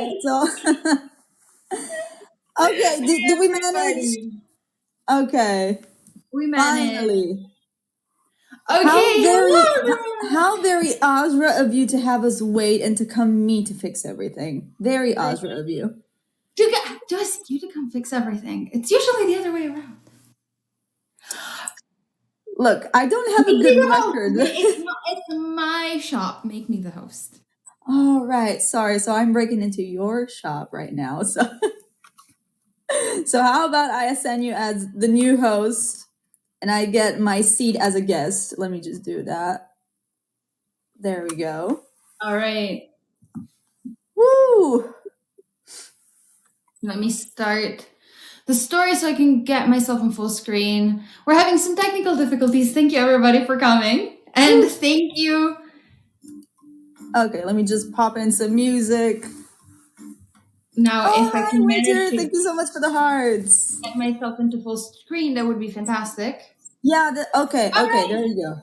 right. So, okay. Did we manage? Okay. We managed. Finally. Okay. How very Asra of you to have us wait and to come me to fix everything. Very Asra of you. Do I ask you to come fix everything? It's usually the other way around. Look, I don't have a good record. It's my shop. Make me the host. All right. Sorry. So I'm breaking into your shop right now. So, so how about I assign you as the new host and I get my seat as a guest? Let me just do that. There we go. All right. Woo! Let me start the story so I can get myself on full screen. We're having some technical difficulties. Thank you, everybody, for coming. And thank you. Okay, let me just pop in some music. Now, if I can manage to thank you so much for the hearts. Get myself into full screen, that would be fantastic. Yeah, okay, right. There you go.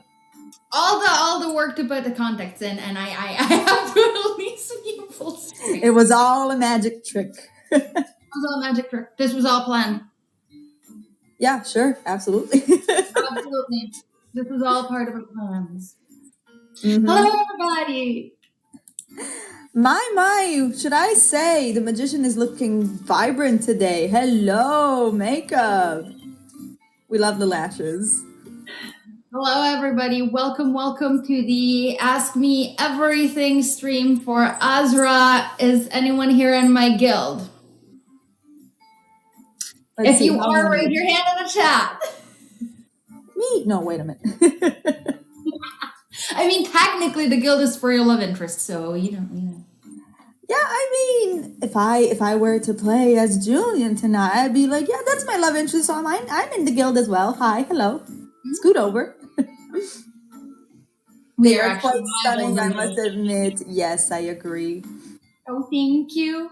All the work to put the contacts in, and I have to at least be full screen. It was all a magic trick. It was all a magic trick. This was all planned. Yeah, sure, absolutely. Absolutely. This is all part of our plans. Mm-hmm. Hello, everybody. My, should I say the magician is looking vibrant today. Hello, makeup. We love the lashes. Hello, everybody. Welcome to the Ask Me Everything stream for Asra. Is anyone here in my guild? If you are, raise your hand in the chat. Me? No, wait a minute. I mean, technically, the guild is for your love interest, so you know. Yeah, I mean, if I were to play as Julian tonight, I'd be like, yeah, that's my love interest, so I'm in the guild as well. Hi, hello. Scoot over. They are quite stunning, I must admit. Yes, I agree. Oh, thank you.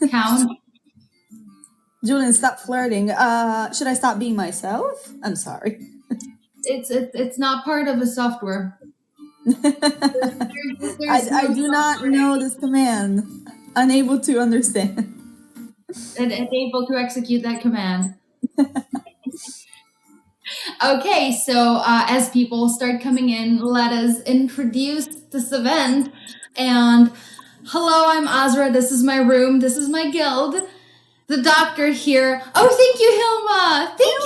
Count. Julian, stop flirting. Should I stop being myself? I'm sorry. It's not part of the software. I do not know this command. Unable to understand. Unable to execute that command. Okay, so as people start coming in, let us introduce this event. And hello, I'm Asra. This is my room. This is my guild. The doctor here. Oh, thank you, Hilma. Thank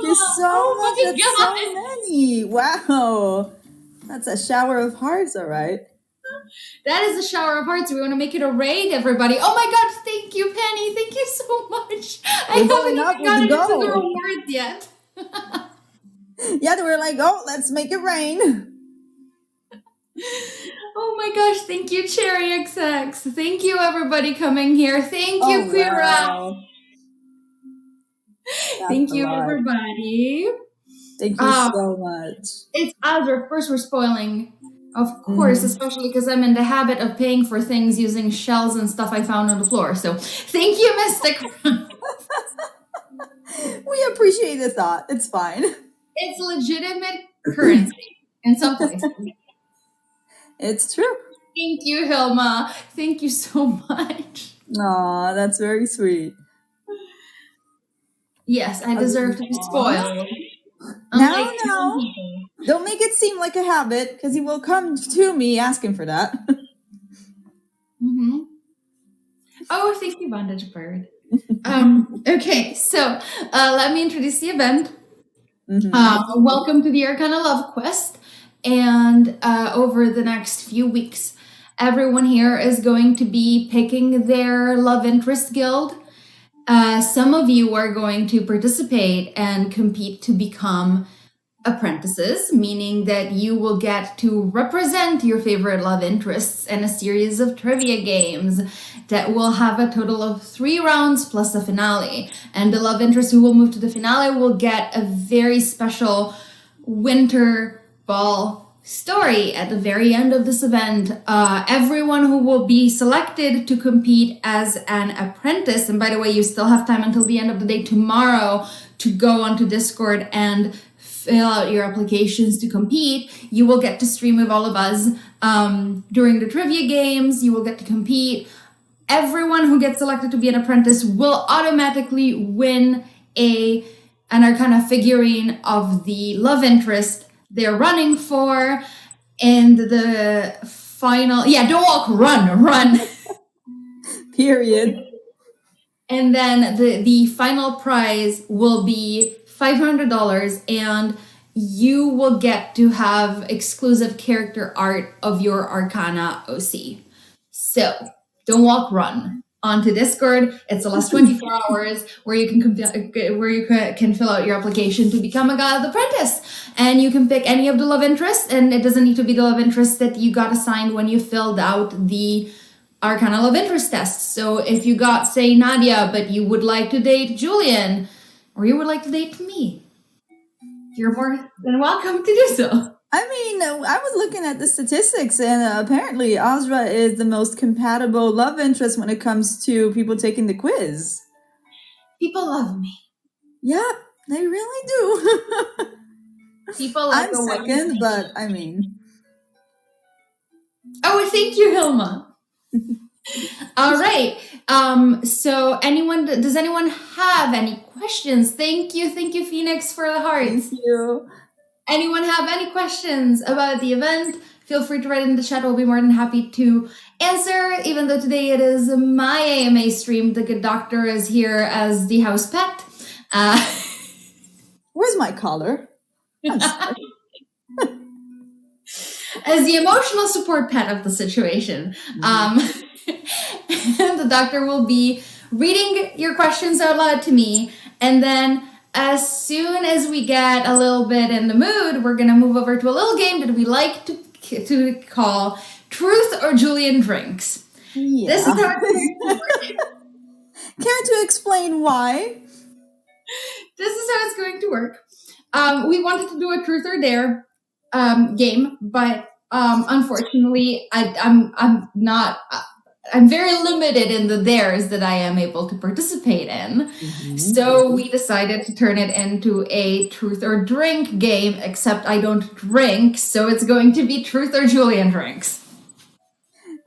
you so much. That's so many. Wow. That's a shower of hearts, all right. That is a shower of hearts. We want to make it a raid, everybody. Oh my God, thank you, Penny. Thank you so much. I haven't even gotten into the rewards yet. Yeah, they were like, oh, let's make it rain. Oh my gosh, thank you, Cherry XX. Thank you, everybody coming here. Thank you, Queera. Wow. Thank you, everybody. Thank you so much. It's Asra. First, we're spoiling, of course, especially because I'm in the habit of paying for things using shells and stuff I found on the floor. So, thank you, Mystic. We appreciate the thought. It's fine. It's legitimate currency in some places. It's true. Thank you, Hilma. Thank you so much. Aw, that's very sweet. Yes, I deserve to be spoiled. No. Don't make it seem like a habit, because he will come to me asking for that. Mm-hmm. Oh, thank you, Bondage Bird. Okay, so let me introduce the event. Mm-hmm. Welcome to the Arcana Love Quest. And over the next few weeks, everyone here is going to be picking their love interest guild. Some of you are going to participate and compete to become apprentices, meaning that you will get to represent your favorite love interests in a series of trivia games that will have a total of 3 rounds plus a finale. And the love interest who will move to the finale will get a very special winter ball story at the very end of this event. Everyone who will be selected to compete as an apprentice, and by the way, you still have time until the end of the day tomorrow to go onto Discord and fill out your applications to compete, you will get to stream with all of us during the trivia games. You will get to compete. Everyone who gets selected to be an apprentice will automatically win an Arcana figurine of the love interest they're running for. And the final, don't walk, run. Period. And then the final prize will be $500, and you will get to have exclusive character art of your Arcana OC. So don't walk, run onto Discord. It's the last 24 hours where you can fill out your application to become a God Apprentice, and you can pick any of the love interests, and it doesn't need to be the love interest that you got assigned when you filled out the Arcana love interest test. So if you got, say, Nadia, but you would like to date Julian, or you would like to date me, you're more than welcome to do so. I mean, I was looking at the statistics, and apparently Asra is the most compatible love interest when it comes to people taking the quiz. People love me. Yeah, they really do. People like I'm second, but I mean. Oh, thank you, Hilma. All right. So does anyone have any questions? Thank you, Phoenix, for the hearts. Thank you. Anyone have any questions about the event? Feel free to write in the chat. We'll be more than happy to answer, even though today it is my AMA stream. The good doctor is here as the house pet. Where's my collar? As the emotional support pet of the situation. The doctor will be reading your questions out loud to me, and then as soon as we get a little bit in the mood, we're going to move over to a little game that we like to call Truth or Julian Drinks. Yeah. This is how it's going to work. Care to explain why? This is how it's going to work. We wanted to do a Truth or Dare game, but unfortunately, I'm very limited in the dares that I am able to participate in. Mm-hmm. So we decided to turn it into a truth or drink game, except I don't drink, so it's going to be Truth or Julian Drinks.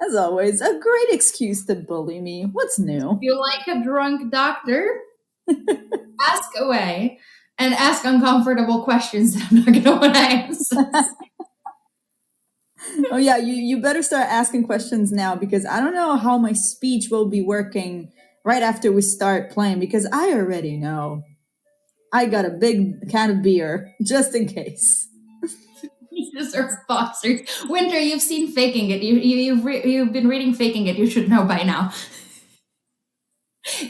As always, a great excuse to bully me. What's new? If you like a drunk doctor, ask away and ask uncomfortable questions that I'm not going to want to answer. Oh yeah, you better start asking questions now, because I don't know how my speech will be working right after we start playing, because I already know. I got a big can of beer, just in case. Jesus or boxers. Winter, you've seen Faking It. You've been reading Faking It. You should know by now.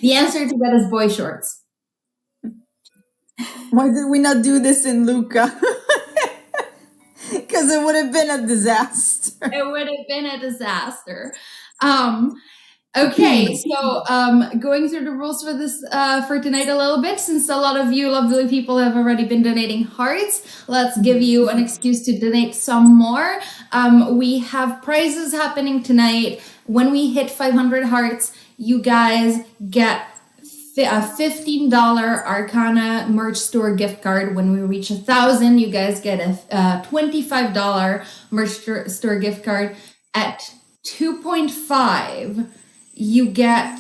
The answer to that is boy shorts. Why did we not do this in Luca? Because it would have been a disaster. It would have been a disaster. Okay, so going through the rules for this for tonight a little bit, since a lot of you lovely people have already been donating hearts, let's give you an excuse to donate some more. We have prizes happening tonight. When we hit 500 hearts, you guys get a $15 Arcana merch store gift card. When we reach 1,000, you guys get a $25 merch store gift card. At 2.5, you get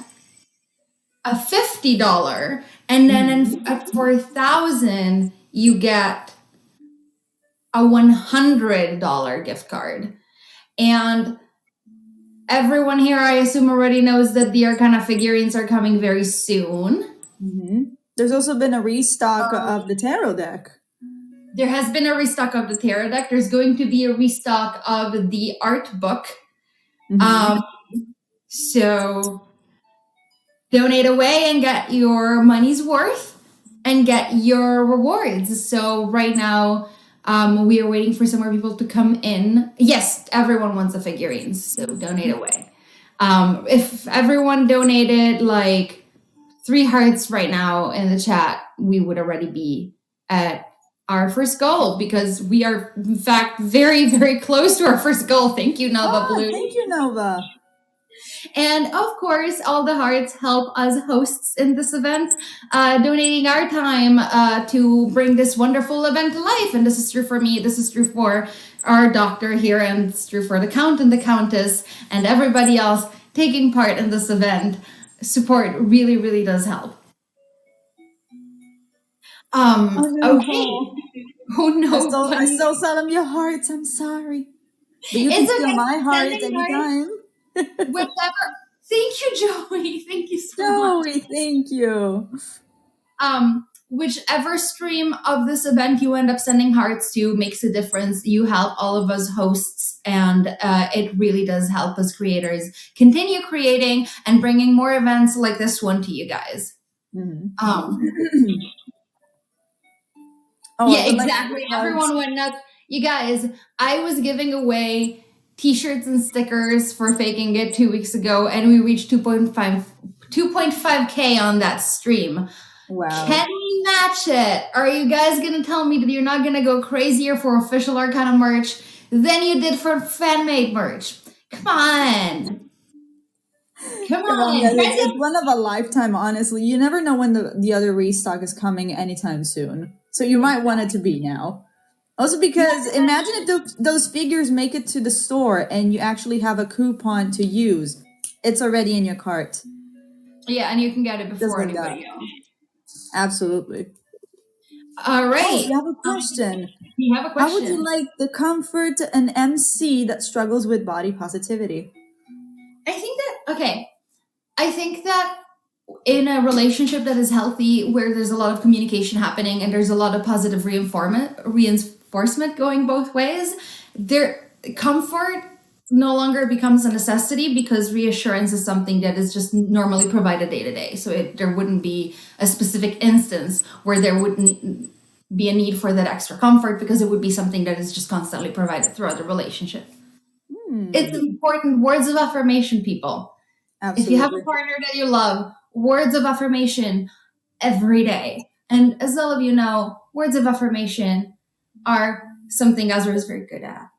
a $50, and then for 1,000, you get a $100 gift card. And everyone here, I assume, already knows that the Arcana figurines are coming very soon. Mm-hmm. There's also been a restock of the tarot deck. There has been a restock of the tarot deck. There's going to be a restock of the art book. Mm-hmm. So donate away and get your money's worth and get your rewards. So right now, we are waiting for some more people to come in. Yes, everyone wants the figurines, so donate away. If everyone donated like 3 hearts right now in the chat, we would already be at our first goal, because we are, in fact, very, very close to our first goal. Thank you, Nova Blue. Thank you, Nova. And of course, all the hearts help us hosts in this event, donating our time to bring this wonderful event to life. And this is true for me, this is true for our doctor here, and it's true for the Count and the Countess and everybody else taking part in this event. Support really, really does help. Okay. Oh no. I so seldom your hearts. I'm sorry. But you It's can steal okay. my heart Sending anytime. Whatever. Thank you, Joey. Thank you so much. Joey, thank you. Whichever stream of this event you end up sending hearts to makes a difference. You help all of us hosts, and it really does help us creators continue creating and bringing more events like this one to you guys. Yeah, exactly. Everyone went nuts. You guys, I was giving away t-shirts and stickers for Faking It 2 weeks ago, and we reached 2.5K on that stream. Wow. Can we match it? Are you guys going to tell me that you're not going to go crazier for official Arcana merch than you did for fan-made merch? Come on. Come on. Guys. It's one of a lifetime, honestly. You never know when the other restock is coming anytime soon. So you might want it to be now. Also because imagine if those figures make it to the store and you actually have a coupon to use. It's already in your cart. Yeah, and you can get it before anybody else. Absolutely. All right. Oh, you have a question. You have a question. How would you like to comfort an MC that struggles with body positivity? I think that in a relationship that is healthy, where there's a lot of communication happening and there's a lot of positive reinforcement going both ways, comfort no longer becomes a necessity, because reassurance is something that is just normally provided day to day. So there wouldn't be a specific instance where there wouldn't be a need for that extra comfort, because it would be something that is just constantly provided throughout the relationship. It's important. Words of affirmation, people. Absolutely. If you have a partner that you love, words of affirmation every day. And as all of you know, words of affirmation are something Asra is very good at.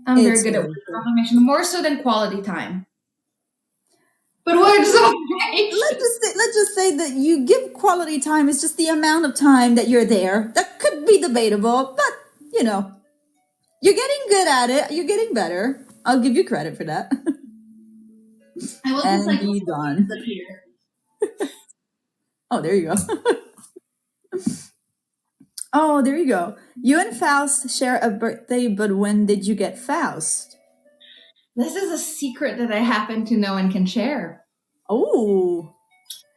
I'm very good at words of affirmation, more so than quality time. But words of affirmation. Let's just say that you give quality time. It's just the amount of time that you're there. That could be debatable, but you know, you're getting good at it. You're getting better. I'll give you credit for that. I will just be done. Oh, there you go. Oh, there you go. You and Faust share a birthday, but when did you get Faust? This is a secret that I happen to know and can share. Oh.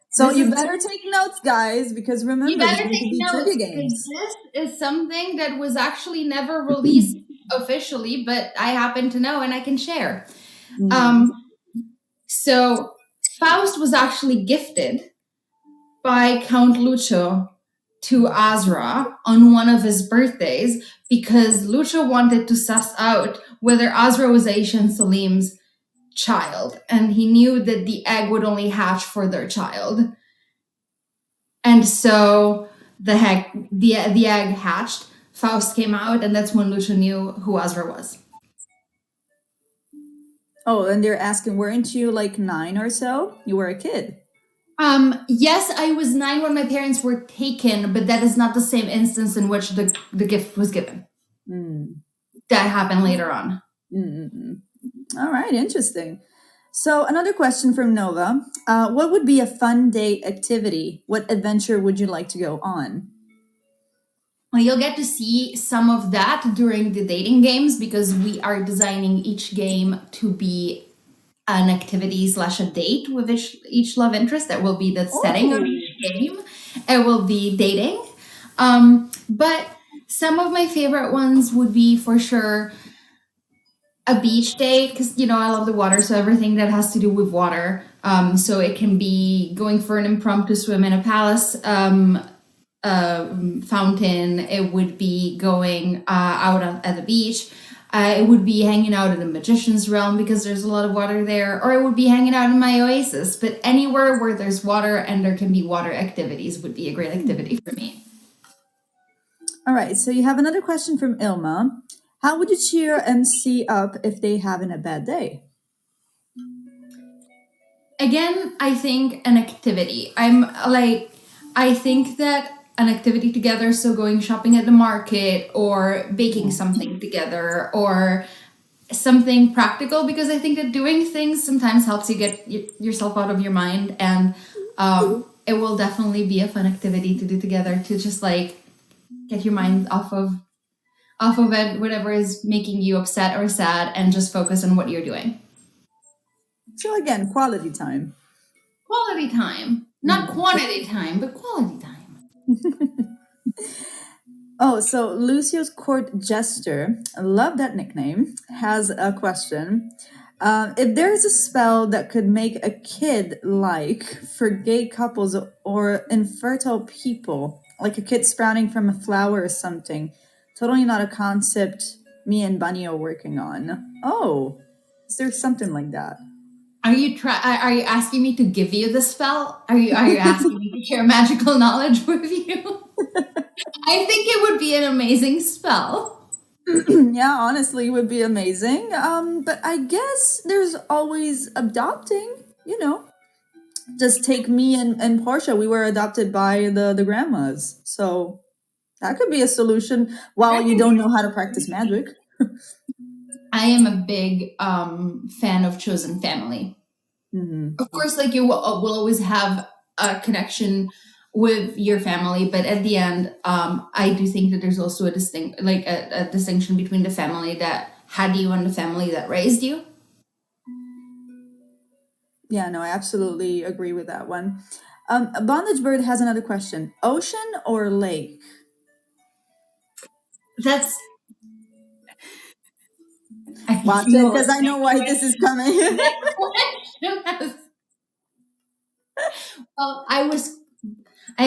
So you better take notes, guys, because remember, you better take notes, because this is something that was actually never released officially, but I happen to know and I can share. So Faust was actually gifted by Count Lucio to Asra on one of his birthdays, because Lucio wanted to suss out whether Asra was Aisha and Salim's child, and he knew that the egg would only hatch for their child. And so the egg hatched, Faust came out, and that's when Lucio knew who Asra was. Oh, and they're asking, weren't you like 9 or so? You were a kid. Yes, I was 9 when my parents were taken, but that is not the same instance in which the gift was given. That happened later on. All right, interesting. So another question from Nova. What would be a fun date activity? What adventure would you like to go on? Well, you'll get to see some of that during the dating games, because we are designing each game to be an activity / a date with each love interest. That will be the setting of each game. It will be dating. But some of my favorite ones would be for sure a beach date, because I love the water, so everything that has to do with water. So it can be going for an impromptu swim in a palace fountain. It would be going out at the beach. It would be hanging out in the magician's realm, because there's a lot of water there, or it would be hanging out in my oasis. But anywhere where there's water and there can be water activities would be a great activity for me. All right, so you have another question from Ilma. How would you cheer MC up if they having a bad day? again, I think an activity. I think that an activity together, so going shopping at the market or baking something together or something practical, because I think that doing things sometimes helps you get yourself out of your mind, and it will definitely be a fun activity to do together to just like get your mind off of it, whatever is making you upset or sad, and just focus on what you're doing. So again, quality time. Quality time, not quantity time, but quality time. Oh, so Lucio's Court Jester, I love that nickname, has a question. If there is a spell that could make a kid like for gay couples or infertile people, like a kid sprouting from a flower or something, totally not a concept me and Bunny are working on. Oh, is there something like that? Are you asking me to give you the spell? Are you asking me to share magical knowledge with you? I think it would be an amazing spell. Yeah, honestly, it would be amazing. But I guess there's always adopting, you know. Just take me and Portia. We were adopted by the grandmas. So that could be a solution while you don't know how to practice magic. I am a big fan of chosen family. Of course, like you will always have a connection with your family, but at the end, I do think that there's also a distinction between the family that had you and the family that raised you. Yeah, no, I absolutely agree with that one. Bondage Bird has another question: ocean or lake? That's Watch it, because I know why this is coming. Well, I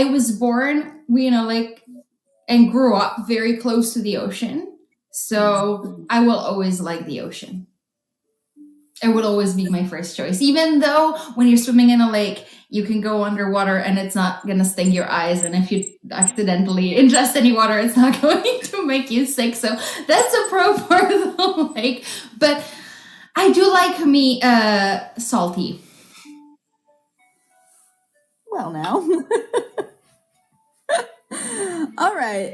was born, and grew up very close to the ocean, so I will always like the ocean. It would always be my first choice, even though when you're swimming in a lake, you can go underwater and it's not gonna sting your eyes, and if you accidentally ingest any water, it's not going to make you sick. So that's a pro for the lake. But I do like me salty. Well, now. All right.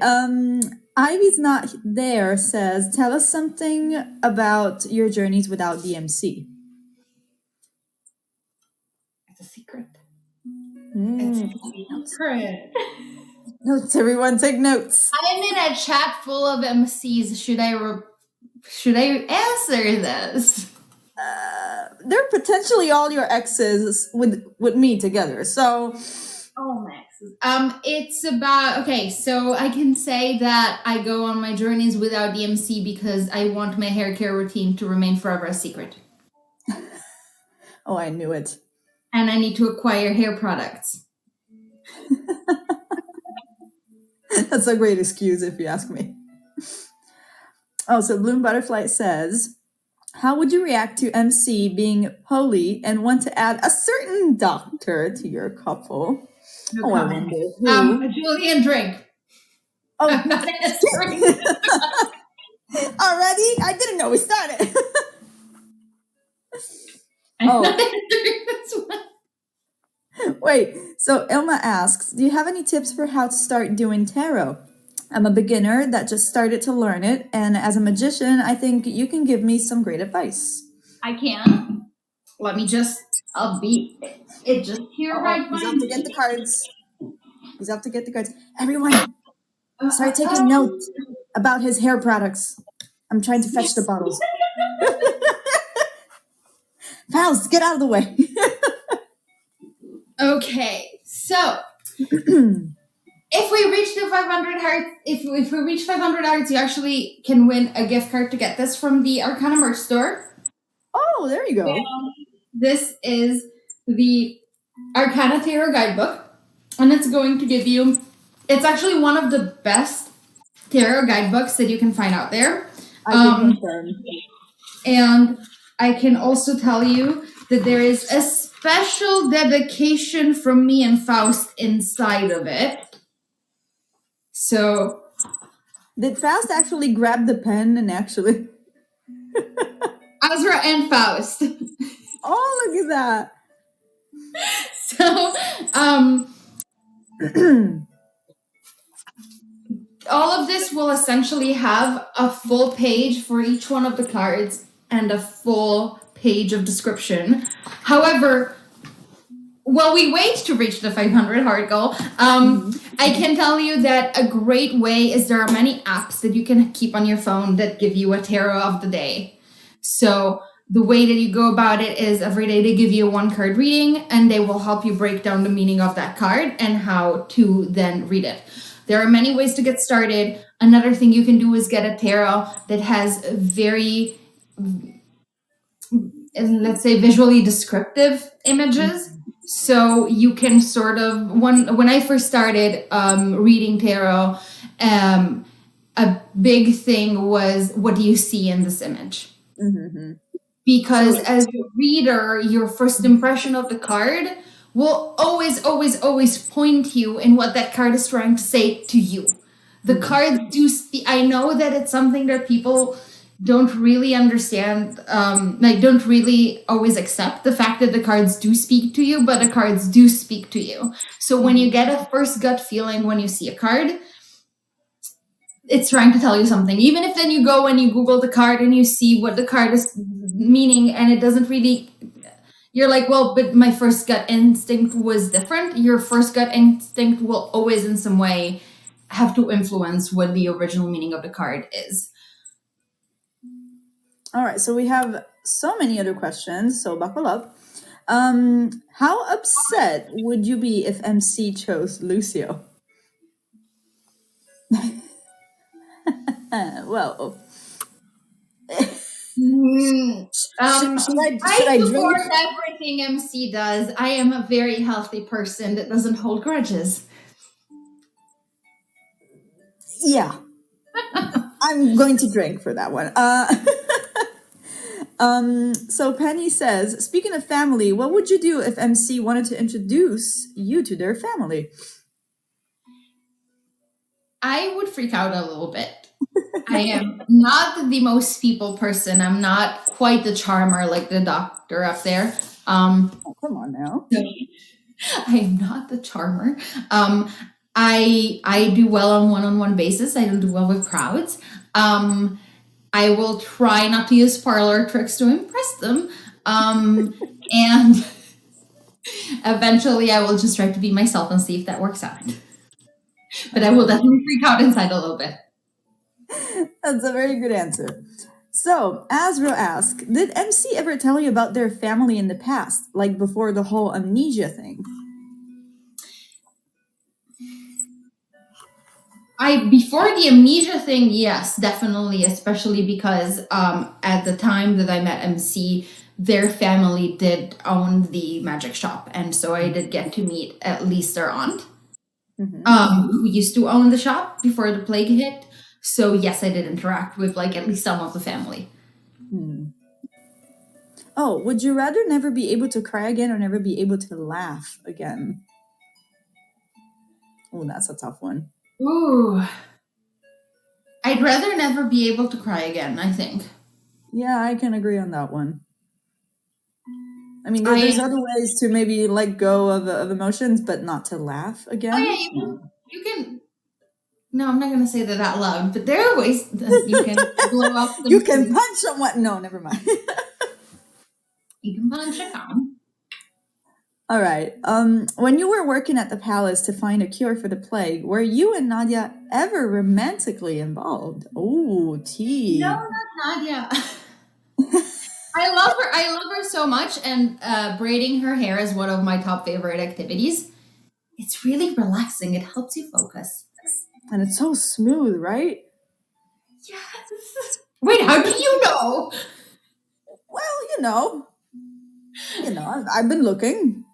Ivy's not there says, tell us something about your journeys without DMC. It's a secret. It's a secret. Notes, everyone, take notes. I'm in a chat full of MCs. Should I answer this? They're potentially all your exes with me together. So. Oh, my exes. It's about, okay, so I can say that I go on my journeys without DMC because I want my hair care routine to remain forever a secret. Oh, I knew it. And I need to acquire hair products. That's a great excuse if you ask me. Oh, so Bloom Butterfly says, how would you react to MC being holy and want to add a certain doctor to your couple? No oh, comment. I wonder who. Julian Drink. Oh, I'm not answering. Already? I didn't know we started. Wait, so Ilma asks, do you have any tips for how to start doing tarot? I'm a beginner that just started to learn it, and as a magician, I think you can give me some great advice. I can. Let me just, I'll be it just here right He's by up to get the cards. He's up to get the cards. Everyone, start taking notes about his hair products. I'm trying to fetch the bottles. Faust, get out of the way. Okay, so if we reach the 500 hearts, if we reach 500 hearts, you actually can win a gift card to get this from the Arcana merch store. Oh, there you go. This is the Arcana Tarot Guidebook, and it's going to give you, it's actually one of the best tarot guidebooks that you can find out there. I can confirm. And I can also tell you that there is a special dedication from me and Faust inside of it. So, did Faust actually grab the pen and actually? Asra and Faust. Oh, look at that. So, all of this will essentially have a full page for each one of the cards and a full page of description. However, while we wait to reach the 500 heart goal, I can tell you that a great way is there are many apps that you can keep on your phone that give you a tarot of the day. So the way that you go about it is every day they give you a 1 card reading, and they will help you break down the meaning of that card and how to then read it. There are many ways to get started. Another thing you can do is get a tarot that has very, let's say, visually descriptive images. So you can sort of, when I first started reading tarot, a big thing was, what do you see in this image? Because as a reader, your first impression of the card will always point you in what that card is trying to say to you. The cards do speak. I know that it's something that people don't really understand, don't really always accept the fact that the cards do speak to you, but the cards do speak to you. So when you get a first gut feeling when you see a card, it's trying to tell you something. Even if then you go and you Google the card and you see what the card is meaning, and it doesn't really, you're like, well, but my first gut instinct was different. Your first gut instinct will always in some way have to influence what the original meaning of the card is. All right, so we have so many other questions, so buckle up. How upset would you be if MC chose Lucio? Well, should I support drink? everything MC does. I am a very healthy person that doesn't hold grudges. Yeah, I'm going to drink for that one. So Penny says, speaking of family, what would you do if MC wanted to introduce you to their family? I would freak out a little bit. I am not the most people person. I'm not quite the charmer like the doctor up there. Oh, come on now. I am not the charmer. I do well on one-on-one basis. I don't do well with crowds. I will try not to use parlor tricks to impress them. And eventually I will just try to be myself and see if that works out. But I will definitely freak out inside a little bit. That's a very good answer. So, Asra asks, did MC ever tell you about their family in the past, like before the whole amnesia thing? Before the amnesia thing, yes, definitely, especially because at the time that I met MC, their family did own the magic shop, and so I did get to meet at least their aunt, who used to own the shop before the plague hit. So yes, I did interact with like at least some of the family. Oh, would you rather never be able to cry again or never be able to laugh again? Oh, that's a tough one. Ooh. I'd rather never be able to cry again, I think. Yeah, I can agree on that one. I mean, there's other ways to maybe let go of emotions, but not to laugh again. Oh yeah, you can. No, I'm not going to say that out loud, but there are ways that you can blow up. You can punch someone. No, never mind. You can punch a clown. All right. When you were working at the palace to find a cure for the plague, were you and Nadia ever romantically involved? Oh, tea. No, not Nadia. I love her. I love her so much, and braiding her hair is one of my top favorite activities. It's really relaxing. It helps you focus. And it's so smooth, right? Yes. Wait, how do you know? Well, I've been looking.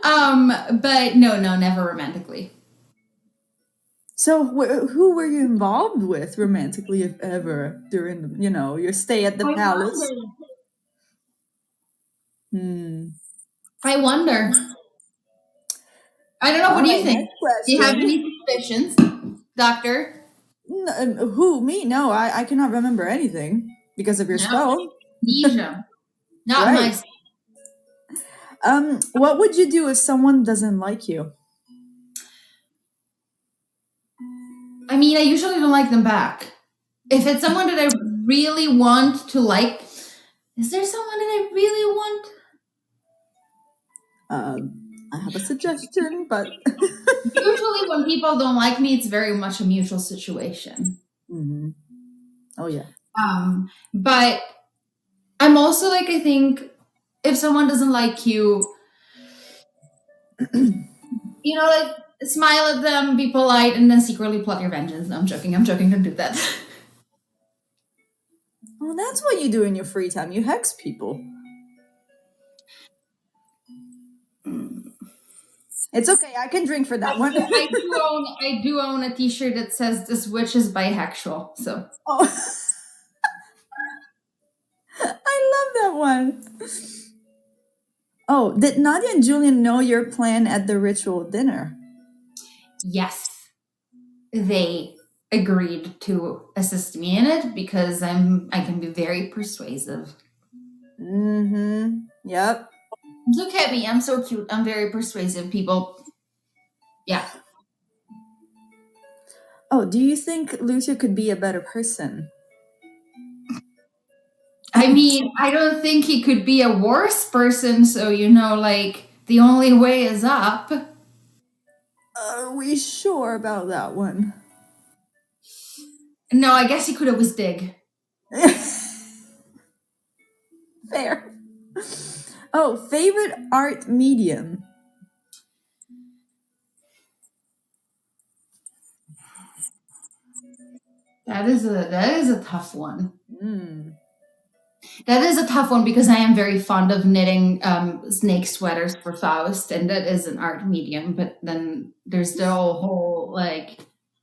But no, never romantically. So who were you involved with romantically, if ever, during your stay at the palace? I wonder. I don't know. What do you think? Do you have any suspicions, Doctor? Who? Me? No, I cannot remember anything because of your spell. Amnesia. Not Right. nice. What would you do if someone doesn't like you? I mean, I usually don't like them back. If it's someone that I really want to like, is there someone that I really want? I have a suggestion, but Usually when people don't like me, it's very much a mutual situation. mm-hmm. Oh yeah. But I'm also like, I think if someone doesn't like you, you know, like smile at them, be polite, and then secretly plot your vengeance. No, I'm joking, don't do that. Well, that's what you do in your free time. You hex people. It's okay. I can drink for that one. I do own a T-shirt that says "This witch is bisexual." So. Oh, I love that one. Oh, did Nadia and Julian know your plan at the ritual dinner? Yes, they agreed to assist me in it because I can be very persuasive. Mm-hmm. Yep. Look at me, I'm so cute. I'm very persuasive, people. Yeah. Oh, do you think Lucia could be a better person? I mean, I don't think he could be a worse person, so like the only way is up. Are we sure about that one? No, I guess he could always dig. Fair. Oh, favorite art medium? That is a tough one. That is a tough one because I am very fond of knitting snake sweaters for Faust, and that is an art medium. But then there's the whole like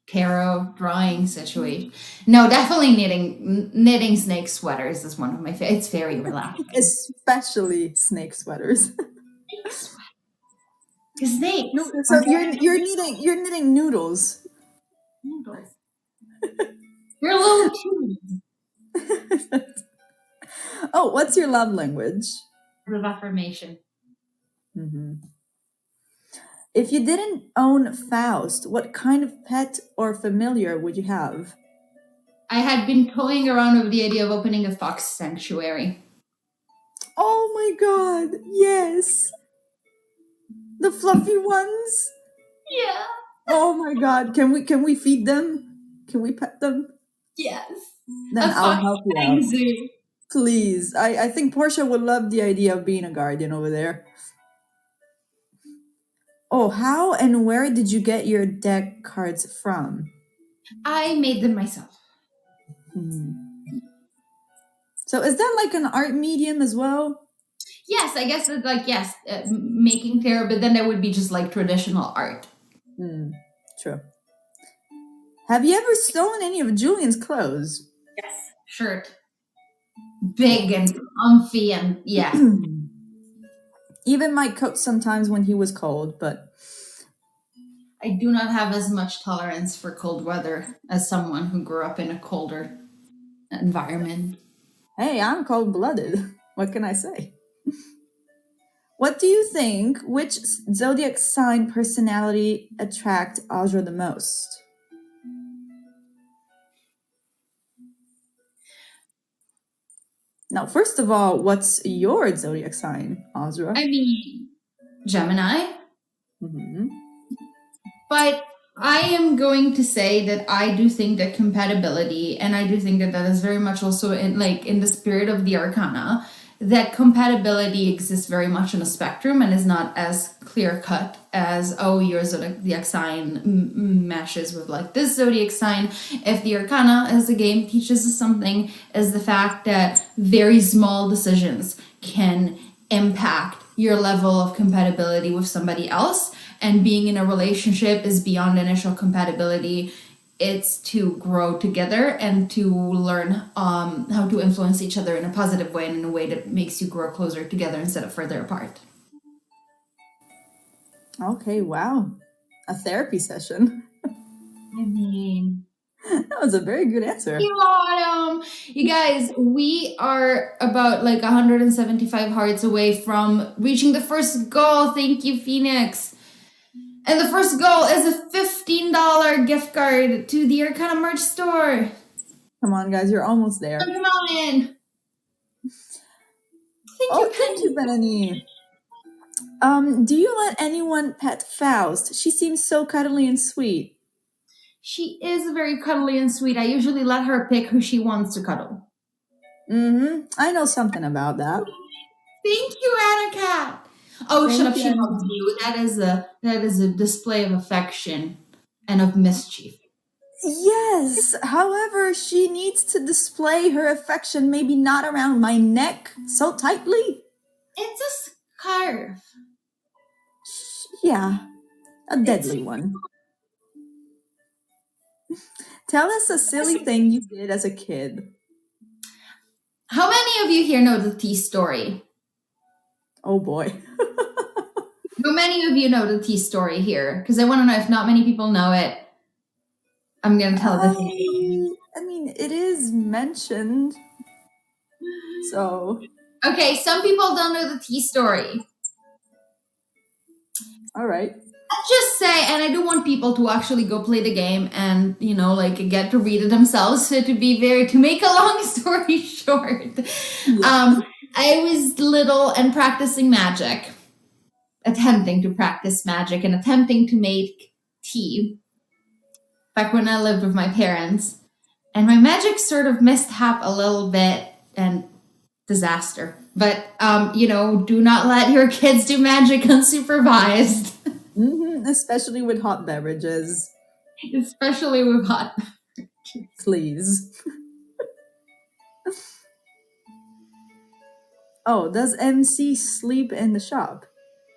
tarot drawing situation. No, definitely knitting snake sweaters is one of my favorites. It's very relaxing. Especially snake sweaters. Snakes. So you're knitting noodles. Noodles. You're a little too. Oh, what's your love language? Of affirmation. Mm-hmm. If you didn't own Faust, what kind of pet or familiar would you have? I had been toying around with the idea of opening a fox sanctuary. Oh my god, yes! The fluffy ones? Yeah. Oh my god, can we feed them? Can we pet them? Yes. Then I'll help you out. Zoo. Please. I think Portia would love the idea of being a guardian over there. Oh, how and where did you get your deck cards from? I made them myself. So is that like an art medium as well? Yes, I guess it's like, yes, making tarot, but then that would be just like traditional art. True. Have you ever stolen any of Julian's clothes? Yes. Shirt. Big and comfy and yeah. Even my coat sometimes when he was cold, but I do not have as much tolerance for cold weather as someone who grew up in a colder environment. Hey, I'm cold-blooded. What can I say? What do you think? Which zodiac sign personality attract Asra the most? Now, first of all, what's your zodiac sign, Asra? I mean, Gemini. Mm-hmm. But I am going to say that I do think that compatibility, and I do think that that is very much also in the spirit of the Arcana, that compatibility exists very much on a spectrum and is not as clear cut as, oh, your zodiac sign meshes with like this zodiac sign. If the Arcana as a game teaches us something, is the fact that very small decisions can impact your level of compatibility with somebody else. And being in a relationship is beyond initial compatibility. It's to grow together and to learn how to influence each other in a positive way and in a way that makes you grow closer together instead of further apart. Okay, wow. A therapy session. I mean, That was a very good answer. You guys, we are about like 175 hearts away from reaching the first goal. Thank you, Phoenix. And the first goal is a $15 gift card to the Arcana merch store. Come on, guys, you're almost there. Come on in. Thank you, Benny. Do you let anyone pet Faust? She seems so cuddly and sweet. She is very cuddly and sweet. I usually let her pick who she wants to cuddle. I know something about that. Thank you, Anna Cat. Oh, shut up! She loves you. That is a display of affection and of mischief. Yes. However, she needs to display her affection, maybe not around my neck so tightly. It's a scarf. Yeah, a deadly one. Tell us a silly thing you did as a kid. How many of you here know the tea story? Oh boy. How many of you know the tea story here? Because I want to know if not many people know it. I'm going to tell the thing. I mean, it is mentioned. So. Okay, some people don't know the tea story. All right. Let's just say, and I do want people to actually go play the game and, you know, like get to read it themselves. So to make a long story short, I was little and practicing magic, attempting to practice magic and attempting to make tea back when I lived with my parents. And my magic sort of mishap a little bit and disaster. But, you know, do not let your kids do magic unsupervised. Especially with hot beverages. Especially with hot beverages. Please. Oh, does MC sleep in the shop?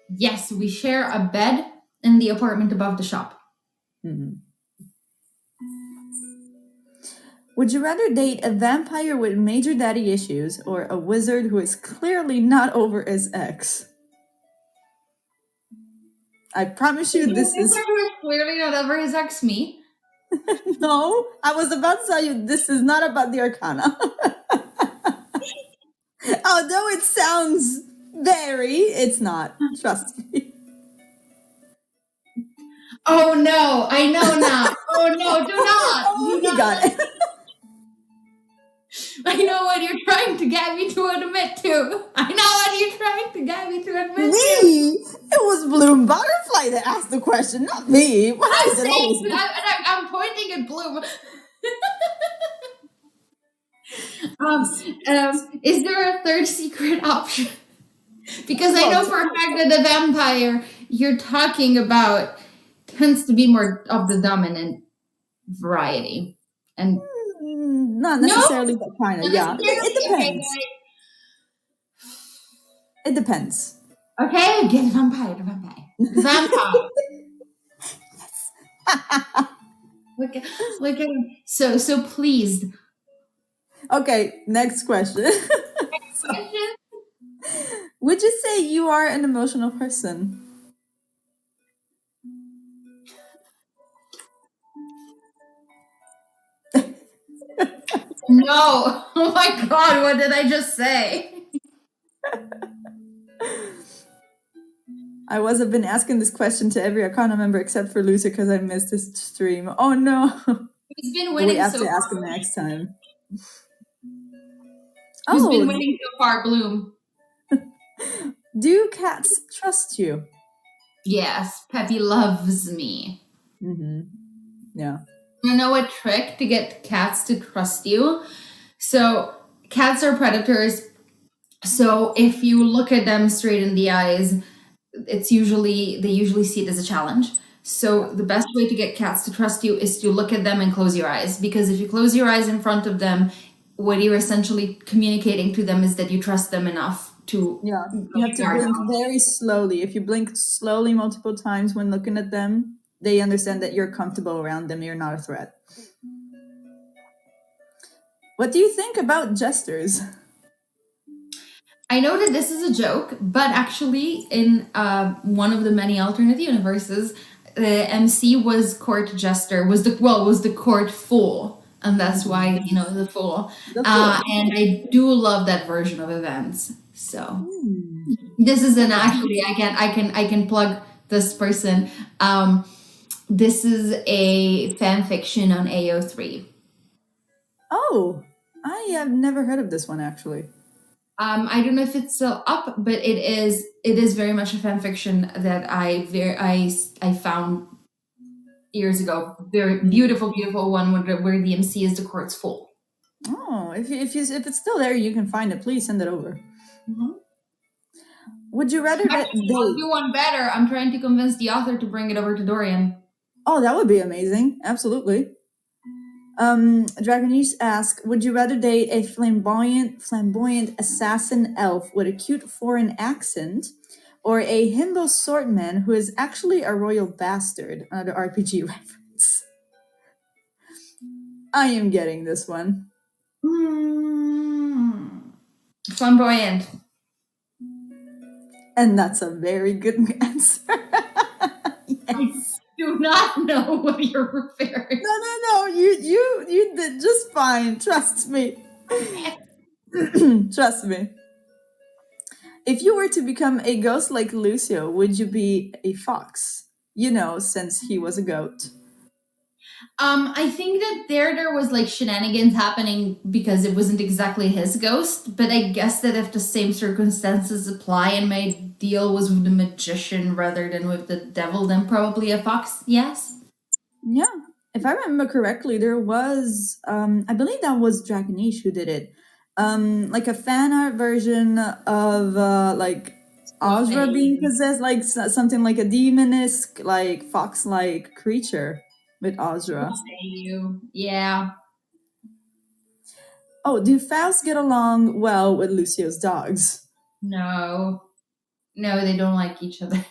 Yes, we share a bed in the apartment above the shop. Would you rather date a vampire with major daddy issues or a wizard who is clearly not over his ex? I promise you this is... Wizard who is clearly not over his ex, me? No, I was about to tell you this is not about the Arcana. Although it sounds very, it's not. Trust me. Oh no, I know now. Oh no, do not. Oh, you got it. I know what you're trying to get me to admit to. I know what you're trying to get me to admit to. Me? It was Bloom Butterfly that asked the question, not me. Why is it always... I'm pointing at Bloom. Is there a third secret option? Because I know for a fact that the vampire you're talking about tends to be more of the dominant variety. And not necessarily that kind of, yeah. It depends. Okay. It depends. Okay, get the vampire. Vampire. Look at him. So pleased. Okay, next question. Would you say you are an emotional person? No. Oh my god, what did I just say? I have been asking this question to every Arcana member except for Lucer because I missed this stream. Oh no. He's been winning. We have to ask him next time. Who's been winning so far, Bloom? Do cats trust you? Yes, Peppy loves me. Yeah. You know a trick to get cats to trust you? So cats are predators. So if you look at them straight in the eyes, they usually see it as a challenge. So the best way to get cats to trust you is to look at them and close your eyes. Because if you close your eyes in front of them, what you're essentially communicating to them is that you trust them enough to... Yeah, you have to blink very slowly. If you blink slowly multiple times when looking at them, they understand that you're comfortable around them. You're not a threat. What do you think about jesters? I know that this is a joke, but actually in one of the many alternate universes, the MC was court jester, was the court fool, and that's why the fool. The fool. And I do love that version of events. So Hmm. this is an actually I can plug this person. This is a fan fiction on AO3. Oh, I have never heard of this one actually. I don't know if it's still up, but it is very much a fan fiction that I found years ago. Very beautiful, beautiful one where the MC is the court's fool. Oh, if it's still there, you can find it. Please send it over. Mm-hmm. Would you rather I'll do one better. I'm trying to convince the author to bring it over to Dorian. Oh, that would be amazing. Absolutely. Dragonese asks, would you rather date a flamboyant assassin elf with a cute foreign accent, or a himbo swordman who is actually a royal bastard? Another RPG reference. I am getting this one. Flamboyant. And that's a very good answer. Yes. I do not know what you're referring. No. You did just fine. Trust me. Trust me. If you were to become a ghost like Lucio, would you be a fox? Since he was a goat. I think that there was like shenanigans happening because it wasn't exactly his ghost, but I guess that if the same circumstances apply and my deal was with the magician rather than with the devil, then probably a fox, yes? Yeah. If I remember correctly, there was, I believe that was Dragonish who did it. Like a fan art version of, like, Asra being possessed, like something like a demonisk, like fox-like creature with Asra. Yeah. Oh, do Faust get along well with Lucio's dogs? No, they don't like each other.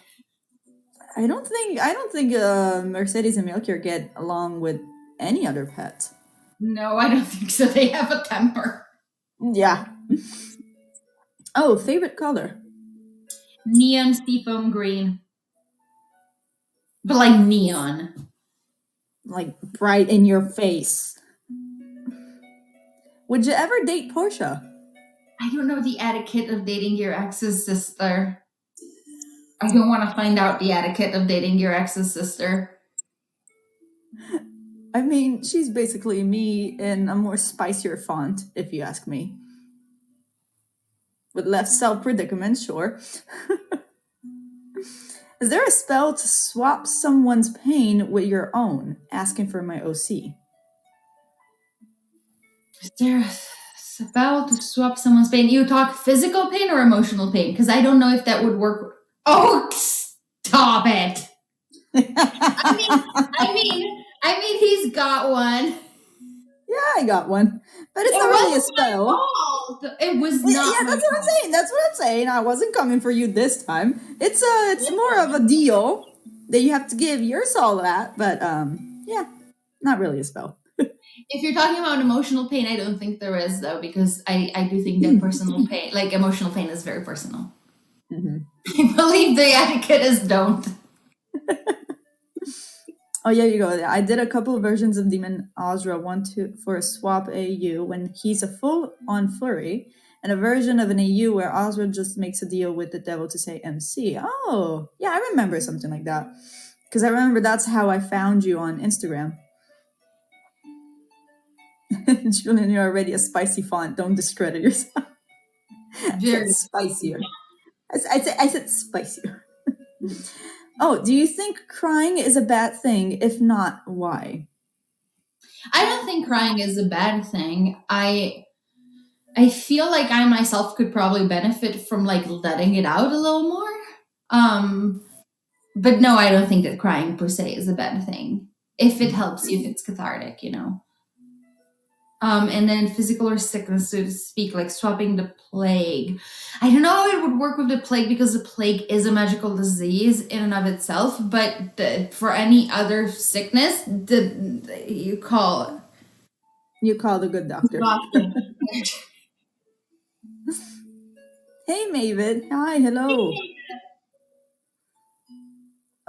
I don't think Mercedes and Melchior get along with any other pet. No, I don't think so. They have a temper. Yeah. Oh, favorite color? Neon seafoam green. But like neon. Like bright in your face. Would you ever date Portia? I don't know the etiquette of dating your ex's sister. I don't want to find out the etiquette of dating your ex's sister. I mean, she's basically me in a more spicier font, if you ask me. With less self-predicament, sure. Is there a spell to swap someone's pain with your own? Asking for my OC. Is there a spell to swap someone's pain? You talk physical pain or emotional pain? Because I don't know if that would work. Oh, stop it! I mean, he's got one. Yeah, I got one, but it's not really a spell. It was not. Yeah, that's what I'm saying. That's what I'm saying. I wasn't coming for you this time. It's more of a deal that you have to give your soul at, but yeah, not really a spell. If you're talking about emotional pain, I don't think there is though, because I do think that personal pain, like emotional pain, is very personal. Mm-hmm. I believe the etiquette is don't. Oh, yeah, you go. I did a couple of versions of Demon Asra, for a swap AU when he's a full-on furry, and a version of an AU where Asra just makes a deal with the devil to say MC. Oh, yeah, I remember something like that. Because I remember that's how I found you on Instagram. Julian, you're already a spicy font. Don't discredit yourself. Very spicier. I said spicier. Oh, do you think crying is a bad thing? If not, why? I don't think crying is a bad thing. I feel like I myself could probably benefit from like letting it out a little more. But no, I don't think that crying per se is a bad thing. If it helps you, if it's cathartic, And then physical or sickness, so to speak, like swapping the plague. I don't know how it would work with the plague because the plague is a magical disease in and of itself. But for any other sickness, you call the good doctor. Hey, Mavid. Hi, hello.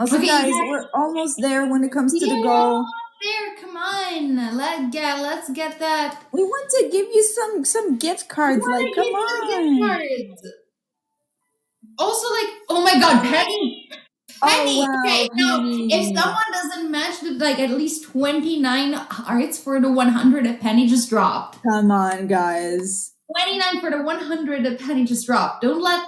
Also, Okay, guys, we're almost there when it comes to the goal. There, come on. Let's get that. We want to give you some gift cards. Like, come on. Gift cards. Also, like, oh my God, Penny. Oh, wow, okay, now if someone doesn't match the like at least 29 hearts for the 100 that Penny just dropped. Come on, guys. 29 for the 100 that Penny just dropped. Don't let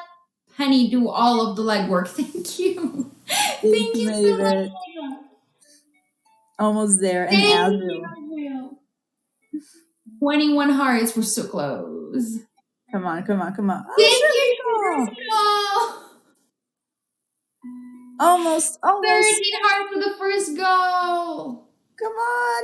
Penny do all of the legwork. Thank you. Thank you so much. Almost there. And Asra. 21 hearts. We're so close. Come on. Thank you. Almost. 13 hearts for the first goal. Come on.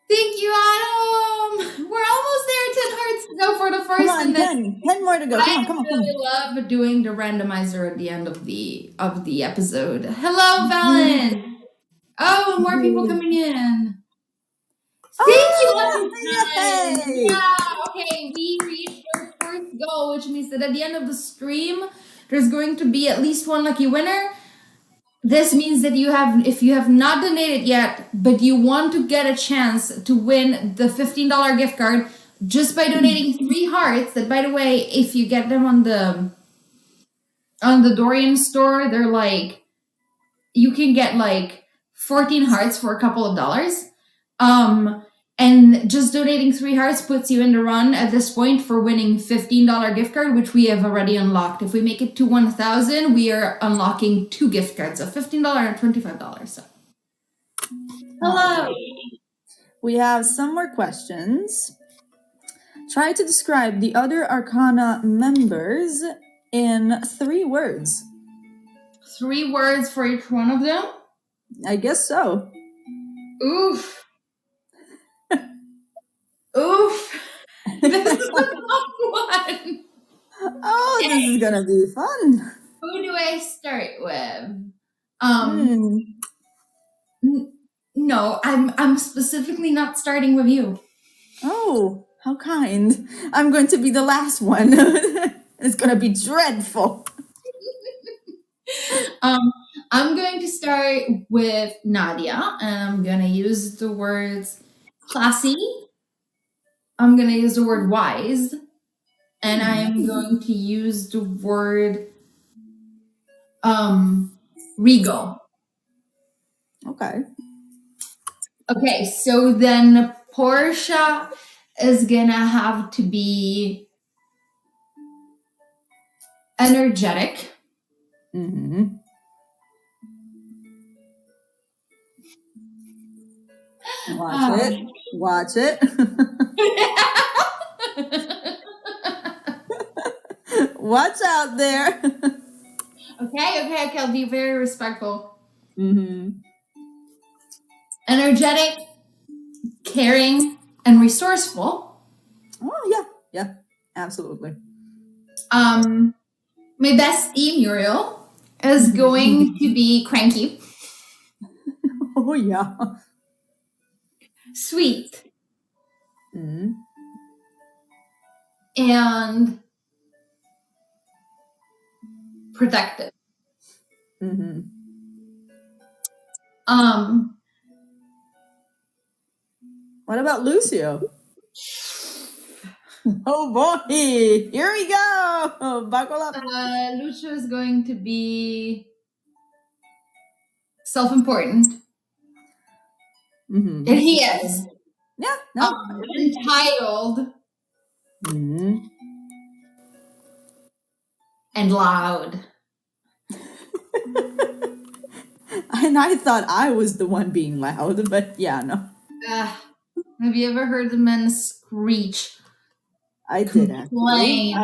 Thank you, Adam. We're almost there. 10 hearts to go for the first. Come on, 10 more to go. Come on. I really love doing the randomizer at the end of the episode. Hello, Valen. Oh, more people coming in. Thank you. Yeah. Okay, we reached our first goal, which means that at the end of the stream, there's going to be at least one lucky winner. This means that if you have not donated yet, but you want to get a chance to win the $15 gift card just by donating 3 hearts. That, by the way, if you get them on the Dorian store, they're like, you can get like 14 hearts for a couple of dollars. And just donating 3 hearts puts you in the run at this point for winning $15 gift card, which we have already unlocked. If we make it to 1,000, we are unlocking 2 gift cards of $15 and $25. So, hello. We have some more questions. Try to describe the other Arcana members in 3 words. 3 words for each one of them? I guess so. Oof. This is a tough one. Oh, this is gonna be fun. Who do I start with? No, I'm specifically not starting with you. Oh, how kind. I'm going to be the last one. It's gonna be dreadful. I'm going to start with Nadia, and I'm gonna use the words classy. I'm gonna use the word wise, and I'm going to use the word regal. Okay, so then Portia is gonna have to be energetic. Watch it. Watch out there. Okay, I'll be very respectful. Energetic, caring, and resourceful. Oh, yeah, absolutely. My bestie, Muriel, is going to be cranky. Oh, yeah. Sweet. And protective. What about Lucio? Oh boy, here we go. Buckle up. Lucio is going to be self-important. And he is. Yeah, no. Entitled. And loud. And I thought I was the one being loud, but yeah, no. Have you ever heard the men screech? I did actually.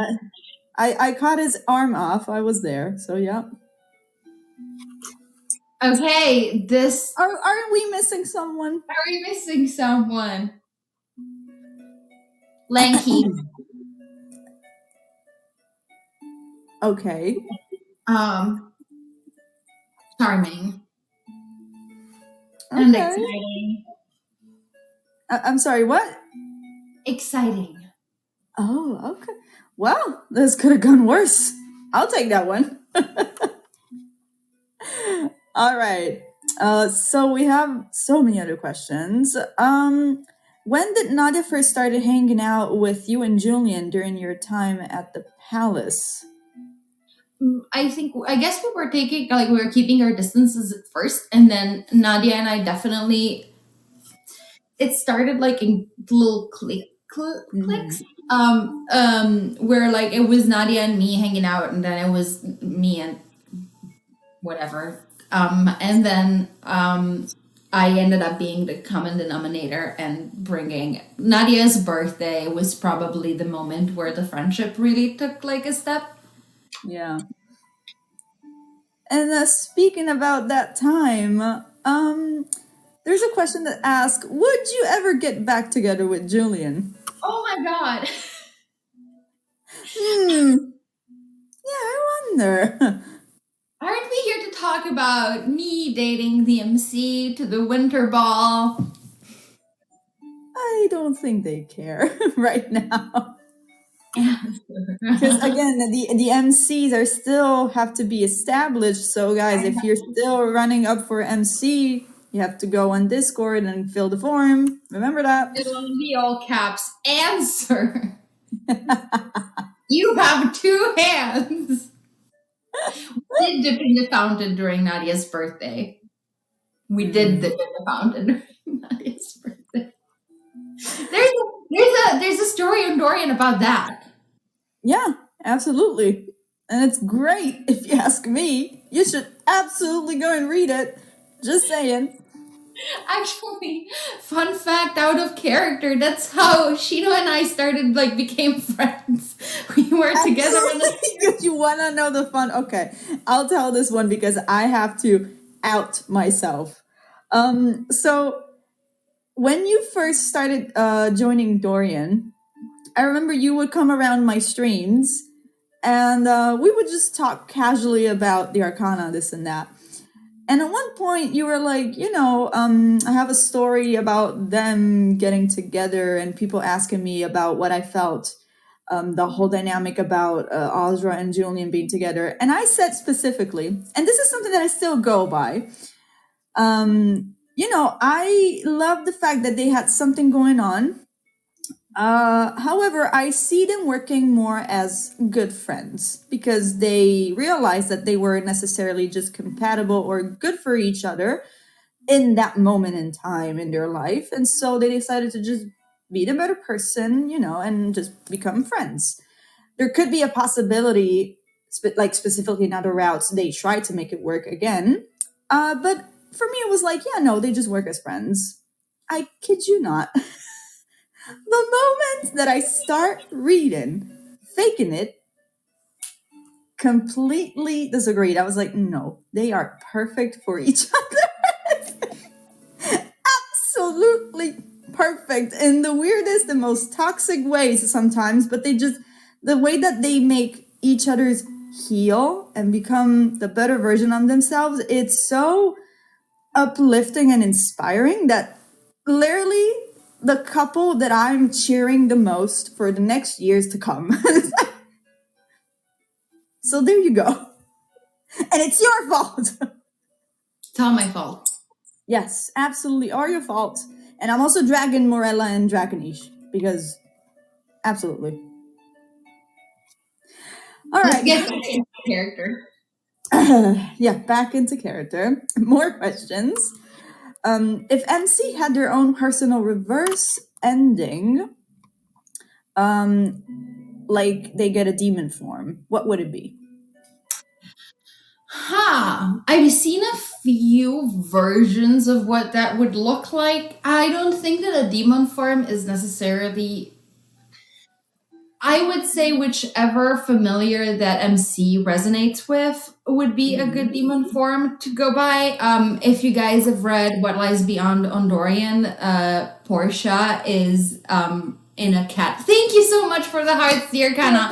I caught his arm off. I was there, so yeah. Okay, this... Are we missing someone? Are we missing someone? Lanky. Okay. Charming. And exciting. I'm sorry, what? Exciting. Oh, okay. Well, this could have gone worse. I'll take that one. All right. So we have so many other questions. When did Nadia first started hanging out with you and Julian during your time at the palace? I guess we were keeping our distances at first, and then Nadia and I definitely, it started like in little clicks. Where like it was Nadia and me hanging out, and then it was me and whatever. And then I ended up being the common denominator and bringing Nadia's birthday was probably the moment where the friendship really took like a step. Yeah. And speaking about that time, there's a question that asks, would you ever get back together with Julian? Oh my god. Yeah, I wonder. Aren't we here to talk about me dating the MC to the winter ball? I don't think they care right now. Because again, the MCs are still have to be established. So guys, if you're still running up for MC, you have to go on Discord and fill the form. Remember that. It'll be all caps. Answer. You have two hands. We did dip in the fountain during Nadia's birthday. We did dip in the fountain during Nadia's birthday. There's a story on Dorian about that. Yeah, absolutely. And it's great if you ask me. You should absolutely go and read it. Just saying. Actually, fun fact out of character, that's how Shino and I became friends. We were together in the You want to know the fun? Okay, I'll tell this one because I have to out myself. So when you first started joining Dorian, I remember you would come around my streams and we would just talk casually about the Arcana, this and that. And at one point, you were like, I have a story about them getting together and people asking me about what I felt, the whole dynamic about Asra and Julian being together. And I said specifically, and this is something that I still go by, I love the fact that they had something going on. However, I see them working more as good friends because they realized that they weren't necessarily just compatible or good for each other in that moment in time in their life. And so they decided to just be the better person, and just become friends. There could be a possibility, like specifically in other routes, they try to make it work again. But for me, it was like, yeah, no, they just work as friends. I kid you not. The moment that I start reading, faking it, completely disagreed. I was like, no, they are perfect for each other. Absolutely perfect in the weirdest, the most toxic ways sometimes, but the way that they make each other's heal and become the better version of themselves, it's so uplifting and inspiring that literally the couple that I'm cheering the most for the next years to come. So there you go. And it's your fault. It's all my fault. Yes, absolutely, all your fault. And I'm also dragging Morella and Draconish because absolutely. All right. Let's get back into character. Yeah, back into character. More questions. If MC had their own personal reverse ending, like they get a demon form, what would it be? I've seen a few versions of what that would look like. I don't think that a demon form is necessarily. I would say whichever familiar that MC resonates with would be a good demon form to go by. If you guys have read What Lies Beyond Ondorian, Portia is in a cat. Thank you so much for the hearts, dear Kana.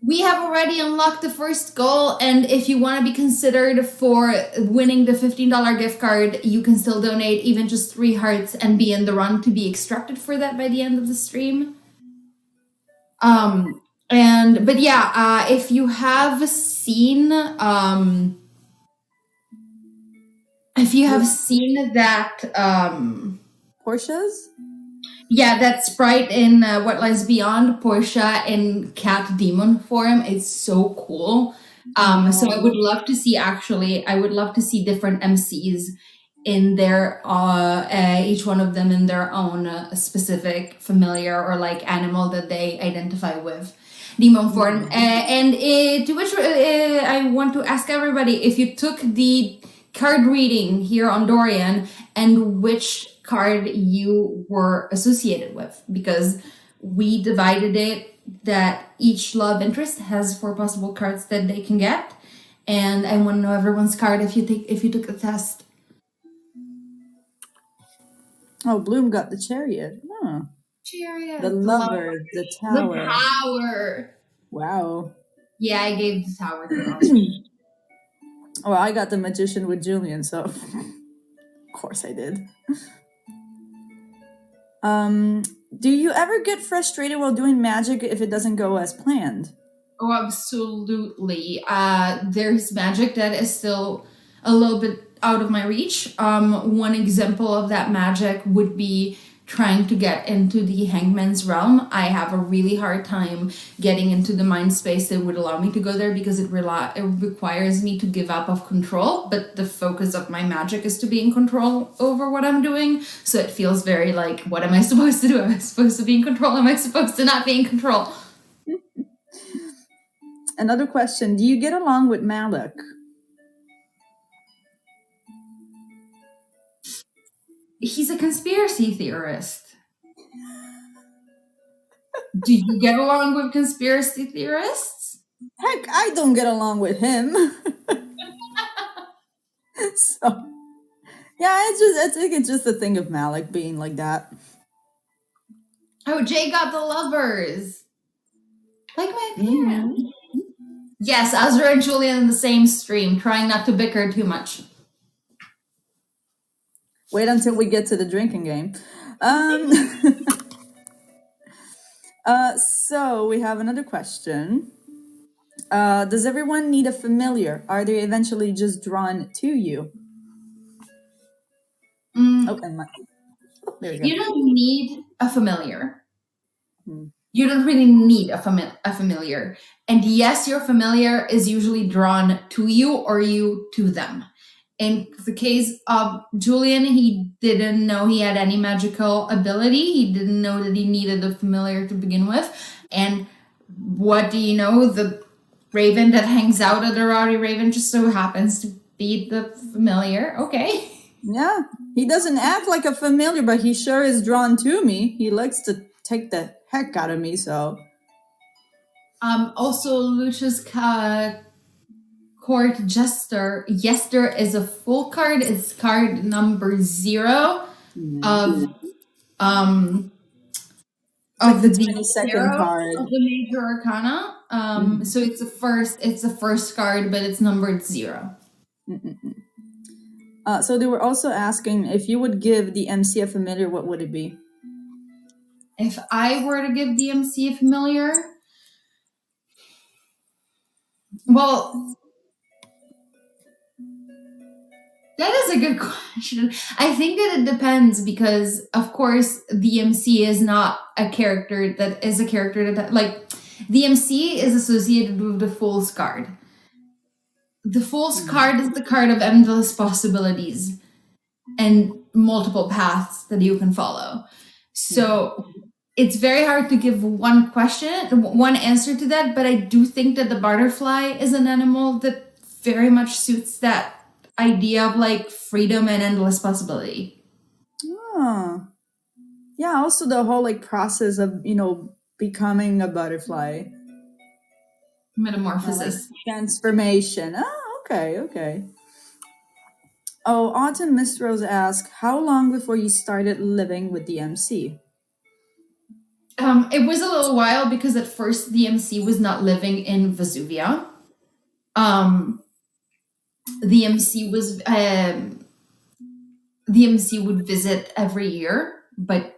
We have already unlocked the first goal, and if you want to be considered for winning the $15 gift card, you can still donate even just 3 hearts and be in the run to be extracted for that by the end of the stream. If you have seen If you have seen that, Porsches? yeah, that sprite in What Lies Beyond, Portia in cat demon form, it's so cool. So I would love to see, actually, I would love to see different MCs in their each one of them in their own specific familiar or like animal that they identify with demon form. And to which I want to ask everybody, if you took the card reading here on Dorian and which card you were associated with, because we divided it that each love interest has 4 possible cards that they can get, and I want to know everyone's card if you took the test. Oh, Bloom got the Chariot. Huh. Chariot, The Lover, the Tower. the Tower. Wow. Yeah, I gave the Tower to Oscar. Well, I got the Magician with Julian, so of course I did. Do you ever get frustrated while doing magic if it doesn't go as planned? Oh, absolutely. There's magic that is still a little bit out of my reach. One example of that magic would be trying to get into the Hangman's realm. I have a really hard time getting into the mind space that would allow me to go there because it requires me to give up of control, but the focus of my magic is to be in control over what I'm doing. So it feels very like, what am I supposed to do? Am I supposed to be in control? Am I supposed to not be in control? Another question. Do you get along with Malik? He's a conspiracy theorist. Do you get along with conspiracy theorists? Heck, I don't get along with him. So, yeah, I think it's just a thing of Malik being like that. Oh, Jay got the Lovers. Like my parents. Yes, Asra and Julian in the same stream, trying not to bicker too much. Wait until we get to the drinking game. So we have another question. Does everyone need a familiar? Are they eventually just drawn to you? Oh, and there we go. You don't need a familiar. You don't really need a familiar. And yes, your familiar is usually drawn to you or you to them. In the case of Julian, he didn't know he had any magical ability. He didn't know that he needed a familiar to begin with. And what do you know? The raven that hangs out at the Rowdy Raven just so happens to be the familiar. Okay. Yeah, he doesn't act like a familiar, but he sure is drawn to me. He likes to take the heck out of me, so. Also, Lucia's Court Jester. Jester is a full card. It's card number 0 of the 22nd card of the Major Arcana. So it's the first card, but it's numbered 0. So they were also asking if you would give the MC a familiar, what would it be? If I were to give the MC a familiar, well, that is a good question. I think that it depends because, of course, the MC is not a character that is a character that, like, the MC is associated with the Fool's card. The Fool's card is the card of endless possibilities and multiple paths that you can follow. So it's very hard to give one answer to that, but I do think that the butterfly is an animal that very much suits that idea of like freedom and endless possibility. Oh. Yeah, also the whole like process of, becoming a butterfly. Metamorphosis. Transformation. Oh, okay. Oh, Autumn Miss Rose asked, how long before you started living with the MC? It was a little while because at first the MC was not living in Vesuvia. The MC would visit every year, but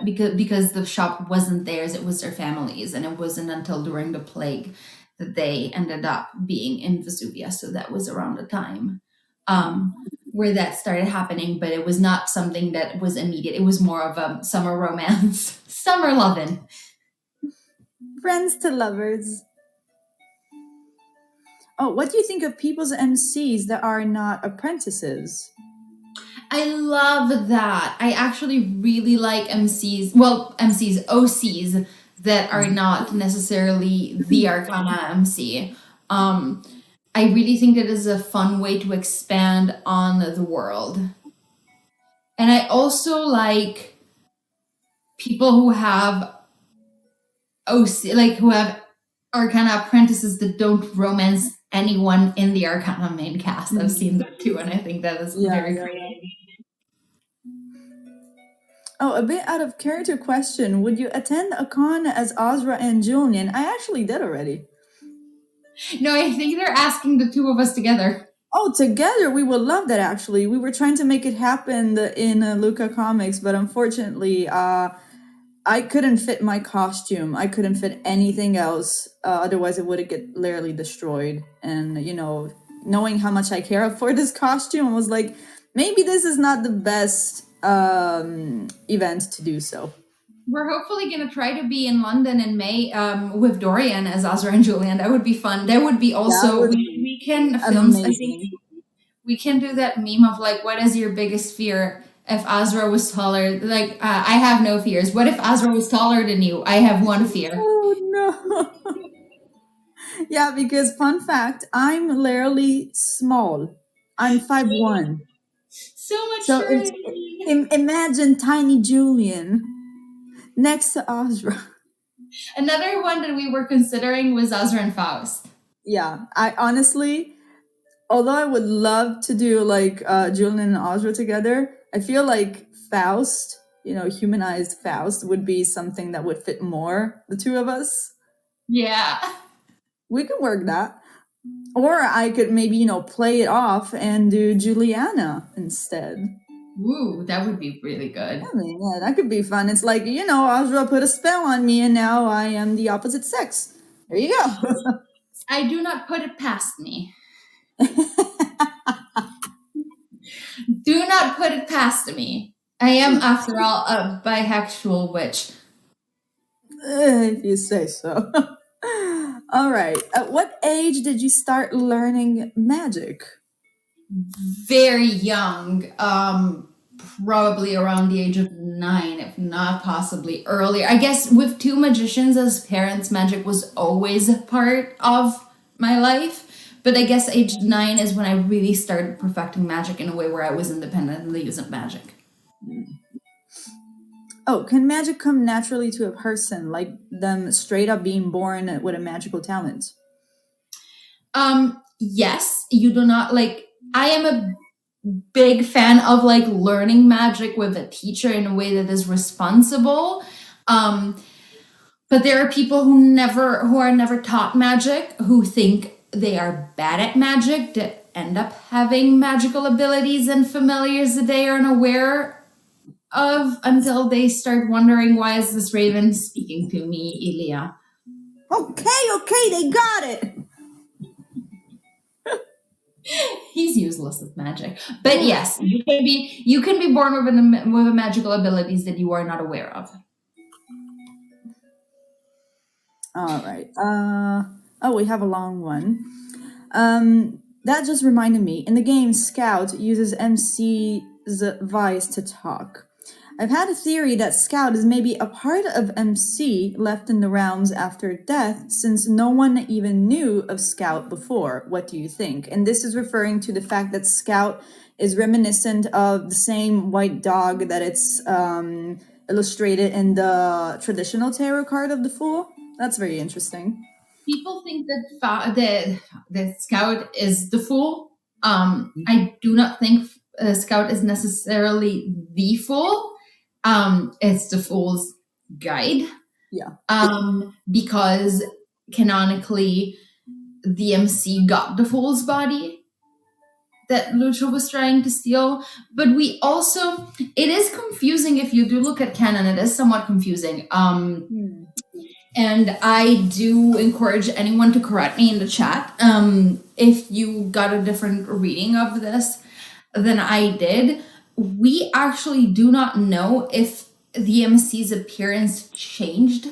because the shop wasn't theirs, it was their family's, and it wasn't until during the plague that they ended up being in Vesuvia. So that was around the time where that started happening, but it was not something that was immediate. It was more of a summer romance, summer lovin'. Friends to lovers. Oh, what do you think of people's MCs that are not apprentices? I love that. I actually really like OCs that are not necessarily the Arcana MC. I really think that is a fun way to expand on the world. And I also like people who have who have Arcana apprentices that don't romance anyone in the Arcana main cast. I've seen that too, and I think that is very creative. Oh, a bit out of character question. Would you attend a con as Asra and Julian? I actually did already. No, I think they're asking the two of us together. Oh, together we would love that. Actually, we were trying to make it happen in Luca Comics, but unfortunately, I couldn't fit my costume. I couldn't fit anything else. Otherwise, it would get literally destroyed. And knowing how much I care for this costume, I was like, maybe this is not the best event to do so. We're hopefully going to try to be in London in May with Dorian as Asra and Julian. That would be fun. That would be also, we can film, I think we can do that meme of like, what is your biggest fear? If Asra was taller, like, I have no fears. What if Asra was taller than you? I have one fear. Oh, no. Yeah, because fun fact, I'm literally small. I'm 5'1". So much imagine tiny Julian next to Asra. Another one that we were considering was Asra and Faust. Yeah, I honestly, although I would love to do like Julian and Asra together, I feel like Faust, humanized Faust would be something that would fit more the two of us. Yeah. We could work that. Or I could maybe, play it off and do Juliana instead. Ooh, that would be really good. I mean, yeah, that could be fun. It's like, Asra put a spell on me and now I am the opposite sex. There you go. I do not put it past me. Do not put it past me. I am, after all, a bisexual witch. If you say so. All right. At what age did you start learning magic? Very young. Probably around the age of 9, if not possibly earlier. I guess with two magicians as parents, magic was always a part of my life. But I guess age 9 is when I really started perfecting magic in a way where I was independently using magic. Oh, can magic come naturally to a person, like them straight up being born with a magical talent? Yes, you do not I am a big fan of learning magic with a teacher in a way that is responsible. But there are people who are never taught magic, who think they are bad at magic, that end up having magical abilities and familiars that they are unaware of until they start wondering, why is this raven speaking to me, Ilya? Okay, they got it. He's useless with magic. But yes, you can be born with magical abilities that you are not aware of. All right. We have a long one. That just reminded me. In the game, Scout uses MC's voice to talk. I've had a theory that Scout is maybe a part of MC left in the realms after death, since no one even knew of Scout before. What do you think? And this is referring to the fact that Scout is reminiscent of the same white dog that it's illustrated in the traditional tarot card of the Fool. That's very interesting. People think that Scout is the Fool. I do not think Scout is necessarily the Fool. It's the Fool's guide. Yeah. Because canonically, the MC got the Fool's body that Lucio was trying to steal. But it is confusing if you do look at canon. It is somewhat confusing. And I do encourage anyone to correct me in the chat if you got a different reading of this. than I did. We actually do not know if the MC's appearance changed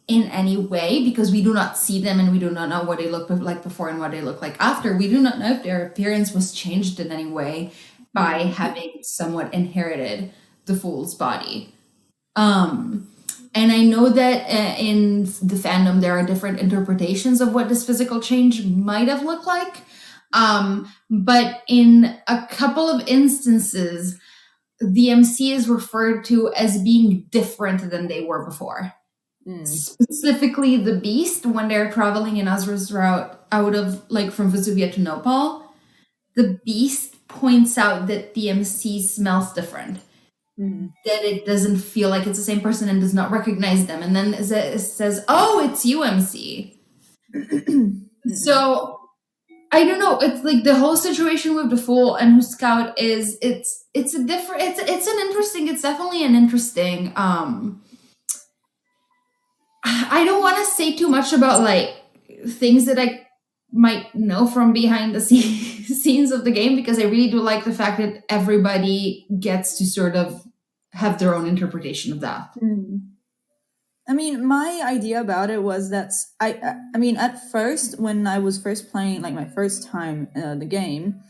in any way, because we do not see them and we do not know what they look like before and what they look like after. We do not know if their appearance was changed in any way by having somewhat inherited the fool's body. And I know that in the fandom there are different interpretations of what this physical change might have looked like. But in a couple of instances, the MC is referred to as being different than they were before. Specifically, the Beast, when they're traveling in Asra's route out of, like, from Vesuvia to Nopal, the Beast points out that the MC smells different. That it doesn't feel like it's the same person and does not recognize them. And then it says, "Oh, it's you, MC." So I don't know. It's like the whole situation with the Fool and Scout is it's an interesting. It's definitely an interesting. I don't want to say too much about like things that I might know from behind the scenes of the game, because I really do like the fact that everybody gets to sort of have their own interpretation of that. I mean, my idea about it was that I mean, at first, when I was first playing, like my first time the game,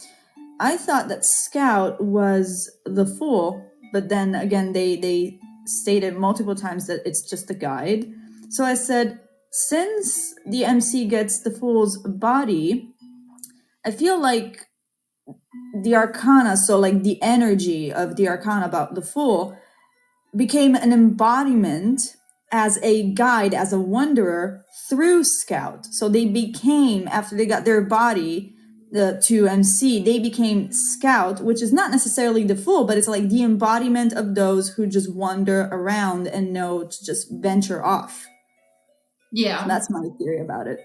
I thought that Scout was the Fool, but then again, they stated multiple times that it's just a guide. So I said, since the MC gets the Fool's body, I feel like the Arcana, so like the energy of the Arcana about the Fool, became an embodiment as a guide, as a wanderer through Scout. So they became, after they got their body to MC, they became Scout, which is not necessarily the Fool, but it's like the embodiment of those who just wander around and know to just venture off. Yeah. So that's my theory about it.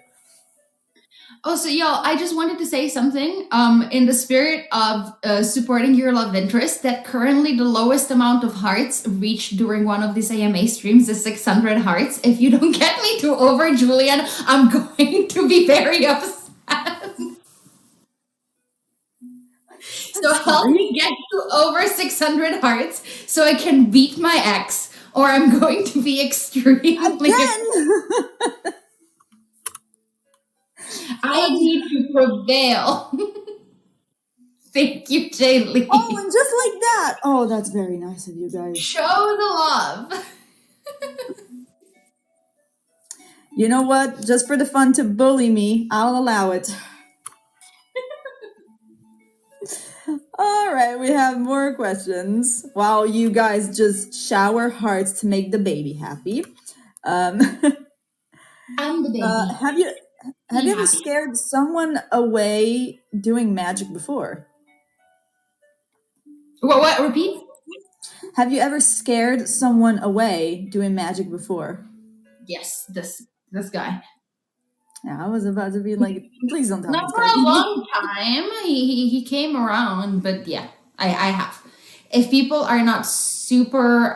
Oh, so y'all, I just wanted to say something in the spirit of supporting your love interest, that currently the lowest amount of hearts reached during one of these AMA streams is 600 hearts. If you don't get me to over Julian, I'm going to be very upset. So help me get to over 600 hearts so I can beat my ex, or I'm going to be extremely upset. I need to prevail. Thank you, Jaylee. Oh, and just like that. Oh, that's very nice of you guys. Show the love. You know what? Just for the fun to bully me, I'll allow it. All right, we have more questions while you guys just shower hearts to make the baby happy. I'm the baby. Have you ever scared someone away doing magic before? What? Repeat? Have you ever scared someone away doing magic before? Yes, this guy. Yeah, I was about to be like, please don't tell me. Not for a long time. He came around, but yeah, I have. If people are not super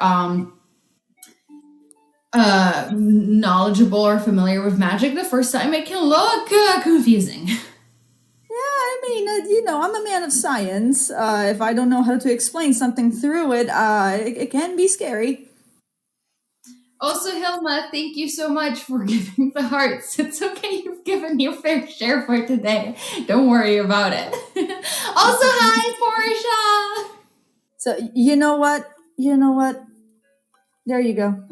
knowledgeable or familiar with magic the first time, it can look confusing. Yeah, I mean, I'm a man of science. If I don't know how to explain something through it, it can be scary. Also, Hilma, thank you so much for giving the hearts. It's okay, you've given your fair share for today. Don't worry about it. Also, hi, Portia! So, you know what? There you go.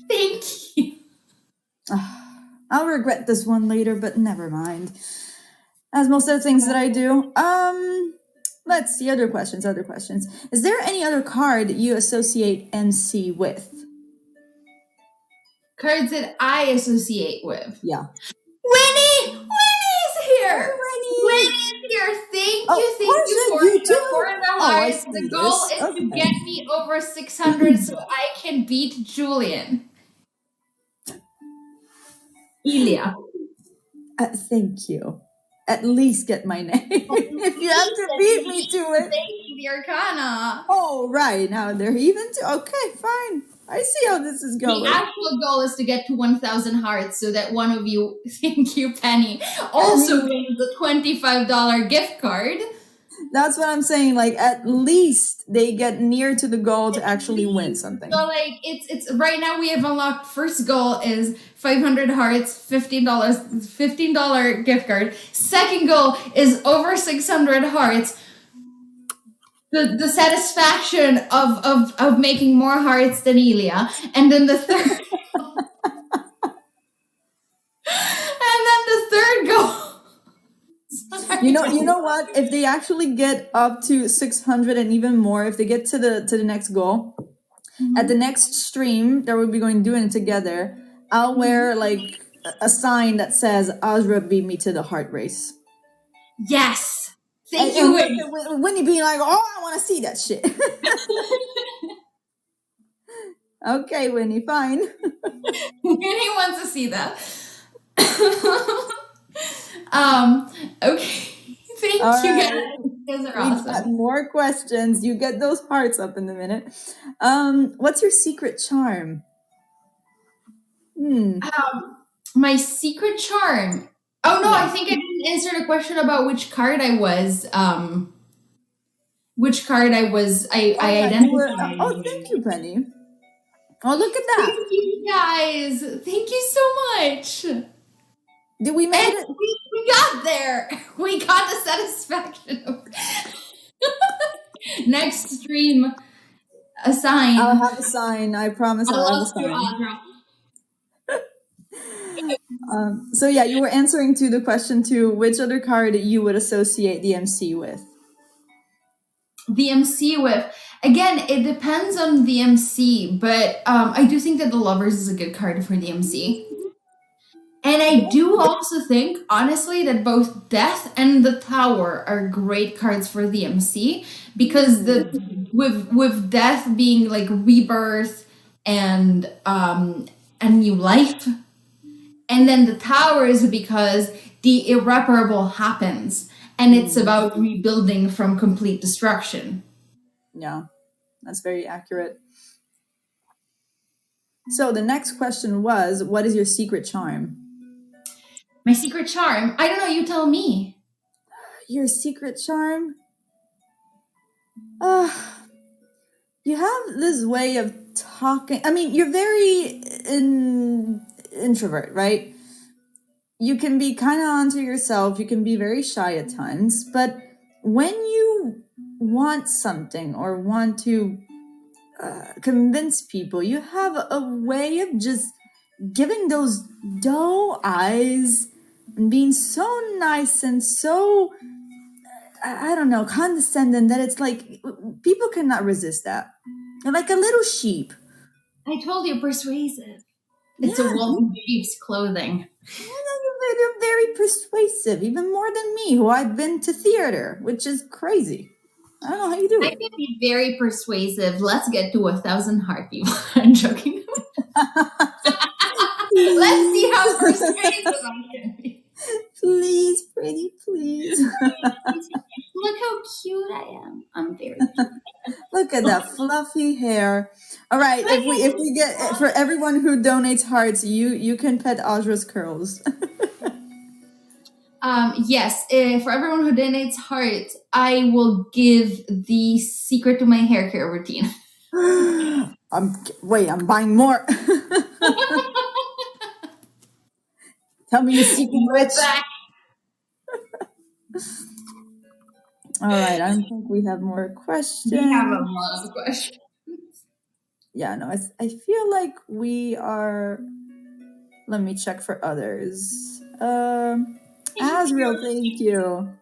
Thank you. I'll regret this one later, but never mind. As most of the things that I do. Let's see, other questions. Is there any other card you associate MC with? Cards that I associate with. Yeah. Winnie's here. Winnie's here. Thank you for the hearts. The goal is to get me over 600 so I can beat Julian. Ilya. Thank you. At least get my name. If you have to beat me to it. The Arcana. Oh, right. Now they're even. Okay, fine. I see how this is going. The actual goal is to get to 1,000 hearts so that one of you, thank you, Penny, also wins the $25 gift card. That's what I'm saying. Like, at least they get near to the goal to actually win something. So like it's right now we have unlocked first goal is 500 hearts, $15 gift card. Second goal is over 600 hearts. The satisfaction of making more hearts than Elia. And then the third and then the third goal. Sorry. You know what? If they actually get up to 600 and even more, if they get to the next goal, at the next stream that we'll be going doing it together, I'll wear like a sign that says Asra beat me to the heart race. Yes. Thank you, Winnie. Winnie being like, oh, I want to see that shit. Okay, Winnie, fine. Winnie wants to see that. Okay. Thank All you right. guys. You guys are We've awesome. got more questions. You get those hearts up in a minute. What's your secret charm? My secret charm. Oh no, I think I didn't answer the question about which card I was. I identified. Oh, thank you, Penny. Oh, look at that. Thank you guys. Thank you so much. Did we make it? We got there. We got the satisfaction of next stream. A sign. I'll have a sign. I promise I'll have a sign. So yeah, you were answering to the question to which other card you would associate the MC with. The MC with, again, it depends on the MC, but I do think that the Lovers is a good card for the MC. And I do also think, honestly, that both Death and the Tower are great cards for the MC, because with Death being like rebirth and new life, and then the Tower is because the irreparable happens, and it's about rebuilding from complete destruction. Yeah, that's very accurate. So the next question was, what is your secret charm? My secret charm? I don't know, you tell me. Your secret charm? You have this way of talking. I mean, you're very introvert, right? You can be kind of onto yourself. You can be very shy at times. But when you want something or want to convince people, you have a way of just giving those doe eyes and being so nice and so, I don't know, condescending that it's like people cannot resist that. You're like a little sheep. I told you, persuasive. It's a wolf in sheep's clothing. You're very persuasive, even more than me, who I've been to theater, which is crazy. I don't know how you do it. I can be very persuasive. Let's get to 1,000 heart people. I'm joking. Let's see how persuasive I can be. Please, pretty, please. Look how cute I am. I'm very cute. Look at that fluffy hair. All right, if we get, for everyone who donates hearts, you can pet Asra's curls. Yes, for everyone who donates hearts, I will give the secret to my hair care routine. I'm buying more. Tell me your secret, rich. All right, I think we have more questions. We have a lot of questions. Yeah, no, I feel like we are. Let me check for others. Asriel, thank you.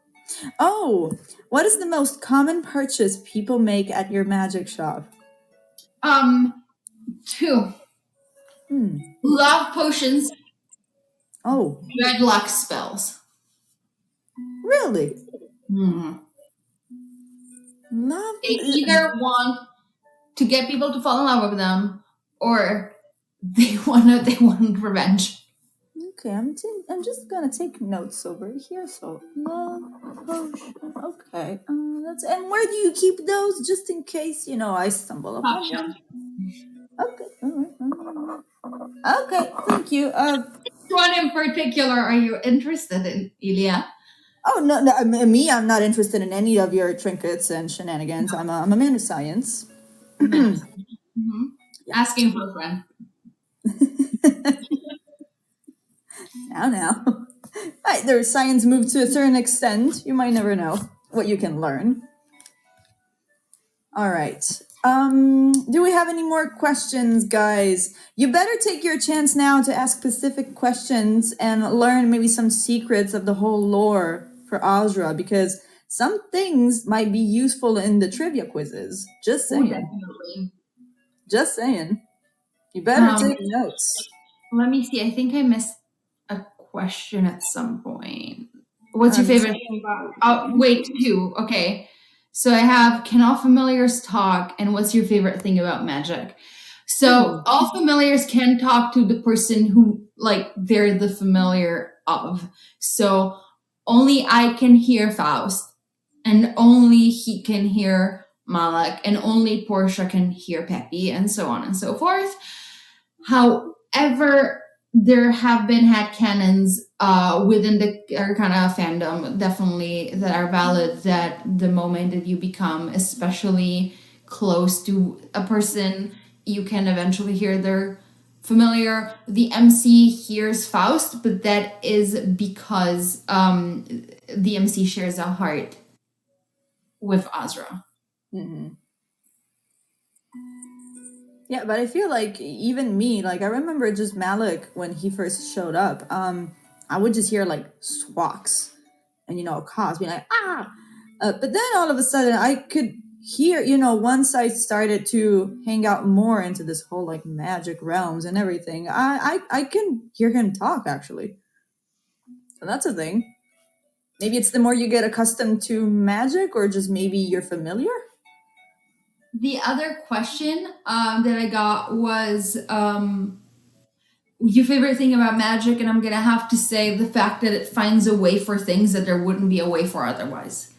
Oh, what is the most common purchase people make at your magic shop? 2. Love potions. Oh. Red luck spells. Really? Mm-hmm. Love. They either want to get people to fall in love with them, or they want revenge. Okay, I'm just gonna take notes over here. So love potion. Okay, and where do you keep those, just in case I stumble upon them? Okay, all right. Okay, thank you. Which one in particular are you interested in, Ilya? Oh no, me, I'm not interested in any of your trinkets and shenanigans. No. I'm a man of science. Mm-hmm. Yeah. Asking for a friend. Now. Right, there's science moved to a certain extent. You might never know what you can learn. All right. Do we have any more questions, guys? You better take your chance now to ask specific questions and learn maybe some secrets of the whole lore for Asra, because some things might be useful in the trivia quizzes. Just saying. Definitely. Just saying. You better take notes. Let me see. I think I missed a question at some point. What's your favorite thing about? Oh, wait, two. Okay. So I have, can all familiars talk? And what's your favorite thing about magic? So all familiars can talk to the person who, like, they're the familiar of. So only I can hear Faust, and only he can hear Malak, and only Portia can hear Peppy, and so on and so forth. However, there have been headcanons within the Arcana fandom, definitely, that are valid, that the moment that you become especially close to a person, you can eventually hear their familiar. The MC hears Faust, but that is because the MC shares a heart with Asra. Mm-hmm. Yeah, but I feel like even me, like I remember just Malik when he first showed up, I would just hear like swaks and Cos being like, ah! But then all of a sudden I could hear, once I started to hang out more into this whole like magic realms and everything, I can hear him talk actually. So that's a thing. Maybe it's the more you get accustomed to magic, or just maybe you're familiar. The other question that I got was your favorite thing about magic, and I'm gonna have to say the fact that it finds a way for things that there wouldn't be a way for otherwise.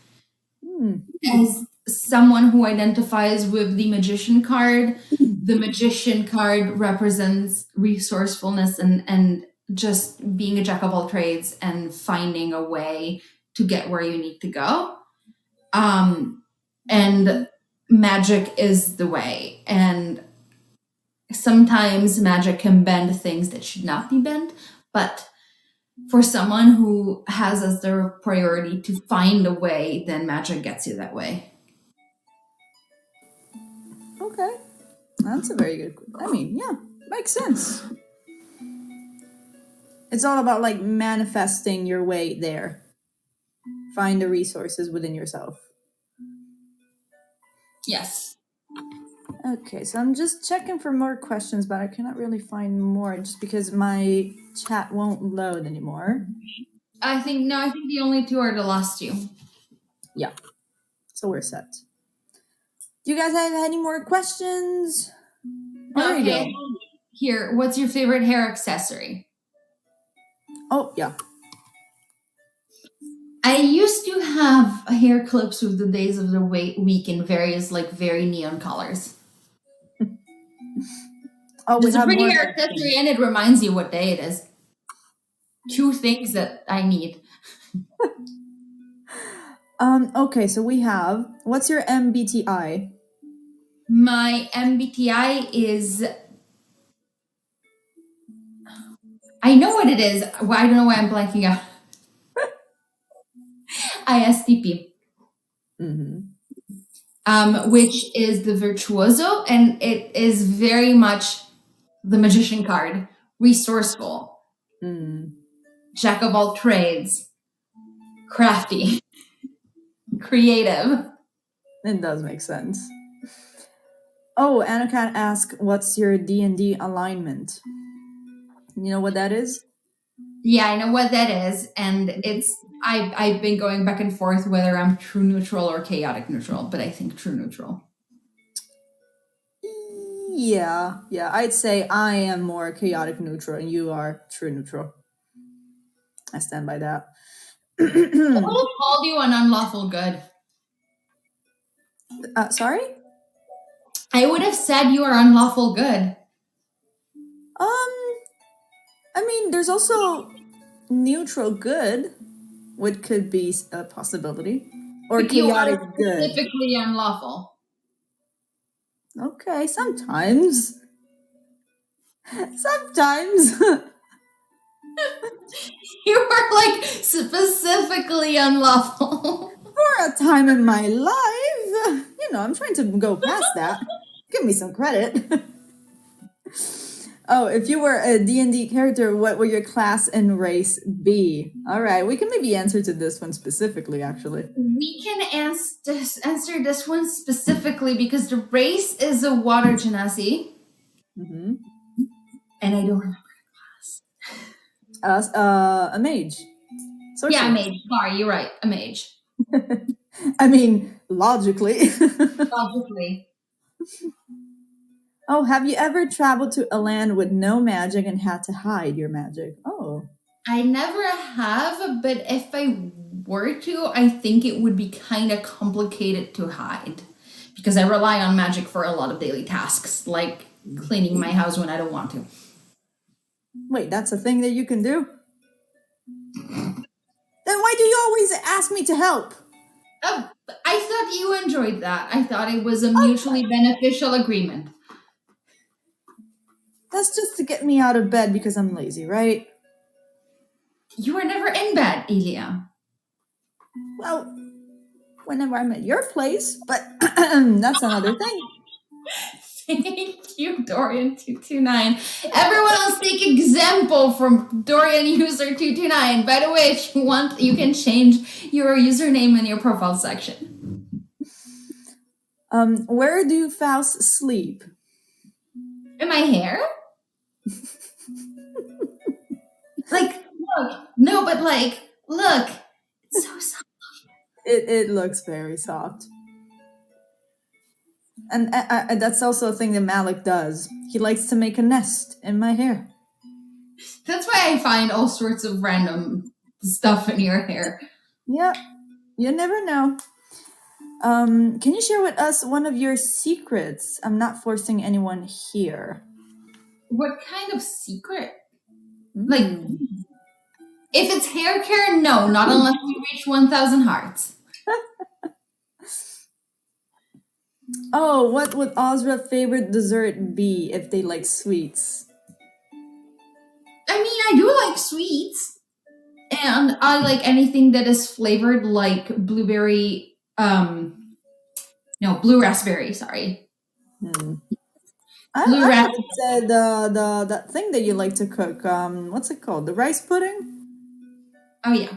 As someone who identifies with the magician card, the magician card represents resourcefulness and just being a jack of all trades and finding a way to get where you need to go. And magic is the way. And sometimes magic can bend things that should not be bent, but for someone who has as their priority to find a way, then magic gets you that way. Okay. That's a very good. I mean, yeah, makes sense. It's all about like manifesting your way there. Find the resources within yourself. Yes. Okay, so I'm just checking for more questions, but I cannot really find more just because my chat won't load anymore. I think the only two are the last two. Yeah. So we're set. Do you guys have any more questions? There you go. Here, what's your favorite hair accessory? Oh, yeah. I used to have hair clips with the days of the week in various, like, very neon colors. Oh, it's a pretty hair accessory, and it reminds you what day it is. Two things that I need. Okay, so we have, what's your MBTI? My MBTI is, I know what it is. I don't know why I'm blanking out. ISTP. Which is the virtuoso, and it is very much the magician card. Resourceful. Jack of all trades. Crafty. Creative. It does make sense. Oh, Anakan asked, what's your D&D alignment? You know what that is? Yeah, I know what that is, and it's I've been going back and forth whether I'm true neutral or chaotic neutral, but I think true neutral. Yeah, I'd say I am more chaotic neutral and you are true neutral. I stand by that. I would have called you an unlawful good. Sorry? I would have said you are unlawful good. I mean, there's also neutral good. what could be a possibility? Or But you are chaotic good? specifically unlawful. Okay, sometimes. Sometimes. You are like specifically unlawful. For a time in my life. I'm trying to go past that. Give me some credit. Oh, if you were a D&D character, what would your class and race be? All right, we can maybe answer to this one specifically, actually. We can answer this one specifically because the race is a water genasi. Mm-hmm. And I don't remember A mage. Sorcerer. Yeah, a mage. Sorry, you're right. A mage. I mean, logically. Logically. Oh, have you ever traveled to a land with no magic and had to hide your magic? Oh. I never have, but if I were to, I think it would be kind of complicated to hide because I rely on magic for a lot of daily tasks, like cleaning my house when I don't want to. Wait, that's a thing that you can do? Then why do you always ask me to help? Oh, I thought you enjoyed that. I thought it was a mutually beneficial agreement. That's just to get me out of bed because I'm lazy, right? You were never in bed, Elia. Well, whenever I'm at your place, but that's another thing. Thank you, Dorian229. Everyone else take example from Dorian user 229. By the way, if you want, you can change your username in your profile section. Where do Faust sleep? In my hair? Like, look. No, but like, look. It's so soft. It looks very soft. And that's also a thing that Malik does. He likes to make a nest in my hair. That's why I find all sorts of random stuff in your hair. Yeah, you never know. Can you share with us one of your secrets? I'm not forcing anyone here. What kind of secret? Like, if it's hair care, no, not unless we reach 1,000 hearts. Oh, what would Asra's favorite dessert be if they like sweets? I mean, I do like sweets. And I like anything that is flavored like blueberry, blue raspberry, sorry. I would say that thing that you like to cook, what's it called? The rice pudding? Oh yeah.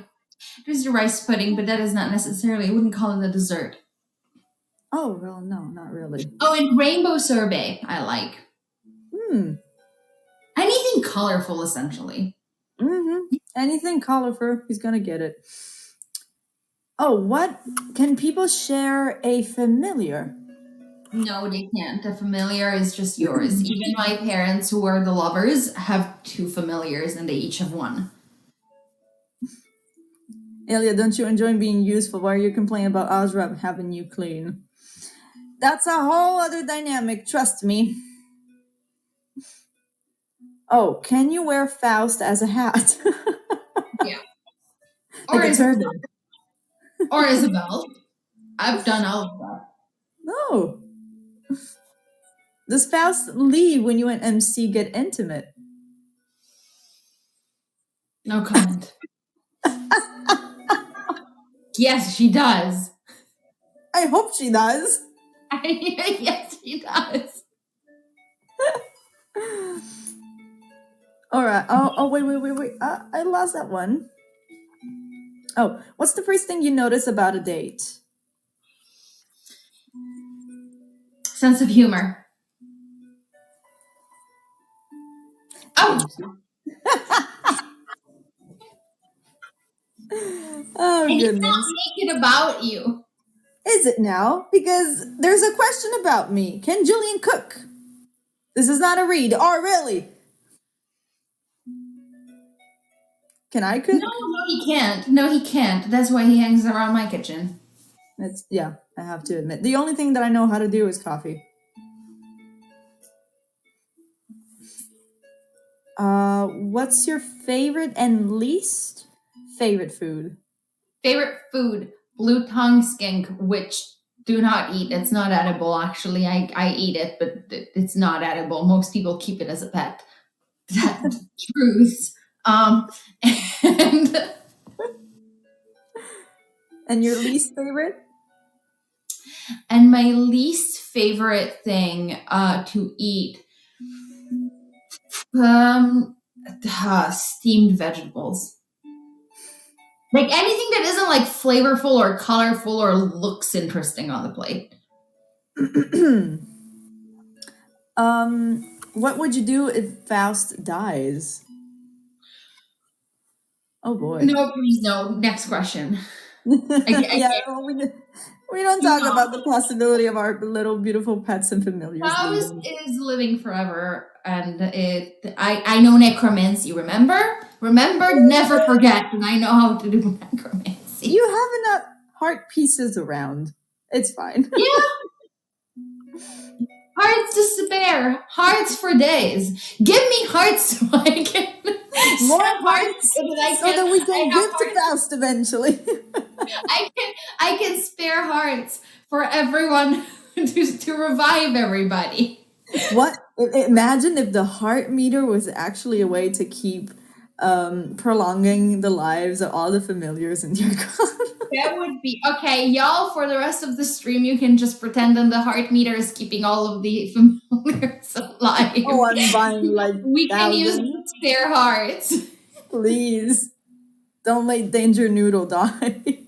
There's the rice pudding, but that is not necessarily, I wouldn't call it a dessert. Oh, well, no, not really. Oh, and rainbow sorbet, I like. Anything colorful, essentially. Anything colorful, he's gonna get it. Oh, what? Can people share a familiar? No, they can't. A familiar is just yours. Even my parents, who are the lovers, have 2 familiars, and they each have 1. Elia, don't you enjoy being useful? Why are you complaining about Asra having you clean? That's a whole other dynamic, trust me. Oh, can you wear Faust as a hat? Yeah. Like a turban. Or as a belt. I've done all of that. No. Does Faust leave when you and MC get intimate? No comment. Yes, she does. I hope she does. Yes, she does. All right. Oh, wait. I lost that one. Oh, what's the first thing you notice about a date? Sense of humor. Oh! Oh, and goodness. It's not make it about you. Is it now? Because there's a question about me. Can Julian cook? This is not a read. Oh, really? Can I cook? No, he can't. No, he can't. That's why he hangs around my kitchen. Yeah, I have to admit. The only thing that I know how to do is coffee. What's your favorite and least favorite food? Favorite food, blue tongue skink, which do not eat. It's not edible, actually. I eat it, but it's not edible. Most people keep it as a pet. That's truth. And And your least favorite? and my least favorite thing to eat, steamed vegetables. Like anything that isn't like flavorful or colorful or looks interesting on the plate. What would you do if Faust dies? Oh boy. No, please, no. Next question. Yeah, well, we don't talk about the possibility of our little beautiful pets and familiars. Faust is living forever, and I know necromancy. Remember, never forget. And I know how to do necromancy. You have enough heart pieces around. It's fine. Yeah. Hearts to spare, hearts for days. Give me hearts so I can more hearts so that we can give to Faust eventually. I can spare hearts for everyone to revive everybody. What? Imagine if the heart meter was actually a way to keep prolonging the lives of all the familiars in your con. That would be okay, y'all. For the rest of the stream, you can just pretend that the heart meter is keeping all of the familiars alive. Oh, I'm buying like we can use spare hearts. Please, don't let Danger Noodle die.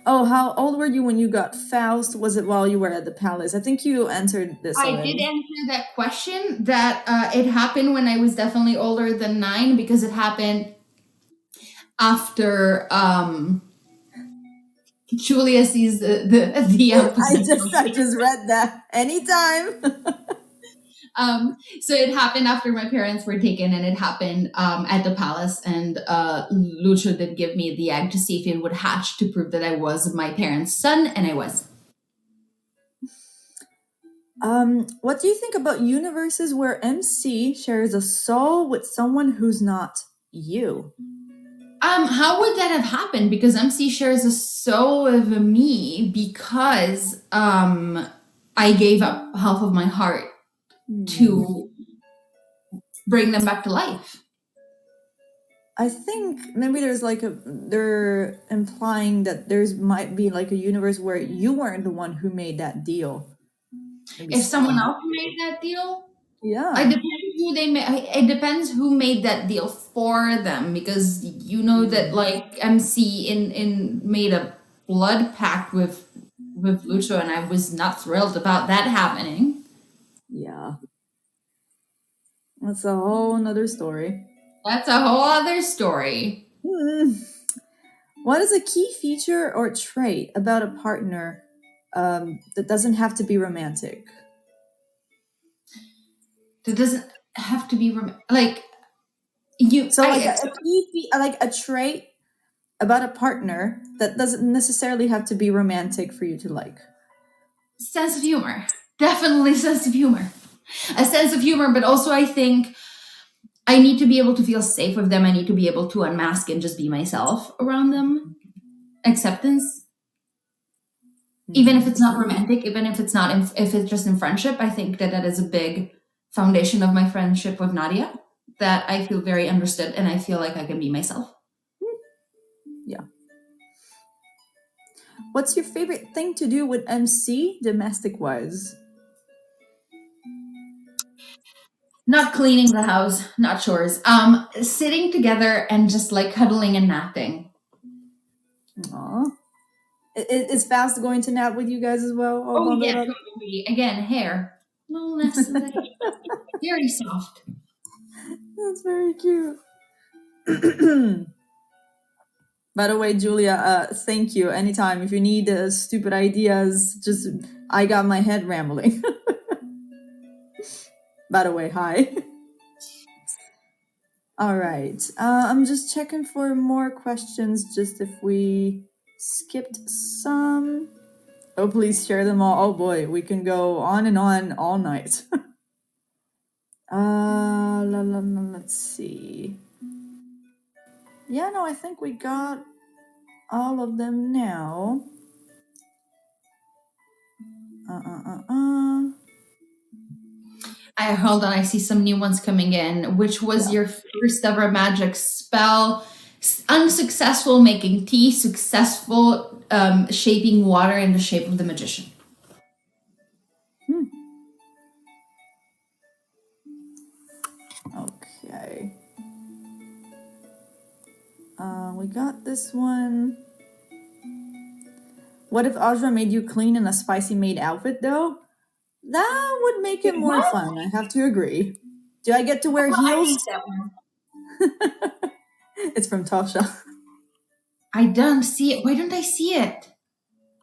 Oh, how old were you when you got Faust? Was it while you were at the palace? I think you answered this already. I did answer that question. That it happened when I was definitely older than 9, because it happened after Julia sees the I just read that anytime. So it happened after my parents were taken, and it happened at the palace, and Lucio did give me the egg to see if it would hatch to prove that I was my parents' son, and I was. What do you think about universes where MC shares a soul with someone who's not you? How would that have happened? Because MC shares a soul with me because I gave up half of my heart to bring them back to life. I think maybe they're implying that might be like a universe where you weren't the one who made that deal. Maybe if someone else made that deal, yeah, it depends who made that deal for them, because you know that like MC in made a blood pact with Lucio, and I was not thrilled about that happening. Yeah, that's a whole nother story. That's a whole other story. What is a key feature or trait about a partner that doesn't have to be romantic? That doesn't have to be like you. So like a trait about a partner that doesn't necessarily have to be romantic for you to like. Sense of humor. Definitely sense of humor. A sense of humor, but also I think I need to be able to feel safe with them. I need to be able to unmask and just be myself around them. Acceptance. Even if it's not romantic, even if it's not, if it's just in friendship, I think that is a big foundation of my friendship with Nadia, that I feel very understood and I feel like I can be myself. Yeah. What's your favorite thing to do with MC, domestic-wise? Not cleaning the house, not chores. Sitting together and just like cuddling and napping. Aww. Is Faust going to nap with you guys as well? Oh yeah, totally. Again, hair. No, that's very soft. That's very cute. By the way, Julia, thank you. Anytime. If you need stupid ideas, just I got my head rambling. By the way, hi. All right. I'm just checking for more questions, just if we skipped some. Oh, please share them all. Oh boy, we can go on and on all night. Let's see. Yeah, no, I think we got all of them now. Hold on, I see some new ones coming in. Which was your first ever magic spell? Unsuccessful making tea, successful shaping water in the shape of the magician. Okay. We got this one. What if Asra made you clean in a spicy maid outfit, though? That would make it more fun, I have to agree. Do I get to wear heels? That one. It's from Tasha. I don't see it. Why don't I see it?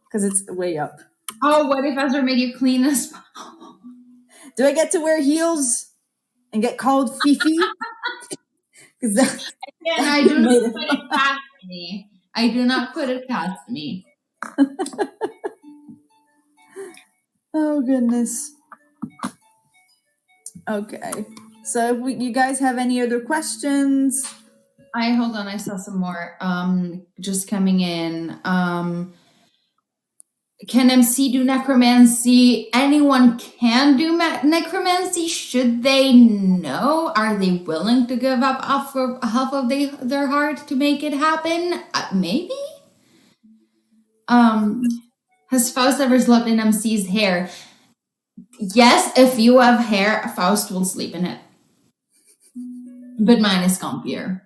Because it's way up. Oh, what if Asra made you clean this? Do I get to wear heels and get called Fifi? Because Again, I do not put it past me. I do not put it past me. Oh, goodness. Okay. So if you guys have any other questions? Hold on, I saw some more just coming in. Can MC do necromancy? Anyone can do necromancy. Should they? No. Are they willing to give up half of their heart to make it happen? Maybe. Has Faust ever slept in MC's hair? Yes, if you have hair, Faust will sleep in it. But mine is comfier.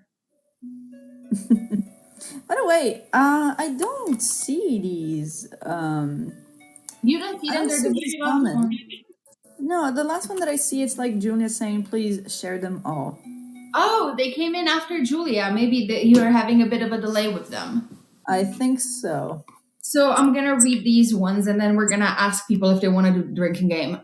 By the way, I don't see these. You don't see them? They're the common. No, the last one that I see, it's like Julia saying, please share them all. Oh, they came in after Julia. Maybe you are having a bit of a delay with them. I think so. So I'm going to read these ones, and then we're going to ask people if they want to do the drinking game.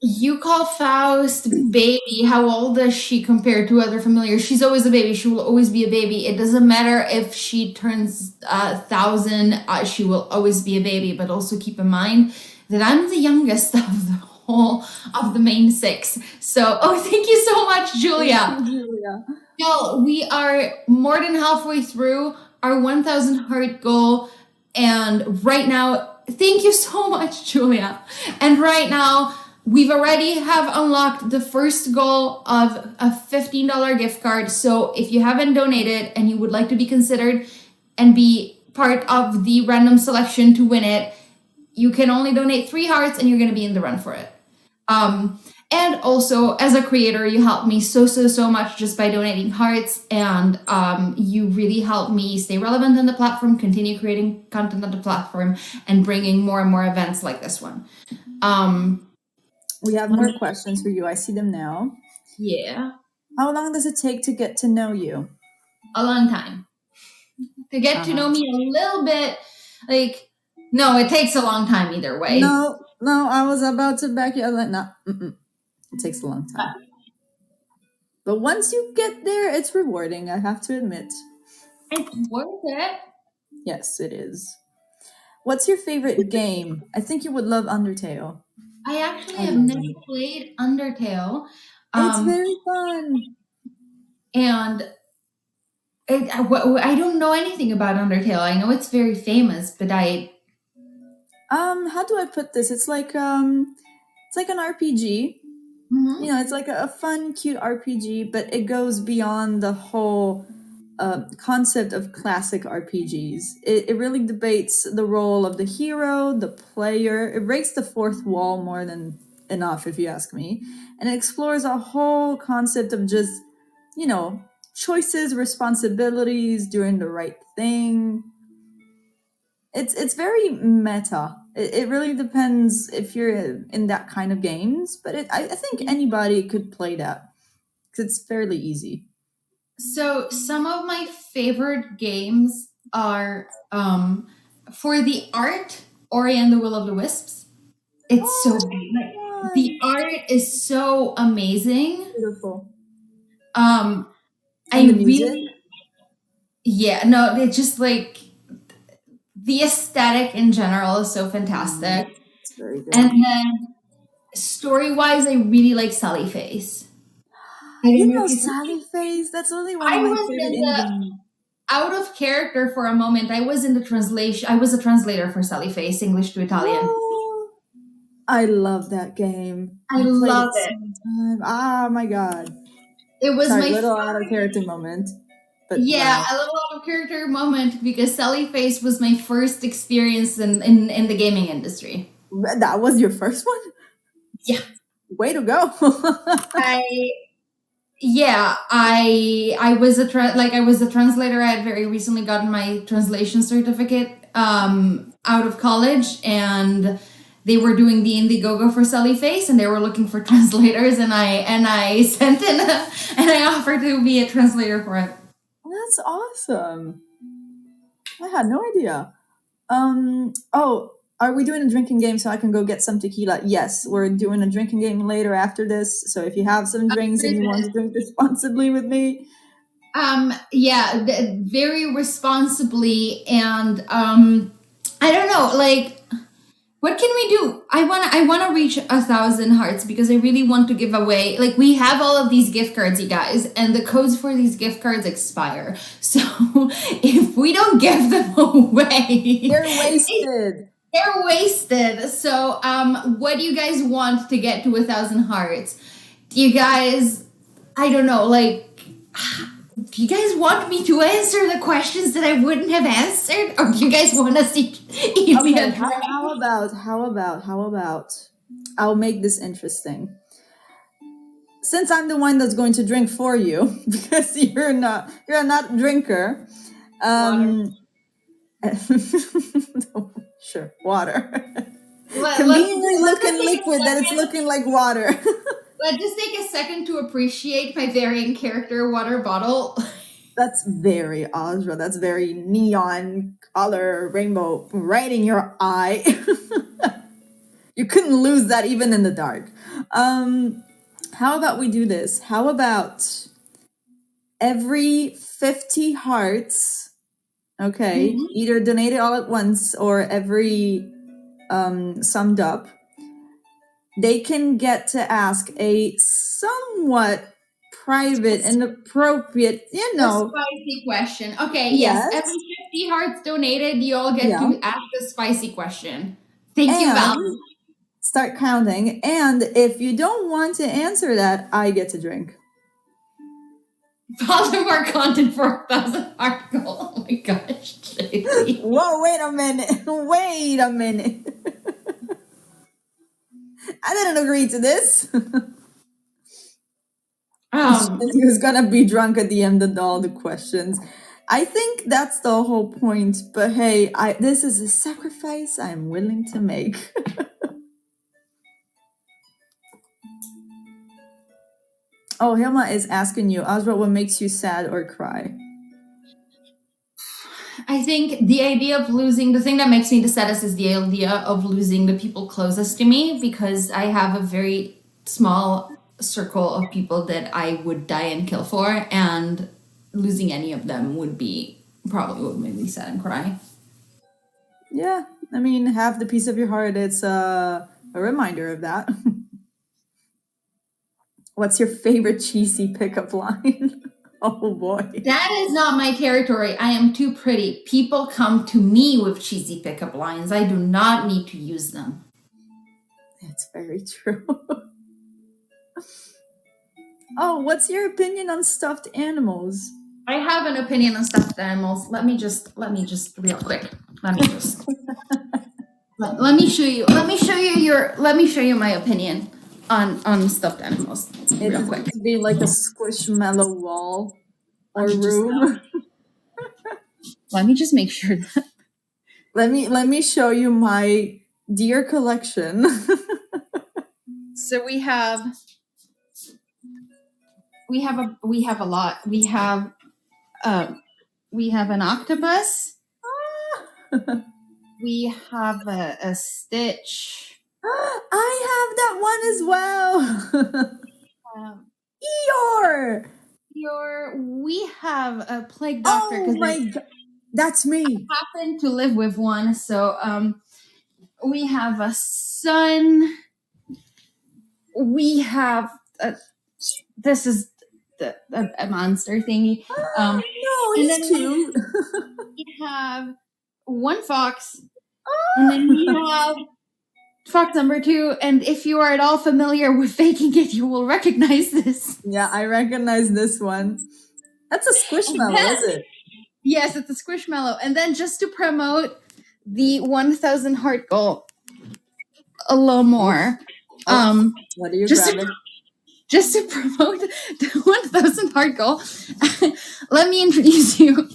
You call Faust baby. How old is she compared to other familiars? She's always a baby. She will always be a baby. It doesn't matter if she turns 1,000. She will always be a baby. But also keep in mind that I'm the youngest of the main 6. So, thank you so much, Julia. Thank you, Julia. Y'all, we are more than halfway through our 1,000 heart goal. And right now, thank you so much, Julia. And right now, we've already have unlocked the first goal of a $15 gift card. So if you haven't donated and you would like to be considered and be part of the random selection to win it, you can only donate 3 hearts and you're going to be in the run for it. And also, as a creator, you help me so much just by donating hearts. And you really help me stay relevant on the platform, continue creating content on the platform, and bringing more and more events like this one. We have more questions for you. I see them now. Yeah. How long does it take to get to know you? A long time. To get to know me a little bit, no, it takes a long time either way. No, I was about to back you. I was like, no, it takes a long time. But once you get there, it's rewarding, I have to admit. It's worth it. Yes, it is. What's your favorite game? I think you would love Undertale. I actually have never played Undertale. It's very fun. And I don't know anything about Undertale. I know it's very famous, but how do I put this? It's like an RPG. Mm-hmm. You know, it's like a fun, cute RPG, but it goes beyond the whole concept of classic RPGs. It really debates the role of the hero, the player. It breaks the fourth wall more than enough, if you ask me. And it explores a whole concept of just, choices, responsibilities, doing the right thing. It's very meta. It really depends if you're in that kind of games, but I think anybody could play that because it's fairly easy. So some of my favorite games are for the art, Ori and the Will of the Wisps. It's so good. The art is so amazing. Beautiful. I really, it's just like the aesthetic in general is so fantastic. It's very good. And then story-wise, I really like Sally Face. I don't You know know if you. Sally Face? That's only one I of my was favorite in indie the games. out of character for a moment. I was in the translation. I was a translator for Sally Face, English to Italian. Oh, I love that game. I I played love it so it. many times. Ah, my God. It was Sorry, my little out of first. character moment. But Yeah, wow. a little out of character moment because Sally Face was my first experience in the gaming industry. That was your first one? Yeah. Way to go. I Yeah, I was I was a translator. I had very recently gotten my translation certificate out of college, and they were doing the Indiegogo for Sally Face, and they were looking for translators, and I sent in and I offered to be a translator for it. That's awesome. I had no idea. Oh, are we doing a drinking game so I can go get some tequila? Yes, we're doing a drinking game later after this. So if you have some drinks and you want to drink responsibly with me, Yeah, very responsibly, and I don't know, like. What can we do? I wanna reach 1,000 hearts because I really want to give away. Like we have all of these gift cards, you guys, and the codes for these gift cards expire. So if we don't give them away, they're wasted. they're wasted. So what do you guys want to get to 1,000 hearts? Do you guys? I don't know. Like, do you guys want me to answer the questions that I wouldn't have answered, or do you guys want to see eat me Okay, a how about I'll make this interesting. Since I'm the one that's going to drink for you, because you're not a drinker. water? Sure, water. Let, Conveniently let's looking just take a liquid that it's second. looking like water. Let's just take a second to appreciate my varying character water bottle. That's very Asra. That's very neon color rainbow right in your eye. You couldn't lose that even in the dark. How about we do this? How about every 50 hearts, okay, either donate it all at once or every summed up, they can get to ask a somewhat private and appropriate, A spicy question. Okay, yes. yes, Every 50 hearts donated, you all get yeah, to ask a spicy question. Thank you, Val. and start counting. And if you don't want to answer that, I get to drink. More content for 1,000 heart goal. Oh my gosh. JC. Whoa, wait a minute. Wait a minute. I didn't agree to this. He was gonna be drunk at the end of all the questions. I think that's the whole point. But hey, this is a sacrifice I'm willing to make. Oh, Hilma is asking you, Asra, what makes you sad or cry? I think the idea of losing, the thing that makes me the saddest is the idea of losing the people closest to me, because I have a very small circle of people that I would die and kill for, and losing any of them would probably what made me sad and cry. Yeah, I mean, have the piece of your heart. It's a reminder of that. What's your favorite cheesy pickup line? Oh boy. That is not my territory. I am too pretty. People come to me with cheesy pickup lines. I do not need to use them. It's very true. Oh, what's your opinion on stuffed animals? I have an opinion on stuffed animals. Let me just real quick. Let me just let me show you. Let me show you my opinion on stuffed animals real quick. To be like a squishmallow wall or room. Let me just make sure that. Let me show you my deer collection. So we have a lot. We have an octopus. We have a Stitch. I have that one as well. Eeyore. We have a plague doctor. Oh my god, that's me. I happen to live with one, so we have a sun. We have this is a monster thingy. No, And he's then cute. we have one fox, and then we have fox number 2. And if you are at all familiar with faking it, you will recognize this. Yeah, I recognize this one. That's a Squishmallow, is it? Yes, it's a Squishmallow. And then just to promote the 1,000 heart goal a little more. What are you just grabbing? Just to promote the 1,000 heart goal, let me introduce you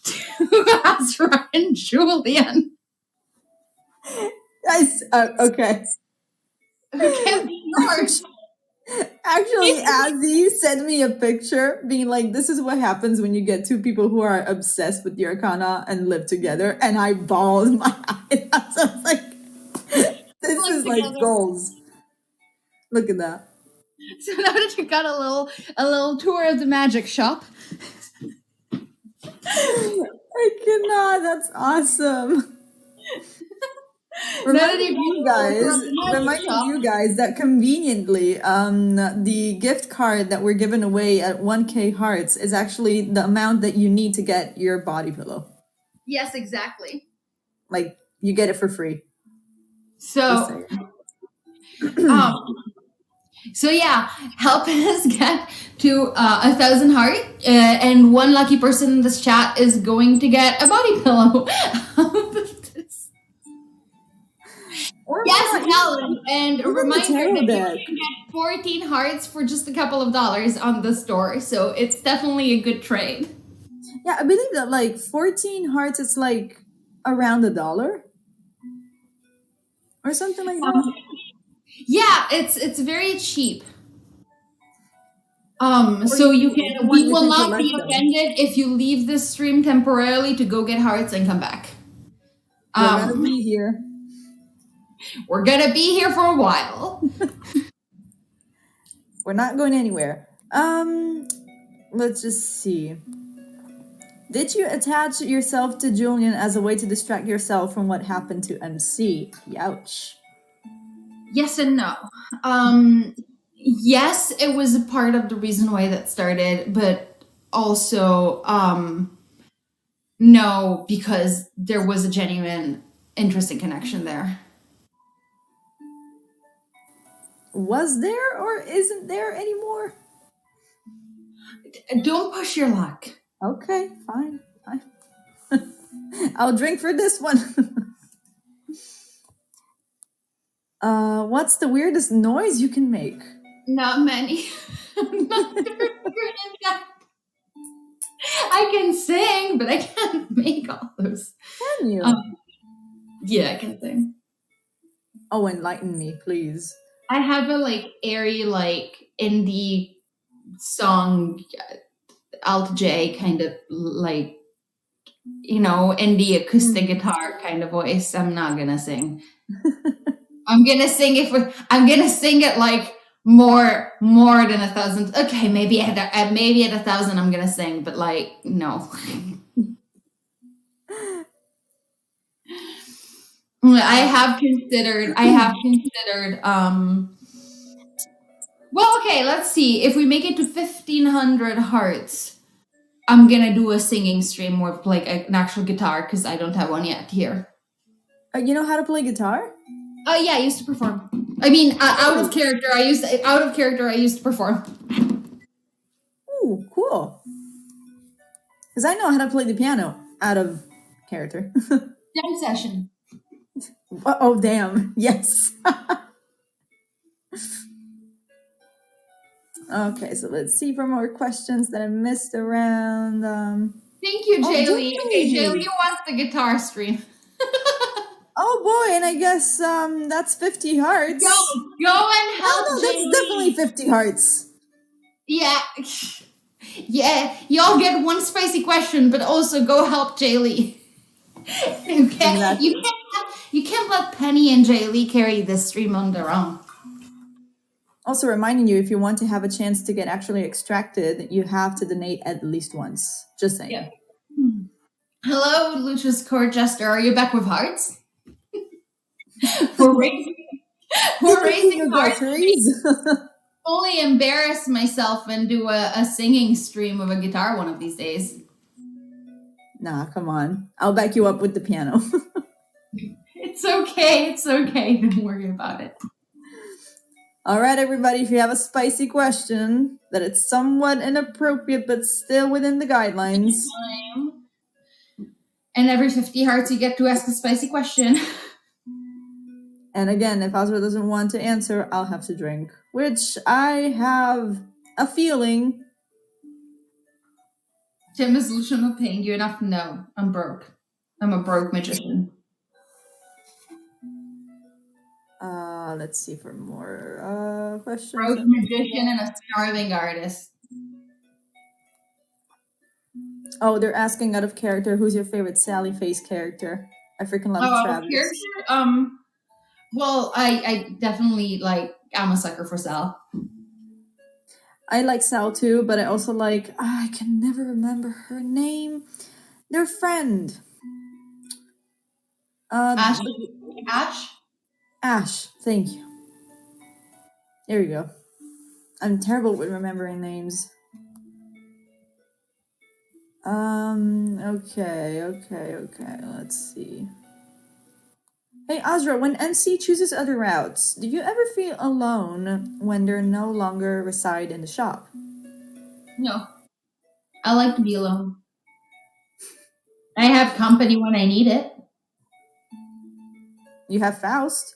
to Asra and Julian. Nice. Okay. Okay, yours. Actually, Azzy sent me a picture being like, this is what happens when you get two people who are obsessed with the Arcana and live together. And I bawled my eyes out. So I was like, this is like goals. Look at that. So now that you got a little tour of the magic shop. I cannot. That's awesome. Reminding you guys that conveniently, the gift card that we're giving away at 1K hearts is actually the amount that you need to get your body pillow. Yes, exactly. Like, you get it for free. So, so yeah, help us get to 1,000 heart, and one lucky person in this chat is going to get a body pillow. Yes, Helen, and a reminder that you can get 14 hearts for just a couple of dollars on the store, so it's definitely a good trade. Yeah, I believe that like 14 hearts, it's like around $1 or something like that. Yeah, it's very cheap. So you can. We will not be offended if you leave this stream temporarily to go get hearts and come back. We're gonna be here. We're gonna be here for a while. We're not going anywhere. Let's just see. Did you attach yourself to Julian as a way to distract yourself from what happened to MC? Youch. Yes and no. Yes, it was a part of the reason why that started, but also no, because there was a genuine interesting connection there. Was there or isn't there anymore? Don't push your luck. Okay, fine. I'll drink for this one. What's the weirdest noise you can make? Not many. I'm not very good at that. I can sing, but I can't make all those. Can you? Yeah, I can sing. Oh, enlighten me, please. I have a airy indie song, alt J kind of indie acoustic guitar kind of voice. I'm not gonna sing. I'm gonna sing it like more than 1,000. Okay, maybe at 1,000 I'm gonna sing, but no. I have considered well, okay, let's see. If we make it to 1,500 hearts, I'm gonna do a singing stream with an actual guitar because I don't have one yet here. You know how to play guitar? Yeah, I used to perform. I mean, out of character, I used to perform. Ooh, cool. Because I know how to play the piano out of character. Jam session. Oh, damn. Yes. Okay, so let's see for more questions that I missed around. Thank you, Jaylee. Okay, Jaylee wants the guitar stream. Oh boy, and I guess that's 50 hearts. Go and help. Oh no, that's definitely 50 hearts. Yeah. Yeah, y'all get one spicy question, but also go help Jaylee. Okay? You can't let Penny and Jaylee carry this stream on their own. Also reminding you, if you want to have a chance to get actually extracted, you have to donate at least once. Just saying. Yeah. Hello, Lucius Court Jester. Are you back with hearts? We're raising hearts. only embarrass myself and do a singing stream of a guitar one of these days. Nah, come on. I'll back you up with the piano. It's okay. It's okay. Don't worry about it. All right, everybody, if you have a spicy question that it's somewhat inappropriate but still within the guidelines. And every 50 hearts, you get to ask a spicy question. And again, if Asra doesn't want to answer, I'll have to drink, which I have a feeling. Tim, is Lucia not paying you enough? No, I'm broke. I'm a broke magician. Let's see for more questions. Broke magician and a starving artist. Oh, they're asking out of character, who's your favorite Sally Face character? I freaking love Travis. Character? Well, I definitely I'm a sucker for Sal. I like Sal too, but I also like, I can never remember her name. Their friend. Ash? Ash, thank you. There you go. I'm terrible with remembering names. Okay, let's see. Hey, Asra, when MC chooses other routes, do you ever feel alone when they're no longer reside in the shop? No. I like to be alone. I have company when I need it. You have Faust.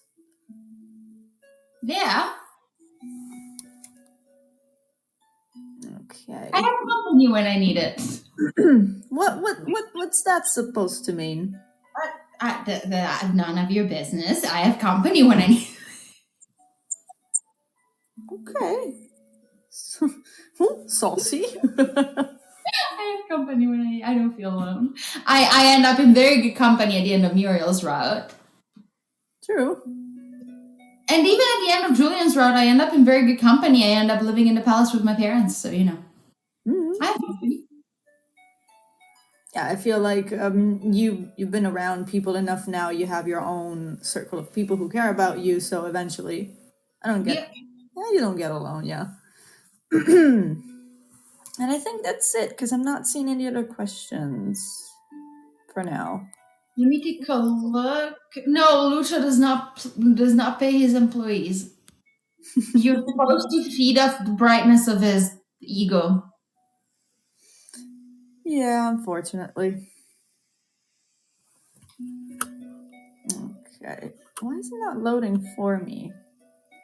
Yeah. Okay. I have company when I need it. What's that supposed to mean? None of your business. I have company when I need it. Okay. Saucy. I have company when I don't feel alone. I end up in very good company at the end of Muriel's route. True. And even at the end of Julian's route, I end up in very good company. I end up living in the palace with my parents, so you know. Mm-hmm. I have company. Yeah, I feel like you've been around people enough now. You have your own circle of people who care about you. So eventually, you don't get alone. Yeah. And I think that's it because I'm not seeing any other questions for now. Let me take a look. No, Lucia does not pay his employees. You're supposed to feed off the brightness of his ego. Yeah, unfortunately. Okay. Why is it not loading for me?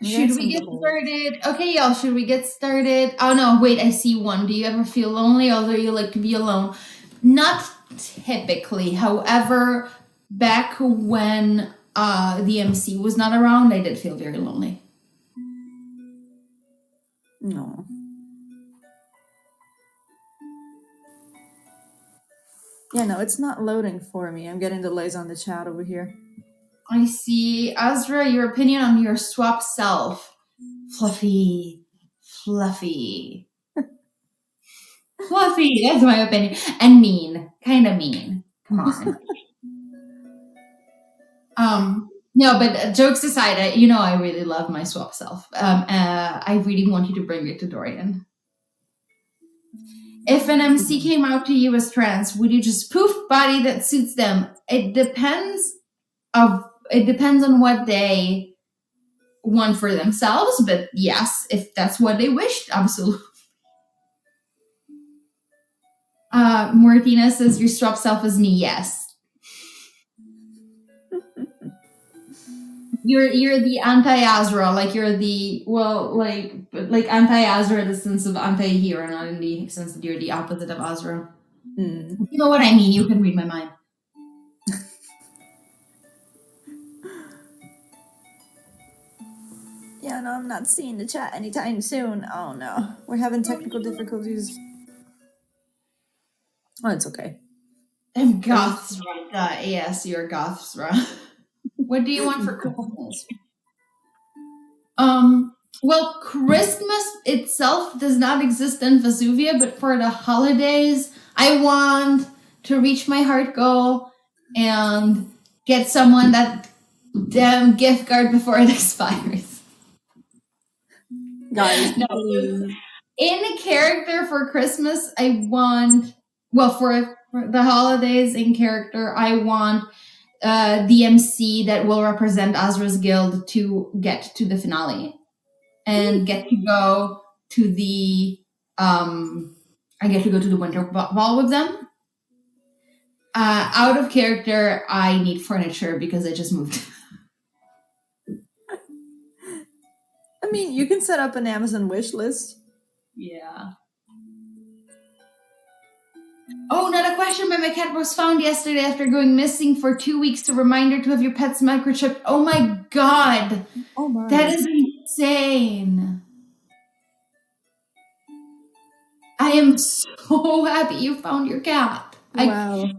Should we get started? Okay, y'all, should we get started? Oh, no, wait, I see one. Do you ever feel lonely, although you like to be alone? Not typically. However, back when the MC was not around, I did feel very lonely. No. Yeah, no, it's not loading for me. I'm getting delays on the chat over here. I see. Asra, your opinion on your swap self. Fluffy. Fluffy, that's my opinion. And mean. Kind of mean. Come on. No, but jokes aside, I really love my swap self. I really want you to bring it to Dorian. If an MC came out to you as trans, would you just poof body that suits them? It depends on what they want for themselves, but yes, if that's what they wished, absolutely. Martina says your swap self is me. Yes. You're the anti-Azra, like you're the anti-Azra in the sense of anti-hero, not in the sense that you're the opposite of Azra. You know what I mean? You can read my mind. Yeah, no, I'm not seeing the chat anytime soon. Oh no, we're having technical difficulties. Oh, it's okay. I'm Gothsra. Yes, you're Gothsra. What do you want for Christmas? Well, Christmas itself does not exist in Vesuvia, but for the holidays, I want to reach my heart goal and get someone that damn gift card before it expires. Guys, No, please. in a character for Christmas, I want, well, for the holidays in character, I want the MC that will represent Asra's guild to get to the finale and get to go to the, I get to go to the winter ball with them. Out of character, I need furniture because I just moved. I mean, you can set up an Amazon wish list. Yeah. Oh, another question. My cat was found yesterday after going missing for 2 weeks. A reminder to have your pets microchipped. Oh my god. Oh my. That is insane. I am so happy you found your cat. Wow.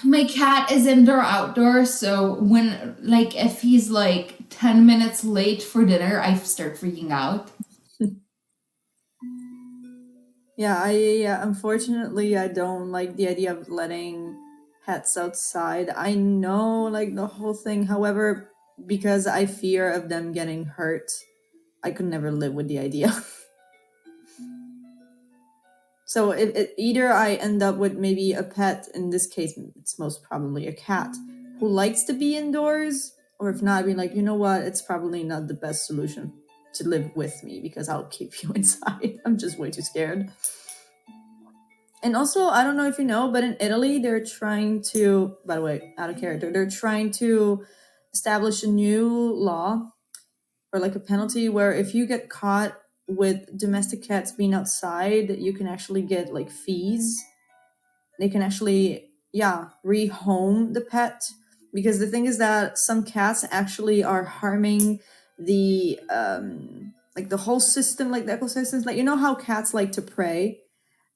My cat is indoor outdoor, so when, like, if he's like 10 minutes late for dinner, I start freaking out. Yeah, unfortunately, I don't like the idea of letting pets outside. I know, like, the whole thing. However, because I fear of them getting hurt, I could never live with the idea. So either I end up with maybe a pet, in this case, it's most probably a cat, who likes to be indoors, or if not, I'd be like, you know what, it's probably not the best solution to live with me because I'll keep you inside. I'm just way too scared. And also, I don't know if you know, but in Italy, they're trying to, by the way, out of character, they're trying to establish a new law or like a penalty where if you get caught with domestic cats being outside, you can actually get like fees. They can actually, rehome the pet. Because the thing is that some cats actually are harming the, like the whole system, like the ecosystems. Like, you know how cats like to prey?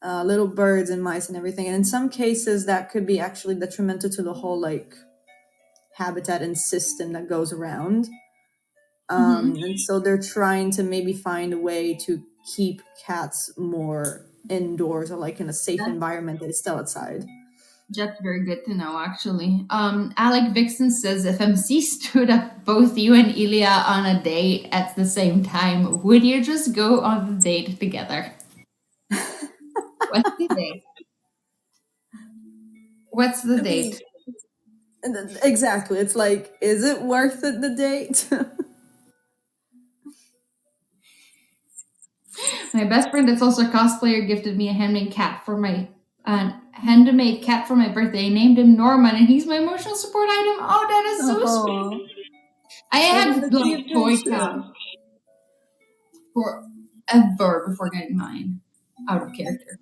Little birds and mice and everything. And in some cases, that could be actually detrimental to the whole like habitat and system that goes around. And so they're trying to maybe find a way to keep cats more indoors or like in a safe environment that is still outside. That's very good to know, actually. Alec Vixen says, if MC stood up both you and Ilya on a date at the same time, would you just go on the date together? What's the date? What's the date? Exactly. It's like, is it worth it, the date? My best friend that's also a cosplayer gifted me a handmade cat for my birthday. I named him Norman, and he's my emotional support item. Oh, that is so sweet. I have like toy cats forever before getting mine out of character.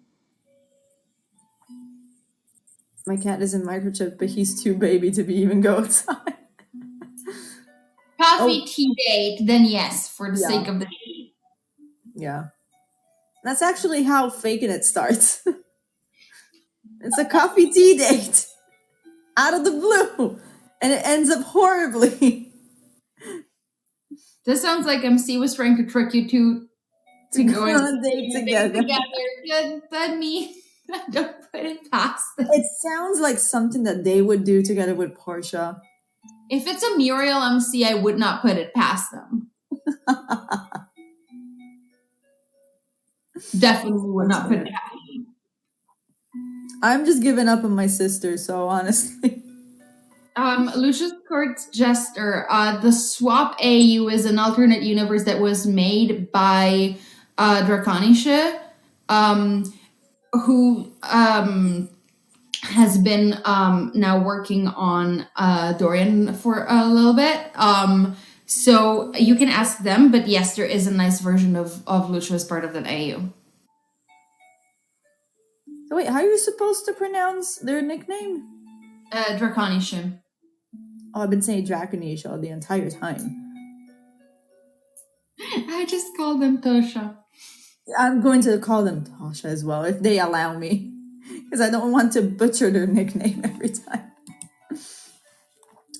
My cat isn't microchipped, but he's too baby to be even go outside. Coffee tea date, then yes, for the sake of the tea. Yeah. That's actually how faking it starts. It's a coffee tea date out of the blue, and it ends up horribly. This sounds like MC was trying to trick you to go on a date together. That me. Don't put it past them. It sounds like something that they would do together with Portia. If it's a Muriel MC, I would not put it past them. Definitely would not put it past them. I'm just giving up on my sister, so honestly. Lucius Kurt's Jester, the Swap AU is an alternate universe that was made by Draconische, who has been now working on Dorian for a little bit. So you can ask them, but yes, there is a nice version of Lucio as part of that AU. So wait, how are you supposed to pronounce their nickname? Draconische. Oh, I've been saying Draconische the entire time. I just call them Tosha. I'm going to call them Tasha as well, if they allow me. Because I don't want to butcher their nickname every time.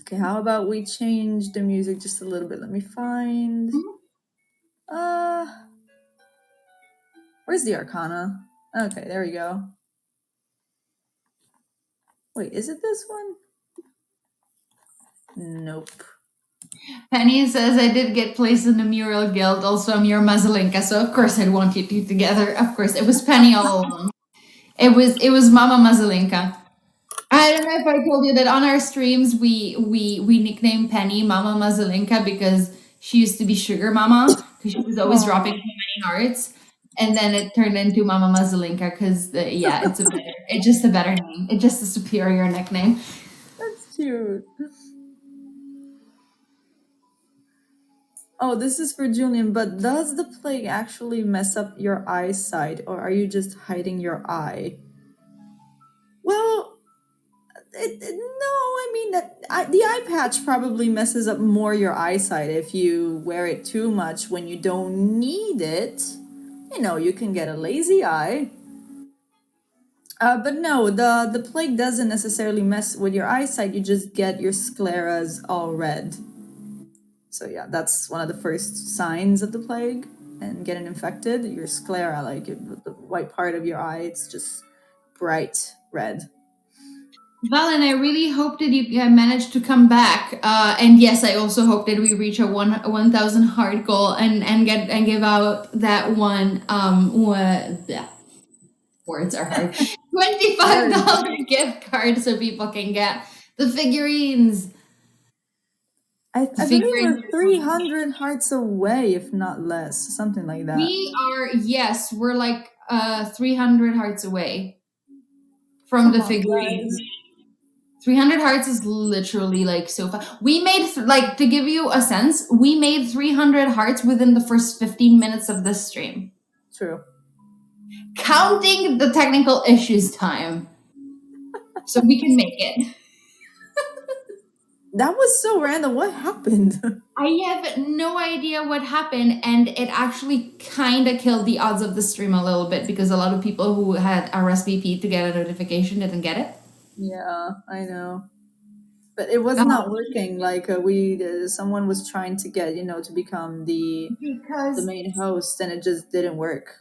Okay, how about we change the music just a little bit? Let me find... Where's the Arcana? Okay, there we go. Wait, is it this one? Nope. Penny says I did get placed in the mural guild. Also, I'm your Mazelinka, so of course I'd want you two together. Of course, it was Penny all along. It was Mama Mazelinka. I don't know if I told you that on our streams we nicknamed Penny Mama Mazelinka because she used to be Sugar Mama because she was always dropping so many hearts, and then it turned into Mama Mazelinka because it's just a better name. It's just a superior nickname. That's cute. Oh, this is for Julian, but does the plague actually mess up your eyesight, or are you just hiding your eye? Well, no, I mean, the eye patch probably messes up more your eyesight if you wear it too much when you don't need it. You know, you can get a lazy eye. But no, the plague doesn't necessarily mess with your eyesight, you just get your scleras all red. So yeah, that's one of the first signs of the plague and getting infected. Your sclera, like the white part of your eye, it's just bright red. Valen, I really hope that you managed to come back. And yes, I also hope that we reach a 1,000 heart goal and give out that one. Words are hard. $25 gift card so people can get the figurines. I believe we're 300 hearts away, if not less, something like that. We're like 300 hearts away from the figurines. 300 hearts is literally like so far. We made to give you a sense, we made 300 hearts within the first 15 minutes of this stream. True. Counting the technical issues time. So we can make it. That was so random. What happened? I have no idea what happened, and it actually kind of killed the odds of the stream a little bit because a lot of people who had RSVP to get a notification didn't get it. Yeah, I know. But it was not working. Like someone was trying to get, to become the main host, and it just didn't work.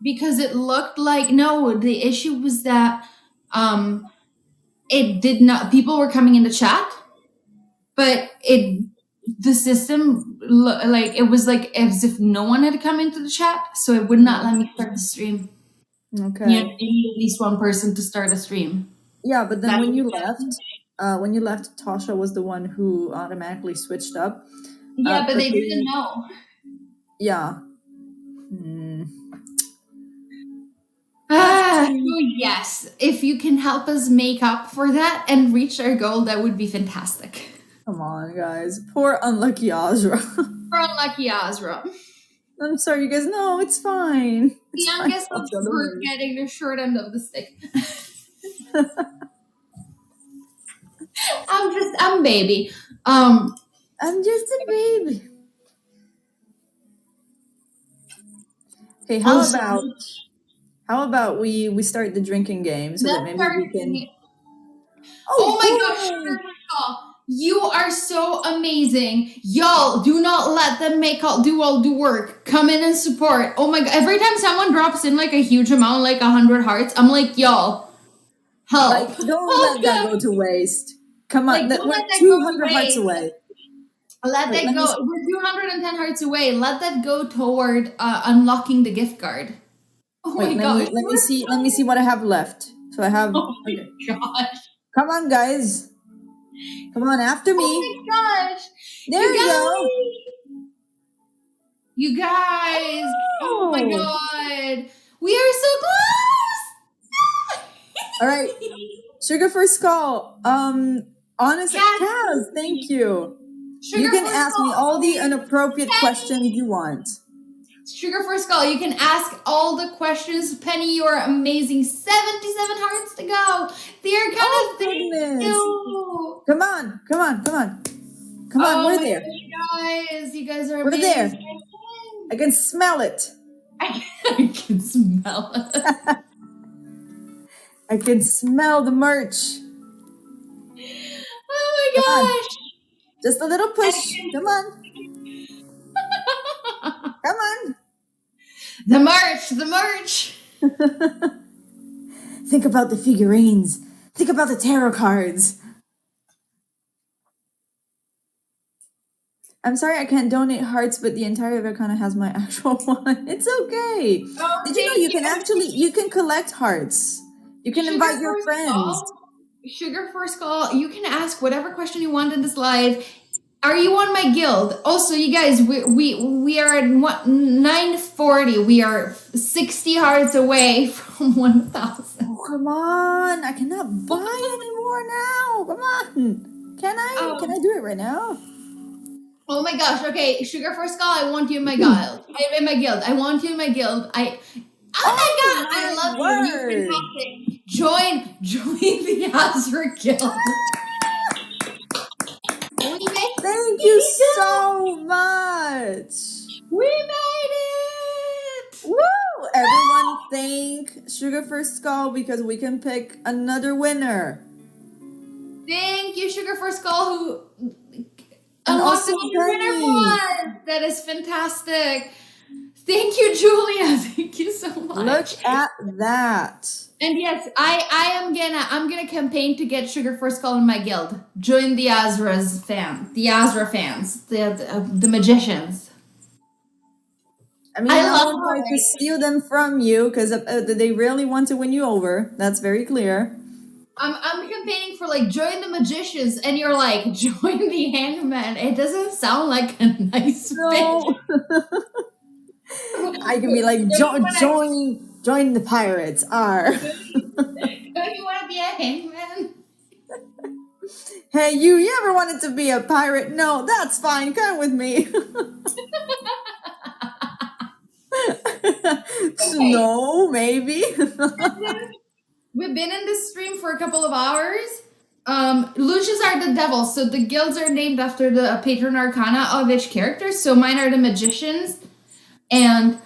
Because it looked like the issue was that it did not. People were coming into chat, but the system it was like as if no one had come into the chat, so it would not let me start the stream. Okay. You need at least one person to start a stream. Yeah, but then when you left, Tasha was the one who automatically switched up. Yeah, but they didn't know. Yeah. Yes, if you can help us make up for that and reach our goal, that would be fantastic. Come on, guys. Poor unlucky Asra. Poor unlucky Asra. I'm sorry, you guys. No, it's fine. The youngest of the group getting the short end of the stick. I'm baby. I'm just a baby. Okay, how about we start the drinking game so that maybe we can. Oh my gosh! You are so amazing. Y'all, do not let them do all the work. Come in and support. Oh my god. Every time someone drops in like a huge amount, like 100 hearts, I'm like, y'all, help. Like, don't let that go to waste. Come on, we're 200 hearts away. Let that go. We're 210 hearts away. Let that go toward unlocking the gift card. Oh my god. Let me see what I have left. So I have. Oh my gosh. Come on, guys. Come on, after me. Oh my gosh. There you go. You guys. Oh my god. We are so close. All right. Sugar for Skull. Honestly, Kaz, thank you. You can ask me all the inappropriate questions you want. Sugar for Skull, you can ask all the questions. Penny, you're amazing. 77 hearts to go. They're kind of thank Come on. Come on, we're there. You guys are amazing. We're there. I can smell it. I can smell it. I can smell the merch. Oh my gosh. Just a little push. Come on. Come on. The merch. Think about the figurines. Think about the tarot cards. I'm sorry I can't donate hearts, but the entire event kind of has my actual one. It's okay. Oh, Did you know thank you can actually collect hearts? You can Sugar invite your for friends. Skull. Sugar for Skull. You can ask whatever question you want in this live. Are you on my guild? Also, you guys, we are at 940. We are 60 hearts away from 1,000. Oh, come on! I cannot buy anymore now. Come on. Can I? Can I do it right now? Oh my gosh. Okay, Sugar for Skull. I want you in my guild. In my guild. I want you in my guild. Oh my god! I love you. You're fantastic. Join the Asra guild. Thank you so much. We made it! Woo! Everyone thank Sugar for Skull because we can pick another winner. Thank you, Sugar for Skull, who And unlocked also another winner for us. That is fantastic. Thank you, Julia. Thank you so much. Look at that. And yes, I'm gonna campaign to get Sugar for Skull in my guild. Join the Asra fans, the magicians. I mean, I won't try to steal them from you because they really want to win you over. That's very clear. I'm campaigning for like join the magicians, and you're like join the hangman. It doesn't sound like a nice fit. I can be like join the pirates. Don't you want to be a hangman? Hey, you ever wanted to be a pirate? No, that's fine. Come with me. Okay. No, maybe. We've been in this stream for a couple of hours. Lucius are the devils, so the guilds are named after the patron arcana of each character. So mine are the magicians, and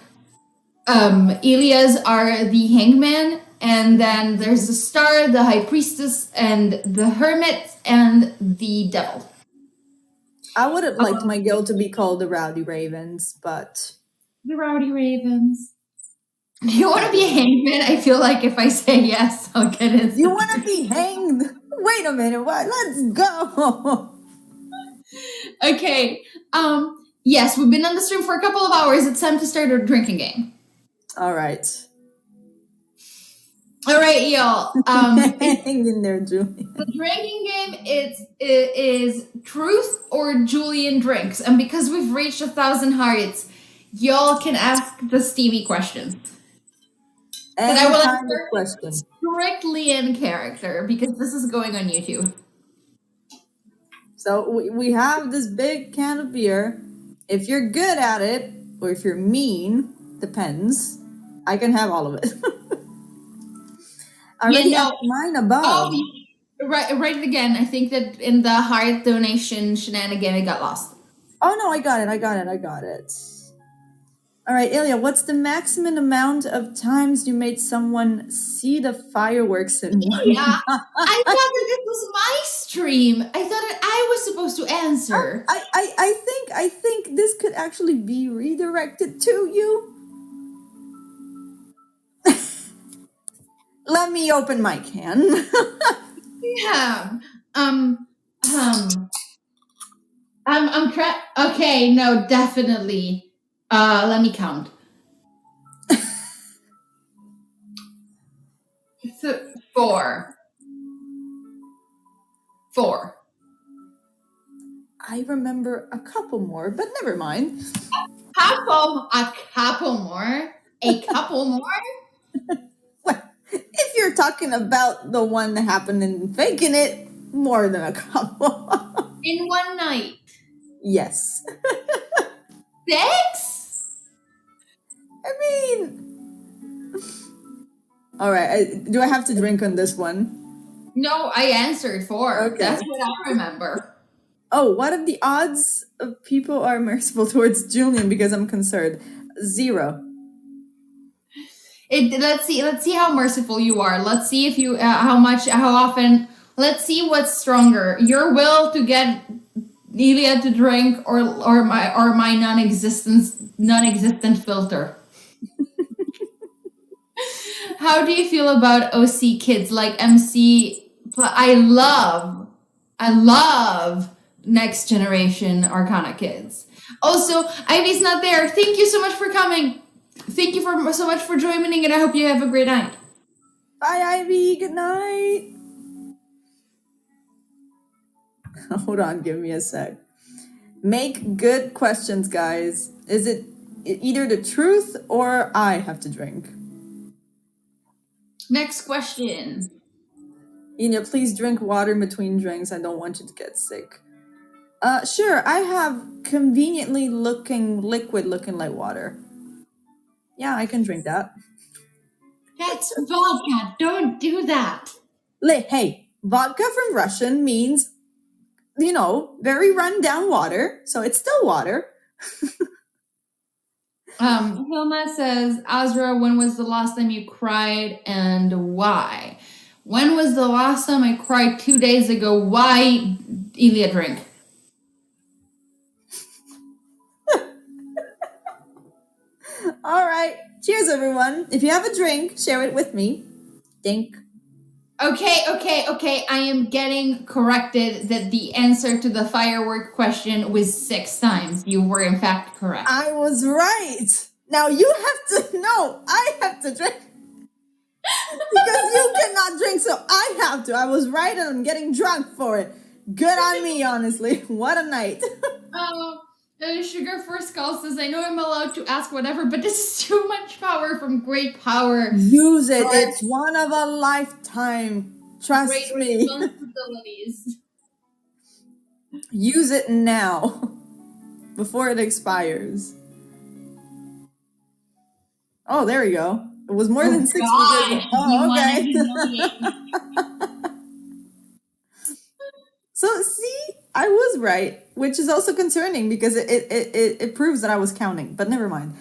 Elia's are the hangman, and then there's the star, the high priestess, and the hermit, and the devil. I would have liked my guild to be called the Rowdy Ravens, but... The Rowdy Ravens. Do you want to be a hangman? I feel like if I say yes, I'll get it. You want to be hanged? Wait a minute, what? Let's go! Okay, yes, we've been on the stream for a couple of hours. It's time to start our drinking game. All right. All right, y'all. Hang in there, Julian. The drinking game is truth or Julian drinks, and because we've reached 1,000 hearts, y'all can ask the Stevie questions. And I will answer strictly in character because this is going on YouTube. So we have this big can of beer. If you're good at it, or if you're mean, depends. I can have all of it. I already asked mine above. Oh, right again. I think that in the heart donation shenanigan, it got lost. Oh no, I got it. All right, Ilya, what's the maximum amount of times you made someone see the fireworks in one? Yeah, I thought that this was my stream. I thought that I was supposed to answer. I think this could actually be redirected to you. Let me open my can. Yeah. I'm trying. Okay, no, definitely. Let me count. So, four. I remember a couple more, but never mind. A couple more? Well, if you're talking about the one that happened in Faking It, more than a couple. In one night? Yes. 6? I mean... Alright, do I have to drink on this one? No, I answered 4. Okay. That's what I remember. Oh, what if the odds of people are merciful towards Julian because I'm concerned? 0. Let's see how merciful you are. Let's see if you how often. Let's see what's stronger. Your will to get Delia to drink or my non-existent filter. How do you feel about OC kids like MC? I love next generation Arcana kids. Also, Ivy's not there. Thank you so much for coming. Thank you so much for joining, and I hope you have a great night. Bye, Ivy. Good night. Hold on, give me a sec. Make good questions, guys. Is it either the truth or I have to drink? Next question. Ina, please drink water in between drinks. I don't want you to get sick. Sure, I have conveniently liquid looking like water. Yeah, I can drink that. That's vodka. Don't do that. Hey, vodka from Russian means, very run down water, so it's still water. Hilma says, Asra, when was the last time you cried and why? When was the last time I cried 2 days ago? Why, Ilya, drink? All right. Cheers, everyone. If you have a drink, share it with me. Dink. Okay. I am getting corrected that the answer to the firework question was 6 times. You were, in fact, correct. I was right. Now you have to know. I have to drink. Because you cannot drink, so I have to. I was right and I'm getting drunk for it. Good on me, honestly. What a night. Sugar for Skull says, I know I'm allowed to ask whatever, but this is too much power from great power. Use it. It's one of a lifetime. Trust great me. Responsibilities. Use it now. Before it expires. Oh, there we go. It was more than 6 weeks. Oh, okay. So, see, I was right, which is also concerning because it proves that I was counting, but never mind.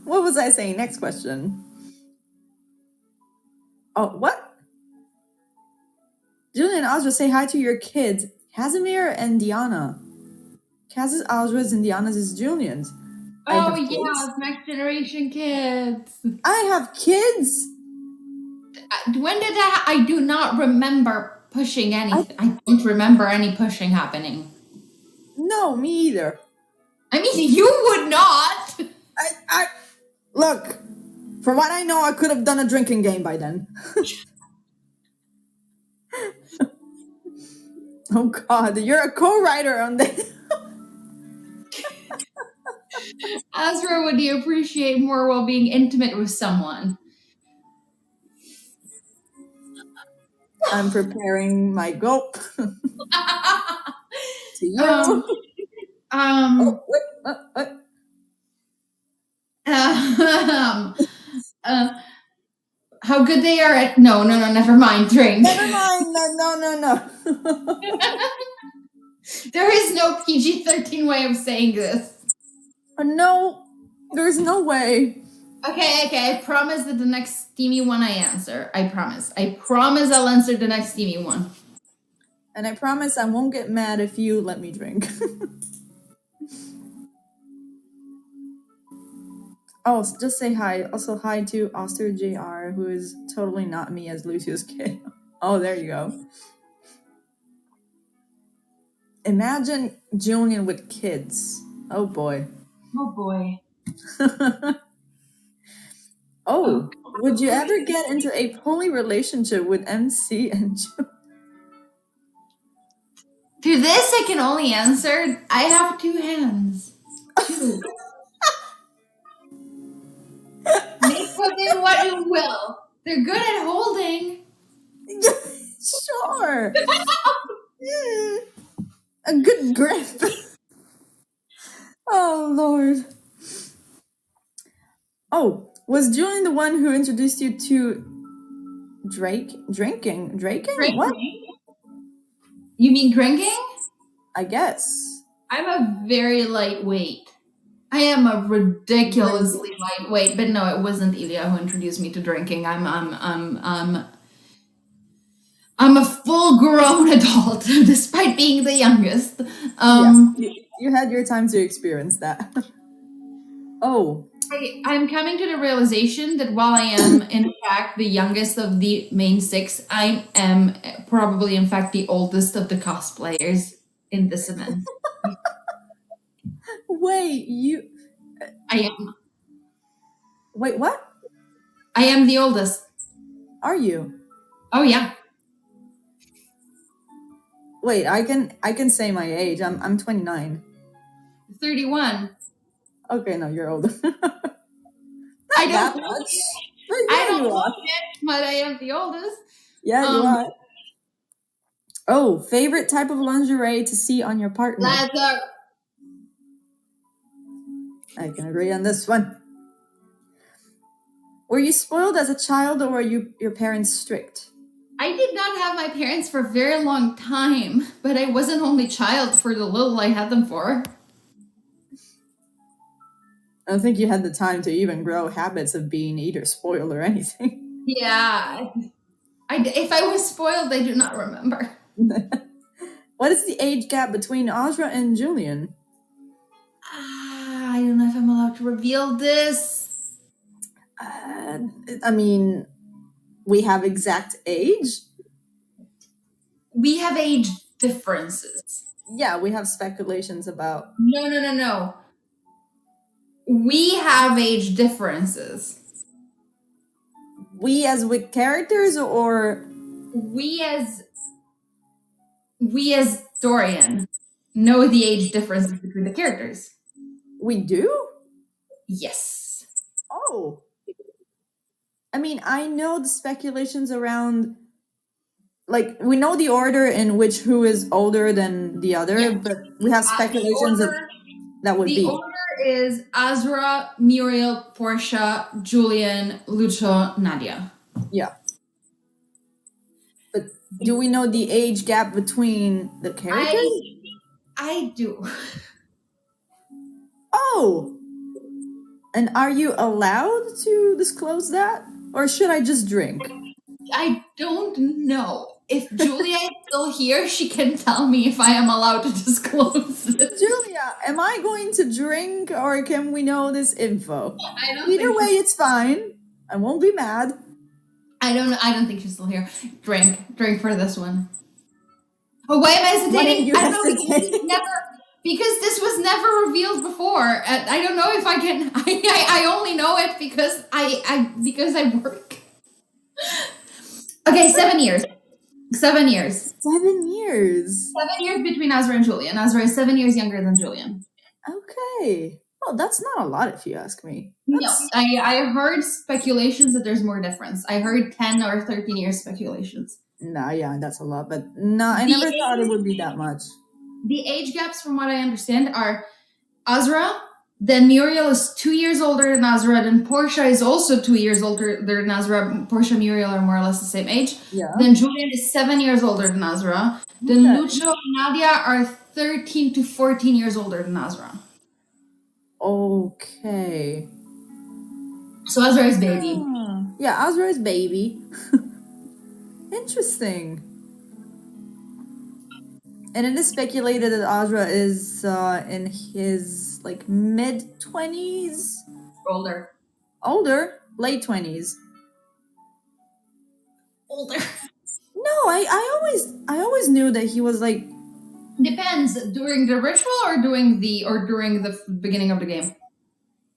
What was I saying? Next question. Oh, what? Julian and Asra, say hi to your kids, Casimir and Diana. Kaz's Asra's and Diana's is Julian's. Oh, yeah, next generation kids. I have kids. When did I do not remember pushing anything. I don't remember any pushing happening. No, me either. I mean, you would not. I look, for what I know, I could have done a drinking game by then. Oh God, you're a co-writer on this. Asra, would you appreciate more while being intimate with someone? I'm preparing my gulp. To you. How good they are at... No, never mind. Drink. Never mind. No. There is no PG-13 way of saying this. No, there's no way. Okay, I promise that the next steamy one I answer. I promise I'll answer the next steamy one. And I promise I won't get mad if you let me drink. Oh, just say hi. Also, hi to Oster JR, who is totally not me as Lucio's kid. Oh, there you go. Imagine Julian with kids. Oh, boy. Oh, would you ever get into a poly relationship with MC and Julian? To this, I can only answer, I have 2 hands. 2. Make of it what you will. They're good at holding. Sure. A good grip. Oh, Lord. Oh, was Julian the one who introduced you to drinking? What? You mean drinking? I guess. I'm a very lightweight. I am a ridiculously lightweight, but no, it wasn't Ilya who introduced me to drinking. I'm a full-grown adult, despite being the youngest. Yes, you had your time to experience that. Oh, I'm coming to the realization that while I am, in fact, the youngest of the main six, I am probably, in fact, the oldest of the cosplayers in this event. Wait, you. I am. Wait, what? I am the oldest. Are you? Oh yeah, Wait, I can say my age. I'm 29. 31. Okay, no, you're older. I Not don't that look much. it. But I yeah, don't you look are. it, but I am the oldest. Yeah, you Um, are. Oh, favorite type of lingerie to see on your partner? leather. I can agree on this one. Were you spoiled as a child, or were your parents strict? I did not have my parents for a very long time, but I was an only child for the little I had them for. I don't think you had the time to even grow habits of being either spoiled or anything. Yeah. If I was spoiled, I do not remember. What is the age gap between Asra and Julian? I don't know if I'm allowed to reveal this. I mean, we have exact age. We have age differences. Yeah, we have speculations about. No. We have age differences. We as with characters, or We as Dorian know the age differences between the characters. we do? Yes. Oh. I mean, I know the speculations around. Like, we know the order in which who is older than the other, Yeah. but we have speculations that would The be. order is Asra, Muriel, Portia, Julian, Lucio, Nadia. Yeah. But do we know the age gap between the characters? I do. Oh! And are you allowed to disclose that? Or should I just drink? I don't know. If Julia is still here, she can tell me if I am allowed to disclose it. Julia, am I going to drink, or can we know this info? I don't Either think way, it's fine. I won't be mad. I don't think she's still here. Drink for this one. Oh, why am I hesitating? Why are you I don't know, hesitating? because this was never revealed before. I don't know if I can. I only know it because I work. Okay, 7 years. 7 years. 7 years. 7 years between Azra and Julian. Azra is 7 years younger than Julian. Okay. Well, that's not a lot if you ask me. No, I heard speculations that there's more difference. I heard 10 or 13 years speculations. Nah, yeah, that's a lot, but no, I never thought it would be that much. The age gaps, from what I understand, are Azra, then Muriel is 2 years older than Azra, then Portia is also 2 years older than Azra. Portia and Muriel are more or less the same age. Yeah. Then Julian is 7 years older than Azra. Then Lucio and Nadia are 13 to 14 years older than Azra. Okay. So Azra is baby. Yeah, Asra is baby. Interesting. And it is speculated that Asra is in his like mid-20s. Older, late 20s. Older. No, I always knew that he was like. Depends. During the ritual or during the beginning of the game?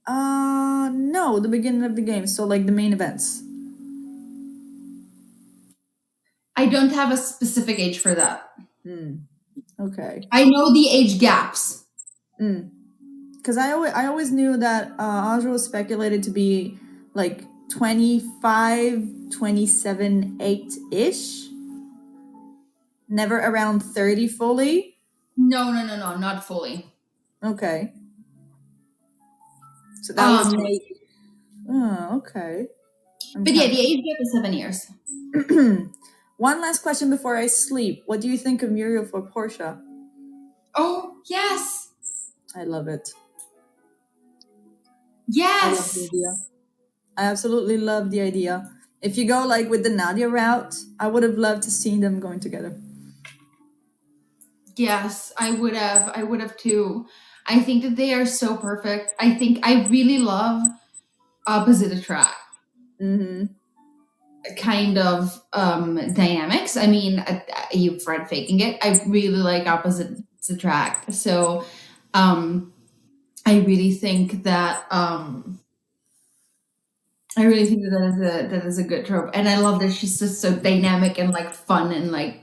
No, the beginning of the game. So like the main events. I don't have a specific age for that. Okay. I know the age gaps. Because I always knew that Asra was speculated to be like 25, 27, 8-ish. Never around 30 fully. No, not fully. Okay. So that would make. Oh, okay. But yeah, the age gap is 7 years. One last question before I sleep. What do you think of Muriel for Portia? Oh, yes. I love it. Yes. I love the idea. I absolutely love the idea. If you go like with the Nadia route, I would have loved to see them going together. Yes, I would have too. I think that they are so perfect. I think I really love opposite attract Mm-hmm. kind of dynamics. I mean, you've read Faking It. I really like opposites attract. So I really think that that is a good trope, and I love that she's just so dynamic and like fun and like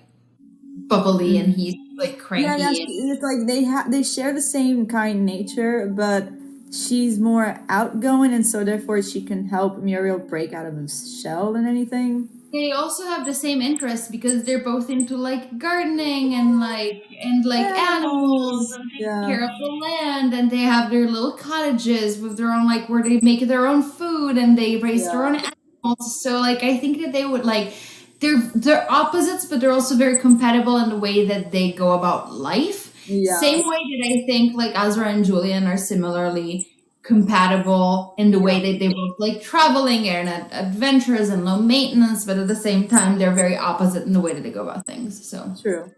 bubbly, and he's like Yeah, yeah. cranky. It's like they share the same kind nature, but she's more outgoing, and so therefore she can help Muriel break out of his shell than anything. They also have the same interests because they're both into like gardening and like animals Animals. and taking Yeah, care of the land, and they have their little cottages with their own like where they make their own food and they raise their own yeah, animals. So like I think that they would like they're opposites, but they're also very compatible in the way that they go about life. yeah, Same way that I think like Azra and Julian are similarly compatible in the way yeah. that they both like traveling and adventures and low maintenance, but at the same time they're very opposite in the way that they go about things. So True,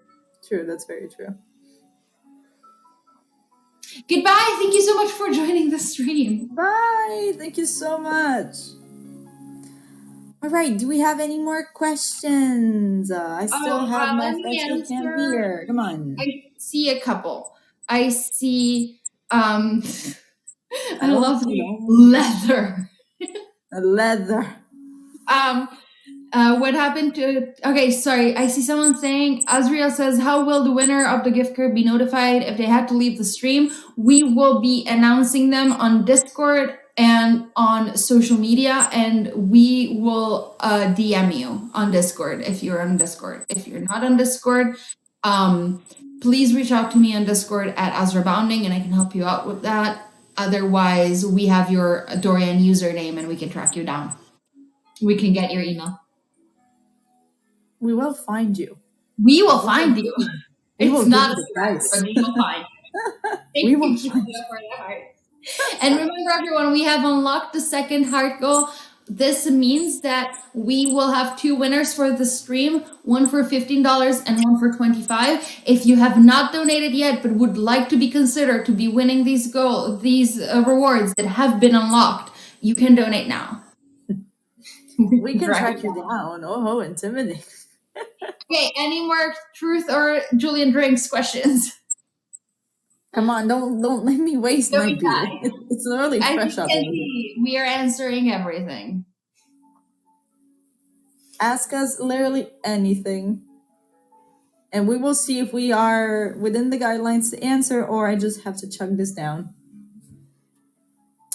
true. That's very true. goodbye. Thank you so much for joining the stream. Bye. Thank you so much. All right. Do we have any more questions? I still have my Let me festive camp answer. here. Come on. I see a couple. I see. I I don't love see the them. leather. Leather. Um, what happened to? Okay, sorry. I see someone saying. Azriel says, "How will the winner of the gift card be notified if they had to leave the stream?" We will be announcing them on Discord and on social media, and we will DM you on Discord if you're on Discord. If you're not on Discord, please reach out to me on Discord at Azra Bounding, and I can help you out with that. Otherwise, we have your Dorian username, and we can track you down. We can get your email. We will find you. We will find you. We will It's give not you a the threat, price. but we will find you. We Thank will you, find Julia, for the heart. And remember, everyone, we have unlocked the second heart goal. This means that we will have two winners for the stream, one for $15 and one for $25. If you have not donated yet but would like to be considered to be winning these rewards that have been unlocked, you can donate now. We can track you down. Oh, intimidating. Okay, any more truth or Julian drinks questions? Come on, don't let me waste Don't my be beer. shy. It's really As fresh you out can of here. see, we are answering everything. Ask us literally anything. And we will see if we are within the guidelines to answer, or I just have to chug this down.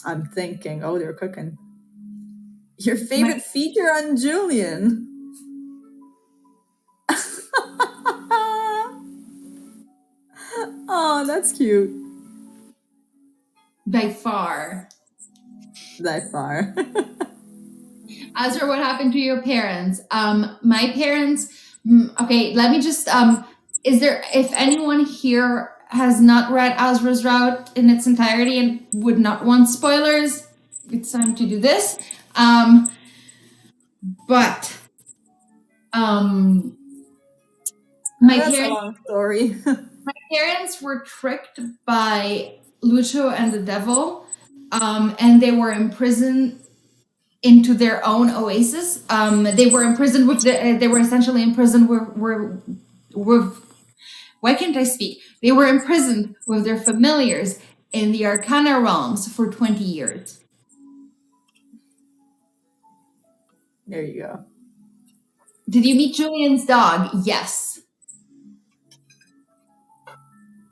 I'm thinking, oh, they're cooking. Your favorite feature on Julian? Oh, that's cute. By far. By far. Azra, what happened to your parents? My parents, okay, let me just, is there, if anyone here has not read Azra's Route in its entirety and would not want spoilers, it's time to do this. But, That's a long story. my parents were tricked by Lucio and the devil, and they were imprisoned into their own oasis. They were imprisoned with they were essentially imprisoned with why can't I speak? They were imprisoned with their familiars in the Arcana realms for 20 years. There you go. Did you meet Julian's dog? Yes.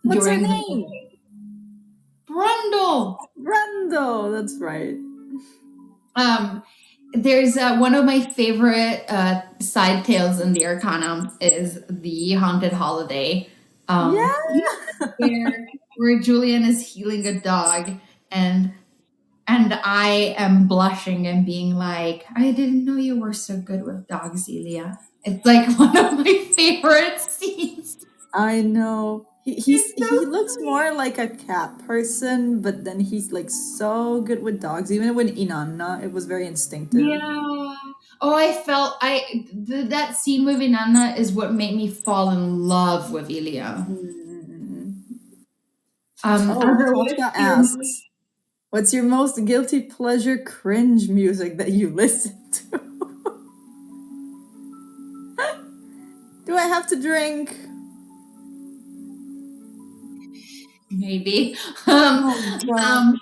What's her name? Brundle. Brundle, that's right. There's one of my favorite side tales in the Arcana is the Haunted Holiday. Where Julian is healing a dog and I am blushing and being like, I didn't know you were so good with dogs, Elia. It's like one of my favorite scenes. I know. He looks more like a cat person, but then he's like so good with dogs. Even with Inanna, it was very instinctive. Yeah. Oh, I felt that scene with Inanna is what made me fall in love with Elia. Tasha asks, What's your most guilty pleasure cringe music that you listen to? Do I have to drink? Maybe. Oh, God.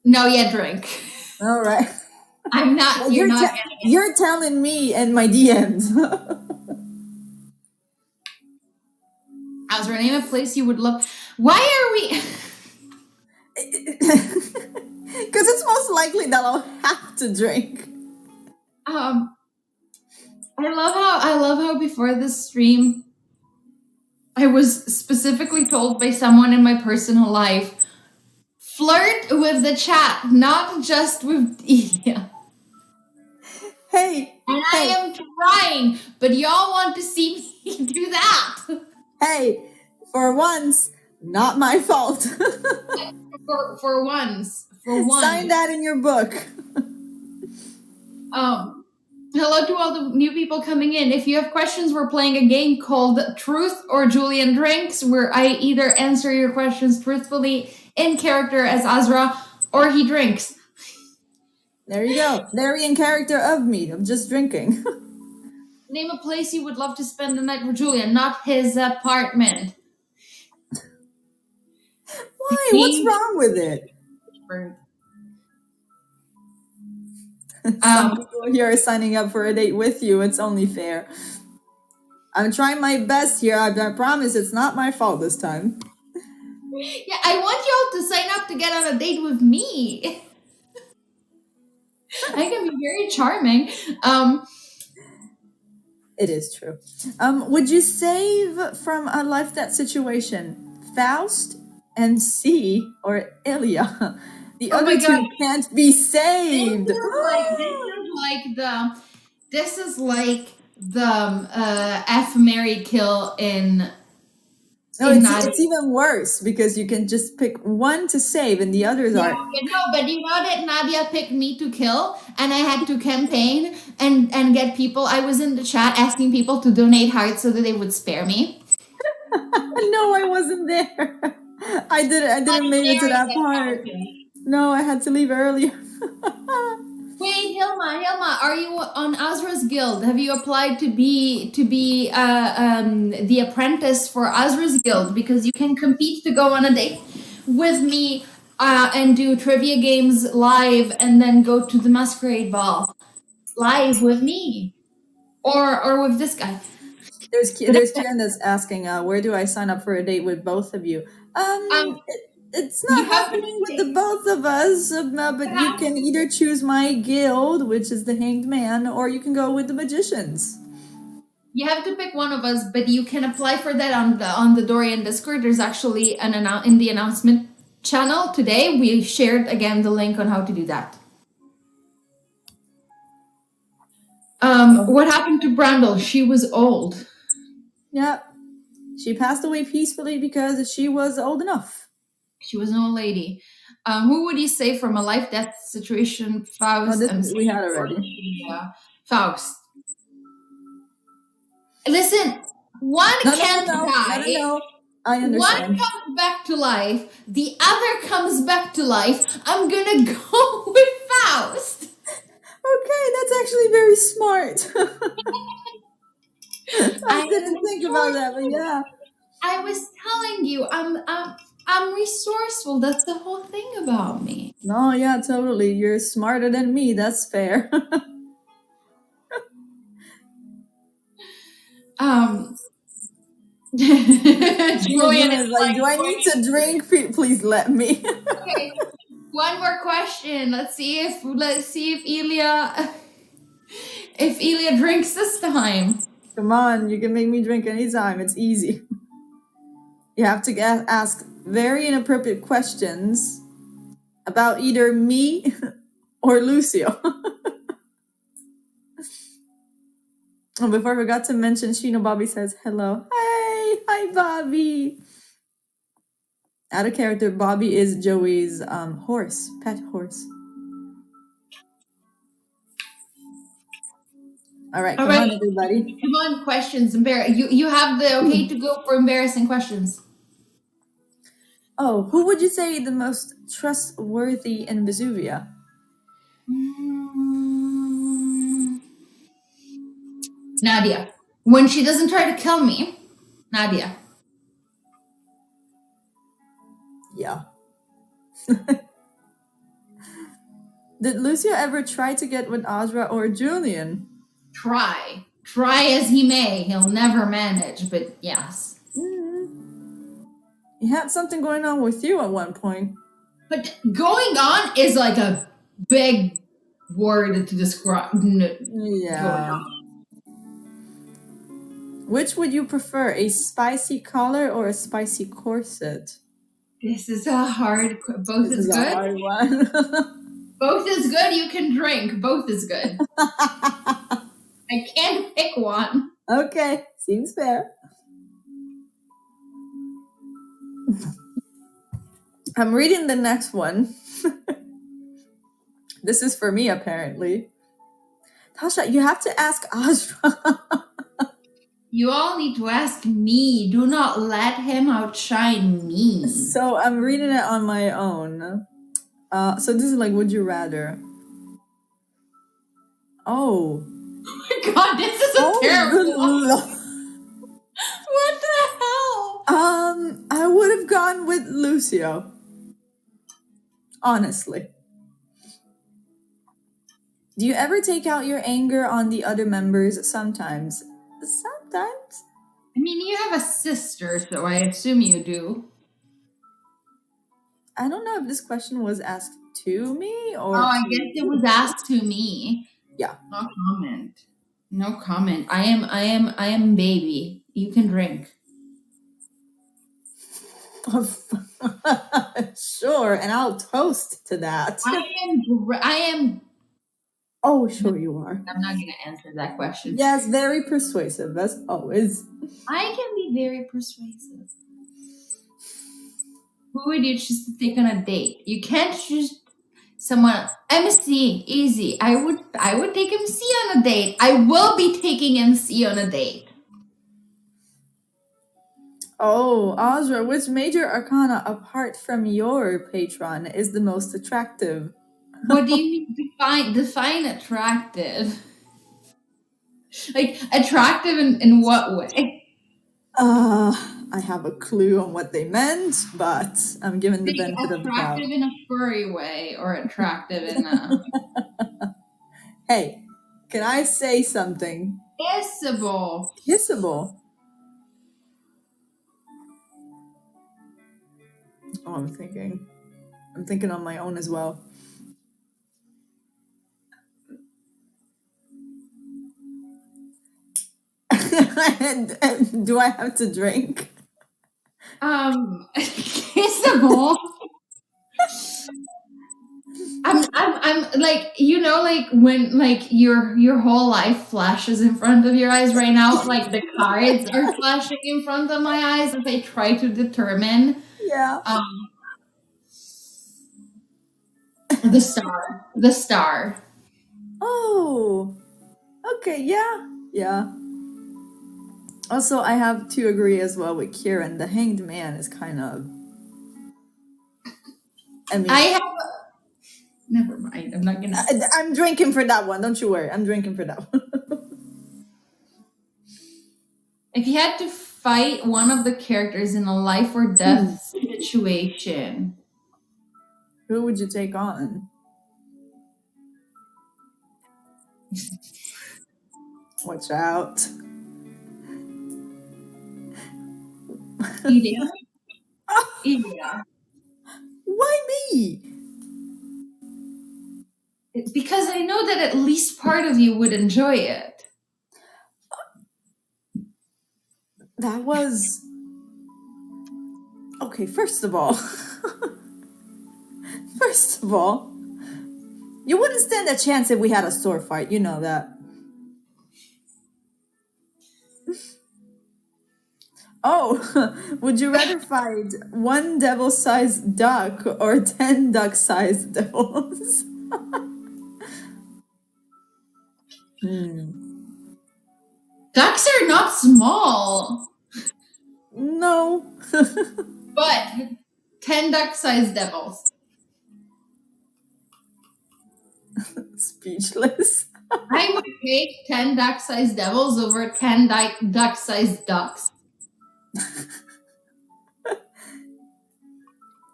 No, yeah, drink. All right. I'm not. Well, You're not. you're telling me and my DMs. Asra, name a place you would love. Why are we? Because it's most likely that I'll have to drink. I love how before this stream, I was specifically told by someone in my personal life, flirt with the chat, not just with Ilya. Hey, And hey, I am trying, but y'all want to see me do that. hey, for once, not my fault. For once. Sign that in your book. Hello to all the new people coming in. If you have questions, we're playing a game called Truth or Julian Drinks, where I either answer your questions truthfully in character as Asra, or he drinks. There you go. Very in character of me. I'm just drinking. Name a place you would love to spend the night with Julian, not his apartment. Why? What's wrong with it? Some people here are signing up for a date with you. It's only fair. I'm trying my best here. I promise it's not my fault this time. Yeah, I want y'all to sign up to get on a date with me. I can be very charming. It is true. Would you save from a life death situation Faust and C or Ilya? The other two can't be saved. This is like the F Mary kill in. No, it's even worse because you can just pick one to save and the others are. But you know that Nadia picked me to kill, and I had to campaign and get people. I was in the chat asking people to donate hearts so that they would spare me. No, I wasn't there. I didn't make it to that part. No, I had to leave earlier. Wait, Hilma, are you on Azra's guild? Have you applied to be the apprentice for Azra's guild? Because you can compete to go on a date with me and do trivia games live, and then go to the masquerade ball live with me, or with this guy. There's Kieran that's asking, where do I sign up for a date with both of you? It's not happening with the both of us, but you can either choose my guild, which is the Hanged Man, or you can go with the Magicians. You have to pick one of us, but you can apply for that on the Dorian Discord. There's actually in the announcement channel today. We shared again the link on how to do that. What happened to Brandel? She was old. Yeah, she passed away peacefully because she was old enough. She was an old lady. Who would you say from a life-death situation? Faust. We had already. Faust. Listen, one can't die. No. I understand. One comes back to life. The other comes back to life. I'm gonna go with Faust. Okay, that's actually very smart. I didn't think about that, but yeah. I was telling you, I'm resourceful. That's the whole thing about me. No, yeah, totally. You're smarter than me. That's fair. Julian is like, do I need to drink? Please let me. Okay, one more question. Let's see if Ilya drinks this time. Come on, you can make me drink anytime. It's easy. You have to ask very inappropriate questions about either me or Lucio. Oh, before I forgot to mention, Shino Bobby says hello. Hey, hi Bobby. Out of character, Bobby is Joey's horse, pet horse. All right, come on, everybody. Come on, questions. You have the okay to go for embarrassing questions. Oh, who would you say the most trustworthy in Vesuvia? Nadia. When she doesn't try to kill me, Nadia. Yeah. Did Lucio ever try to get with Asra or Julian? Try as he may, he'll never manage, but yes. He had something going on with you at one point. But going on is like a big word to describe. Yeah. Which would you prefer, a spicy collar or a spicy corset? This is a hard. Both This is is good. a hard one. Both is good. You can drink. Both is good. I can't pick one. Okay, seems fair. I'm reading the next one. This is for me, apparently. Tasha, you have to ask Asra. You all need to ask me. Do not let him outshine me. So I'm reading it on my own. So this is like, would you rather? Oh. Oh my god, this is a terrible one. What the hell? I would have gone with Lucio. Honestly. Do you ever take out your anger on the other members? Sometimes. Sometimes. I mean, you have a sister, so I assume you do. I don't know if this question was asked to me or. Oh, I guess it was asked to me. Yeah. No comment. No comment. I am baby. You can drink. Sure, and I'll toast to that. I am. Oh, sure you are. I'm not gonna answer that question. Yes, very persuasive, as always. I can be very persuasive. Who would you choose to take on a date? You can't choose someone. MC, easy. I would take MC on a date. I will be taking MC on a date. Oh, Azra, which major arcana apart from your patron is the most attractive? What do you mean define attractive? Like attractive in what way? I have a clue on what they meant, but I'm given the benefit of the doubt. Attractive in a furry way or attractive in a... Hey, can I say something? Kissable. Kissable? Oh, I'm thinking on my own as well. Do I have to drink? Kissable. I'm like, you know, like when like your whole life flashes in front of your eyes right now, like the cards are flashing in front of my eyes as I try to determine. Yeah. The star. Oh. Okay, yeah. Also, I have to agree as well with Kieran. The Hanged Man is kind of... Never mind. I'm not gonna... I'm drinking for that one. Don't you worry. I'm drinking for that one. If you had to fight one of the characters in a life or death situation, who would you take on? Watch out. Edia. Edia. Why me? It's because I know that at least part of you would enjoy it. That was... Okay, first of all, you wouldn't stand a chance if we had a sword fight. You know that. Oh, would you rather fight one devil-sized duck or 10 duck-sized devils? Ducks are not small. No. But 10 duck-sized devils. Speechless. I would take 10 duck-sized devils over 10 duck-sized ducks.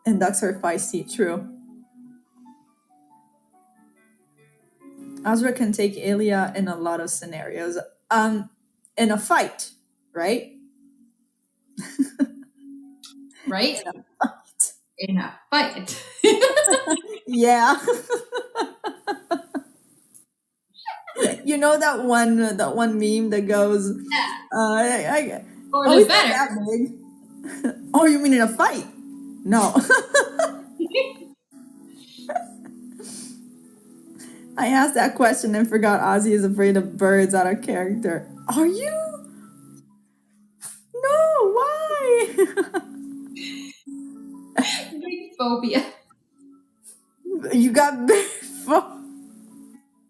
And ducks are feisty, true. Asra can take Elia in a lot of scenarios. In a fight, right? Right? In a fight. Yeah. You know that one meme that goes, Or he's the not better. that big. Oh, you mean in a fight? No. I asked that question and forgot Ozzy is afraid of birds out of character. Are you? No, why? Big phobia. You got big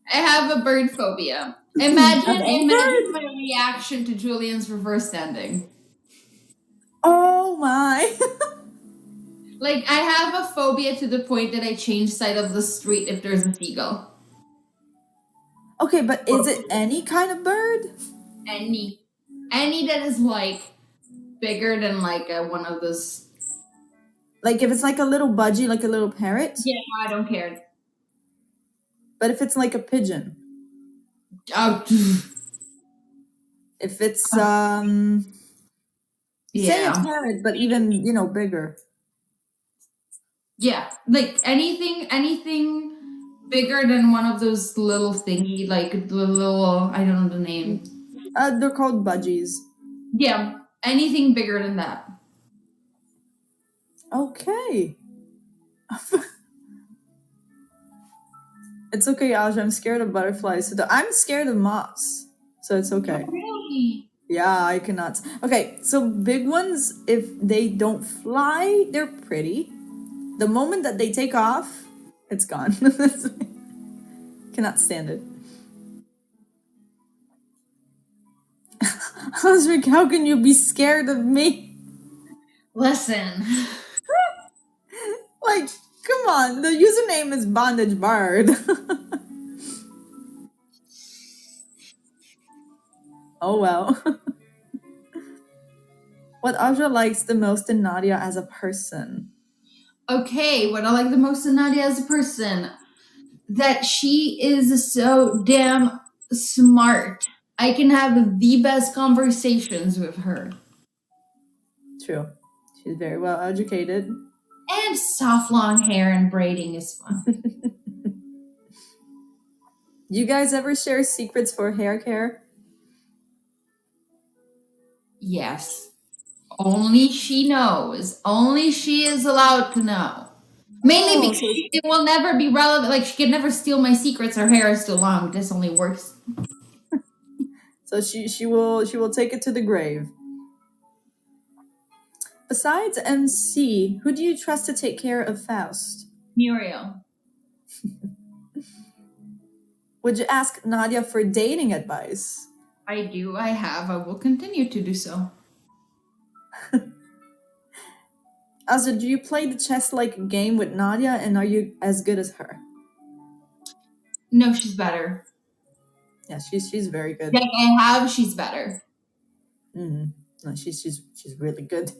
I have a bird phobia. Imagine my reaction to Julian's reverse standing. Oh my. Like, I have a phobia to the point that I change side of the street if there's a seagull. Okay, but is it any kind of bird? Any that is like bigger than like one of those. Like if it's like a little budgie, like a little parrot? Yeah, I don't care. But if it's like a pigeon? Oh, If it's yeah. say a parrot, but even bigger. Yeah, like anything bigger than one of those little thingy, like the little, I don't know the name. They're called budgies. Yeah, anything bigger than that. Okay. It's okay, Aja. I'm scared of butterflies. I'm scared of moths. So it's okay. Oh, really? Yeah, I cannot. Okay, so big ones, if they don't fly, they're pretty. The moment that they take off, it's gone. Cannot stand it. Osric, how can you be scared of me? Listen. Like, come on. The username is Bondage Bard. Oh well. What Aja likes the most in Nadia as a person? Okay, what I like the most in Nadia as a person, that she is so damn smart. I can have the best conversations with her. True. She's very well educated. And soft long hair and braiding is fun. You guys ever share secrets for hair care? Yes. Only she knows. Only she is allowed to know. Mainly because it will never be relevant. Like, she can never steal my secrets. Her hair is still long. This only works. So she will take it to the grave. Besides MC, who do you trust to take care of Faust? Muriel. Would you ask Nadia for dating advice? I do. I have. I will continue to do so. Azra, do you play the chess-like game with Nadia, and are you as good as her? No, she's better. Yeah, she's very good. Like I have, she's better. Mm-hmm. No, she's really good.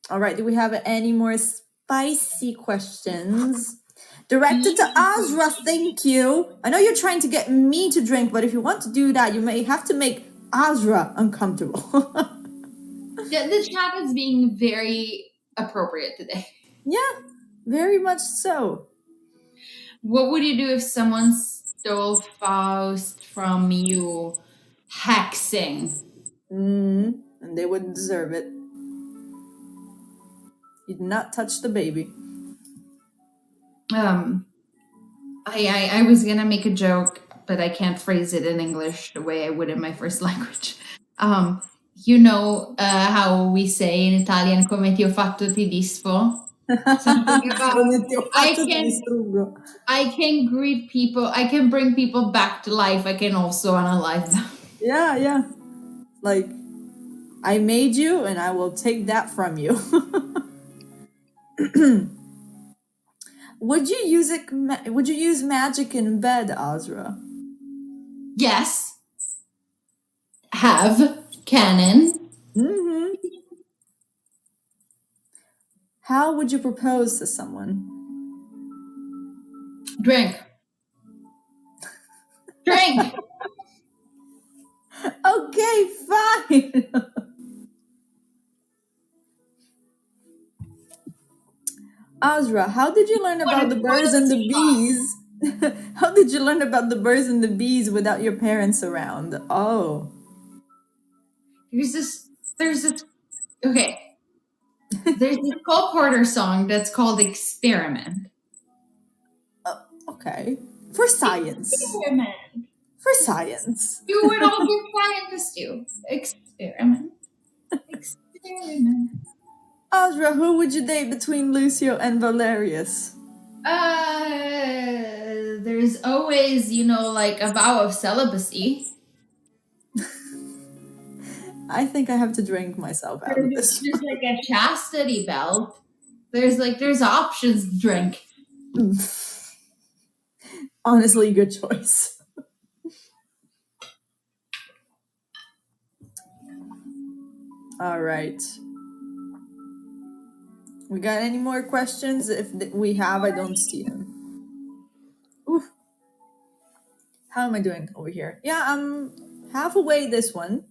All right, do we have any more spicy questions? Directed to Azra, thank you. I know you're trying to get me to drink, but if you want to do that, you may have to make Azra uncomfortable. The chat is being very appropriate today. Yeah, very much so. What would you do if someone stole Faust from you hexing? And they wouldn't deserve it. You'd not touch the baby. I was gonna make a joke, but I can't phrase it in English the way I would in my first language. You know how we say in Italian, come ti ho fatto ti disfo? Something about I can greet people, I can bring people back to life, I can also unalive them. Yeah. Like, I made you, and I will take that from you. Would you use magic in bed, Asra? Yes. Have. Canon. Mm-hmm. How would you propose to someone? Drink. Drink. Okay, fine. Asra, how did you learn about the birds and the bees? How did you learn about the birds and the bees without your parents around? Oh. There's this, okay. There's this Cole Porter song that's called Experiment. Okay. For science. Experiment. For science. Do what all good scientists do. Experiment. Experiment. Asra, who would you date between Lucio and Valerius? There's always, like a vow of celibacy. I think I have to drink myself out of this. There's like a chastity belt. There's options to drink. Honestly, good choice. All right. We got any more questions? If we have, I don't see them. Oof. How am I doing over here? Yeah, I'm half away this one.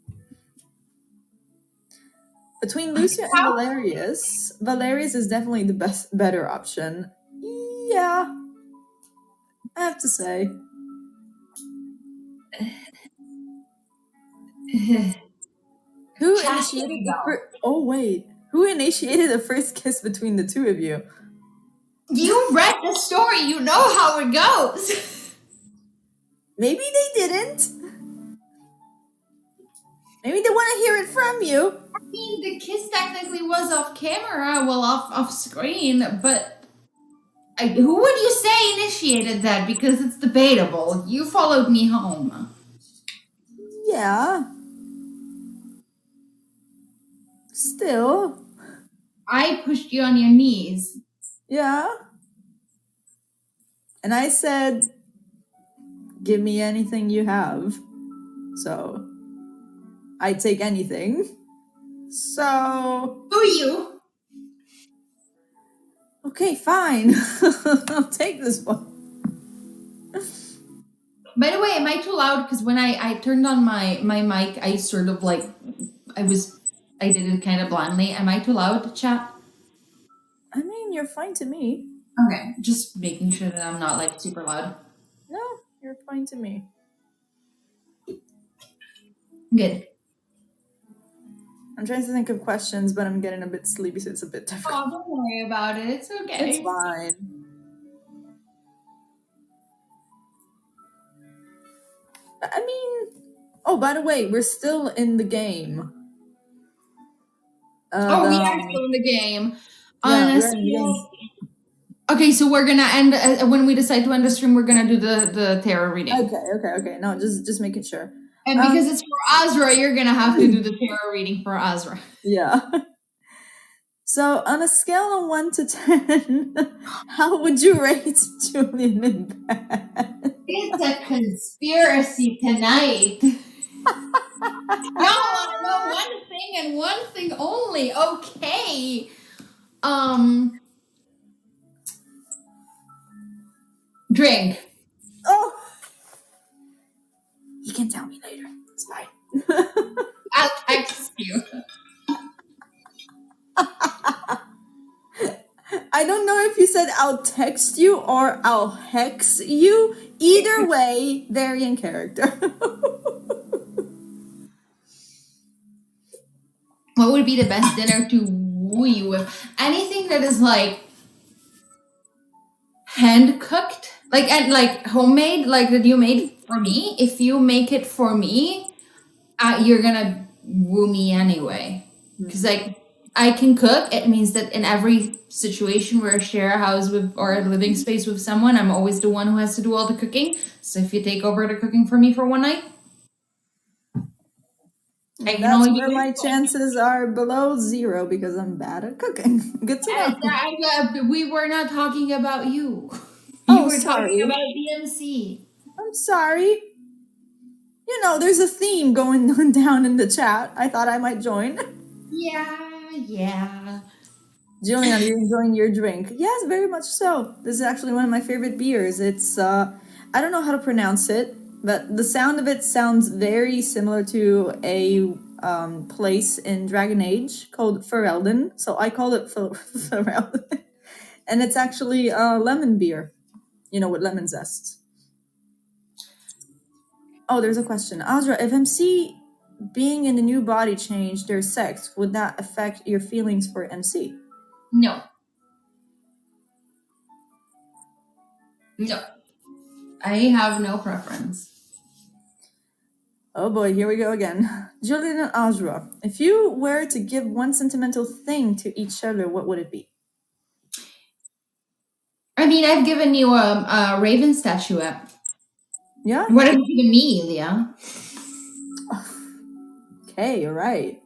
Between Lucio and Valerius, Valerius is definitely the better option. Yeah, I have to say. Who initiated the first? Oh wait, who initiated the first kiss between the two of you? You read the story. You know how it goes. Maybe they didn't. Maybe they want to hear it from you. I mean, the kiss technically was off camera, well, off screen, but who would you say initiated that? Because it's debatable. You followed me home. Yeah. Still. I pushed you on your knees. Yeah. And I said, give me anything you have. So, I take anything. So. Who you? Okay, fine. I'll take this one. By the way, am I too loud? Because when I turned on my mic, I sort of like, I did it kind of blindly. Am I too loud to chat? I mean, you're fine to me. Okay, just making sure that I'm not like super loud. No, you're fine to me. Good. I'm trying to think of questions, but I'm getting a bit sleepy, so it's a bit difficult. Oh, don't worry about it. It's okay. It's fine. I mean, oh, by the way, we're still in the game. We are still in the game. Yeah, okay, so we're gonna end when we decide to end the stream. We're gonna do the tarot reading. Okay. No, just making sure. And because it's for Asra, you're gonna have to do the tarot reading for Asra. Yeah. So on a scale of 1 to 10, how would you rate Julian in bed? It's a conspiracy tonight. Y'all want to know one thing and one thing only. Okay. Drink. Oh. You can tell me later. It's fine. I'll text you. I don't know if you said I'll text you or I'll hex you. Either way, very in character. What would be the best dinner to woo you with? Anything that is like hand cooked, like homemade, like that you made for me. If you make it for me, you're gonna woo me anyway. Because I can cook. It means that in every situation where I share a house with or a living space with someone, I'm always the one who has to do all the cooking. So if you take over the cooking for me for one night, That's where my chances are below 0 because I'm bad at cooking. Good to know. We were not talking about you. Oh, You were sorry. talking about DMC. I'm sorry. You know, there's a theme going on down in the chat. I thought I might join. Yeah. Julian, are you enjoying your drink? Yes, very much so. This is actually one of my favorite beers. It's, I don't know how to pronounce it, but the sound of it sounds very similar to a place in Dragon Age called Ferelden. So I call it Ferelden. And it's actually lemon beer, you know, with lemon zest. Oh, there's a question. Asra, if MC being in a new body changed their sex, would that affect your feelings for MC? No. I have no preference. Oh boy, here we go again. Julian and Asra, if you were to give one sentimental thing to each other, what would it be? I mean, I've given you a raven statuette. Yeah? What have you given me, Leah? Okay, you're right.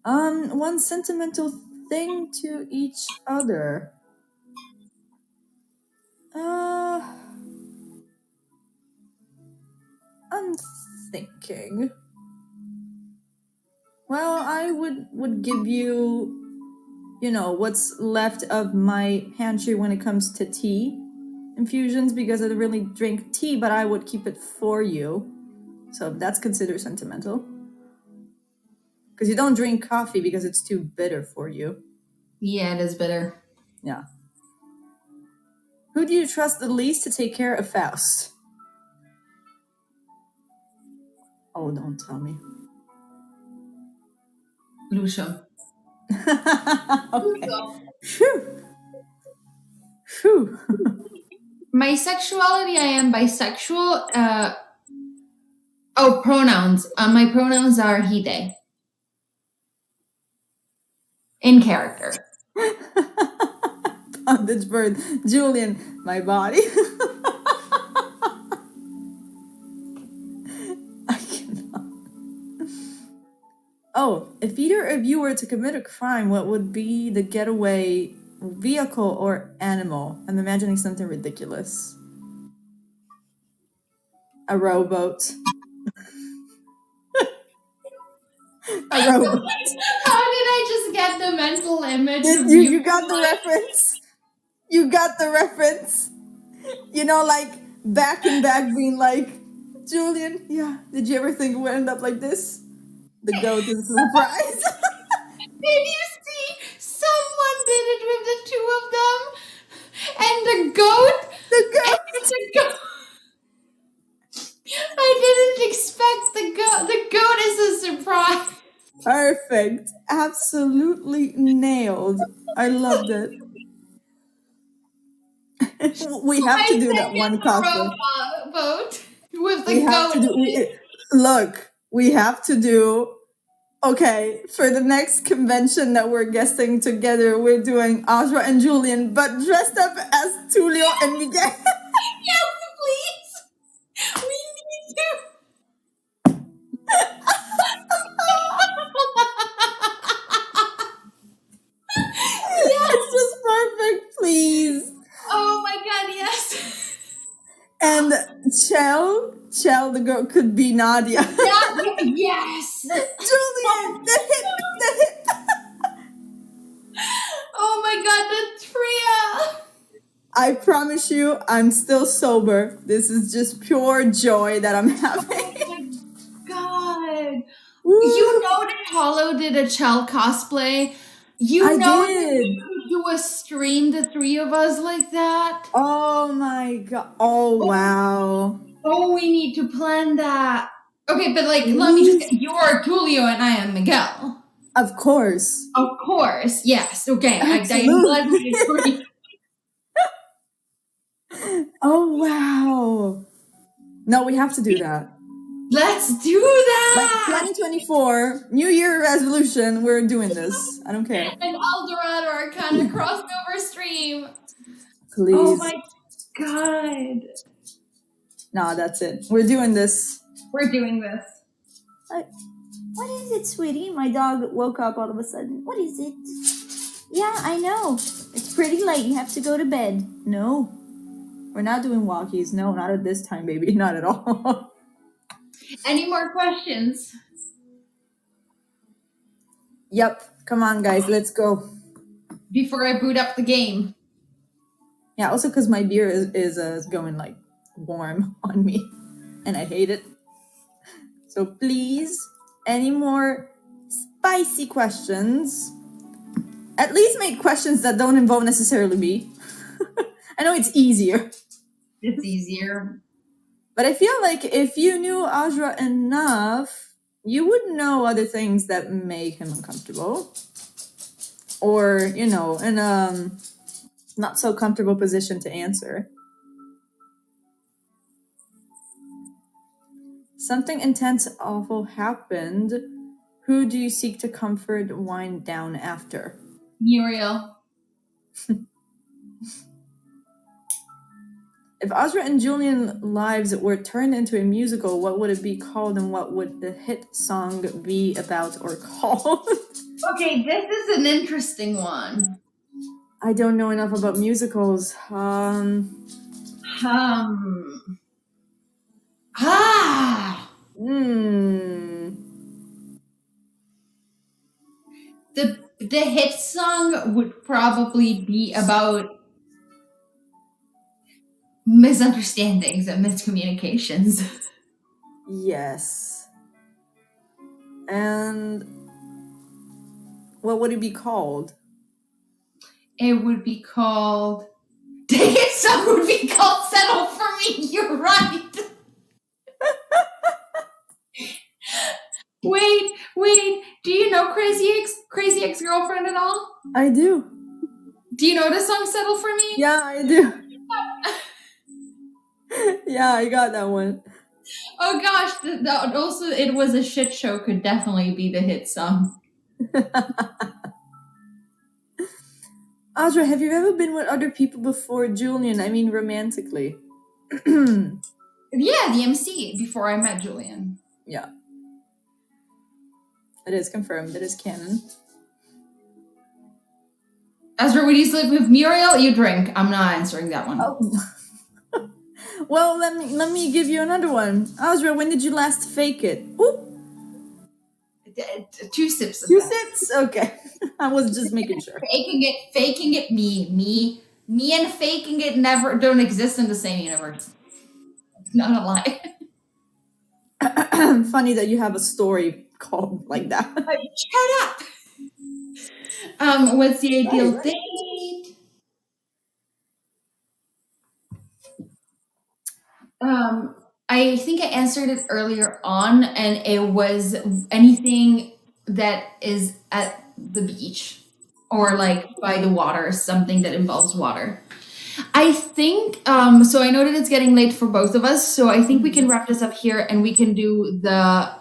One sentimental thing to each other. I'm thinking. Well, I would give you, you know, what's left of my pantry when it comes to tea infusions, because I don't really drink tea, but I would keep it for you. So that's considered sentimental. Because you don't drink coffee because it's too bitter for you. Yeah, it is bitter. Yeah. Who do you trust the least to take care of Faust? Oh, don't tell me. Lucia. Okay. Phew. Phew. My sexuality, I am bisexual. Pronouns. My pronouns are he, they. In character. Bondage bird. Julian, my body. I cannot. Oh, if either of you were to commit a crime, what would be the getaway vehicle or animal? I'm imagining something ridiculous. A rowboat. A rowboat. How did I just get the mental image? You got the reference. You got the reference. You know, like back and back being like, Julian, yeah, did you ever think it would end up like this? The goat is a surprise. Did you see? Someone did it with the two of them. And the goat. The goat. I didn't expect the goat. The goat is a surprise. Perfect. Absolutely nailed. I loved it. We have to do that one cosplay. Boat with the goat. Look, we have to do. Okay, for the next convention that we're guesting together, we're doing Asra and Julian, but dressed up as Tulio and Miguel. Yes, please. We need to. It's just perfect, please. Oh my god, yes. And Chell, the girl could be Nadia. Yes. Julian, the hip. Oh my god, the trio. I promise you, I'm still sober. This is just pure joy that I'm having. Oh my god. Woo. You know that Hollow did a Chell cosplay? I know did. that we could do a stream, the three of us like that? Oh my god. Oh wow. Oh, we need to plan that. Okay, but like, let me just get, you're Tulio and I am Miguel. Of course. Of course, yes. Okay, I am glad we agree. Oh wow. No, we have to do that. Let's do that. Like 2024, New Year resolution, we're doing this. I don't care. An Eldorado Arcana crossover stream. Please. Oh my god. No, that's it. We're doing this. We're doing this. What is it, sweetie? My dog woke up all of a sudden. What is it? Yeah, I know. It's pretty late. You have to go to bed. No. We're not doing walkies. No, not at this time, baby. Not at all. Any more questions? Yep. Come on, guys. Let's go. Before I boot up the game. Yeah, also because my beer is going like warm on me. And I hate it. So please, any more spicy questions? At least make questions that don't involve necessarily me. I know it's easier. It's easier. But I feel like if you knew Asra enough, you would know other things that make him uncomfortable. Or, you know, in a not so comfortable position to answer. Something intense, awful happened. Who do you seek to comfort, wind down after? Muriel. If Asra and Julian lives were turned into a musical, what would it be called and what would the hit song be about or called? Okay, this is an interesting one. I don't know enough about musicals. The hit song would probably be about misunderstandings and miscommunications. Yes. And what would it be called? It would be called... The hit song would be called Settle For Me. You're right. Wait. Do you know Crazy Ex-Girlfriend at all? I do. Do you know the song Settle For Me? Yeah, I do. Yeah, I got that one. Oh gosh, also It Was a Shit Show could definitely be the hit song. Asra, have you ever been with other people before Julian? I mean, romantically. Yeah, the MC before I met Julian. Yeah. It is confirmed. It is canon. Asra, would you sleep with Muriel? You drink. I'm not answering that one. Oh. Well, let me give you another one. Asra, when did you last fake it? Ooh. 2 sips. Two sips? Okay. I was just making sure. Faking it, me and faking it don't exist in the same universe. It's not a lie. Funny that you have a story called like that. Shut up. What's the ideal date? I think I answered it earlier on, and it was anything that is at the beach or like by the water, something that involves water. I think, so I know that it's getting late for both of us, so I think we can wrap this up here and we can do the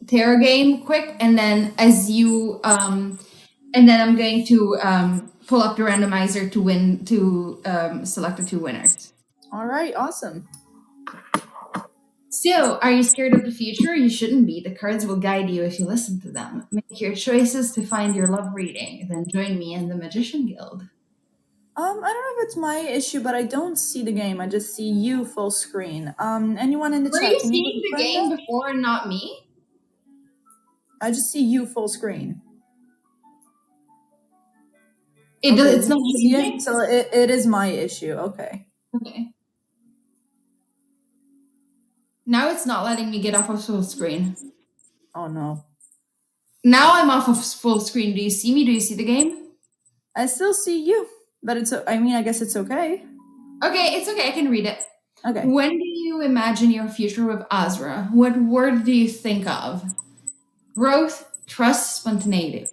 Terra game quick, and then and then I'm going to pull up the randomizer to select the 2 winners. All right, awesome. So, are you scared of the future? You shouldn't be. The cards will guide you if you listen to them. Make your choices to find your love reading. Then join me in the Magician Guild. I don't know if it's my issue, but I don't see the game. I just see you full screen. Anyone in the chat? Were you seeing the game before and not me? I just see you full screen. It's not me. So it is my issue. Okay. Okay. Now it's not letting me get off of full screen. Oh no. Now I'm off of full screen. Do you see me? Do you see the game? I still see you, but I guess it's okay. Okay, it's okay. I can read it. Okay. When do you imagine your future with Asra? What word do you think of? Growth, trust, spontaneity.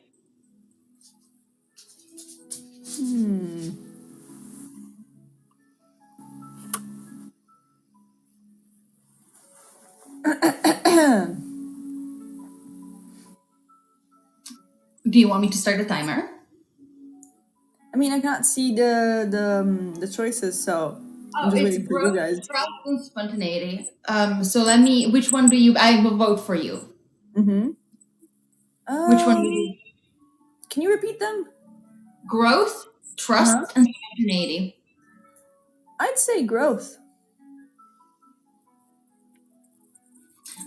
Do you want me to start a timer? I mean, I can't see the choices, so I'm just waiting for you guys. Trust and spontaneity. So which one I will vote for you. Mm-hmm. Which one would you? Can you repeat them? Growth, trust, and spontaneity. I'd say growth.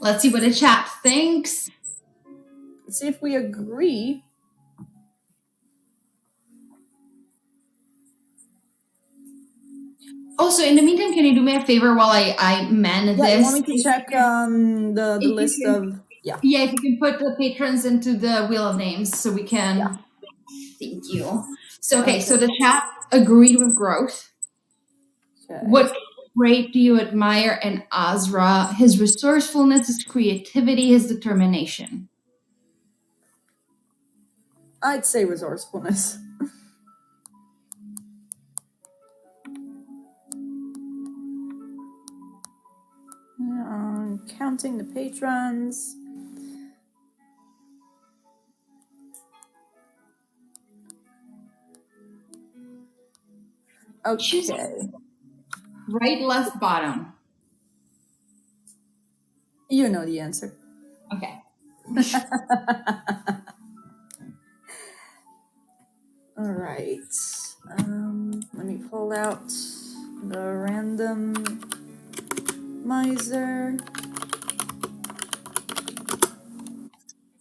Let's see what the chat thinks. Let's see if we agree. Also, in the meantime, can you do me a favor while I man this? You want me to check the list of... Yeah, if you can put the patrons into the wheel of names so we can... Yeah. Thank you. So, okay, so the chat agreed with growth. Okay. What trait do you admire in Asra? His resourcefulness, his creativity, his determination. I'd say resourcefulness. Counting the patrons. Okay. Right, left, bottom. You know the answer. Okay. All right. Let me pull out the randomizer.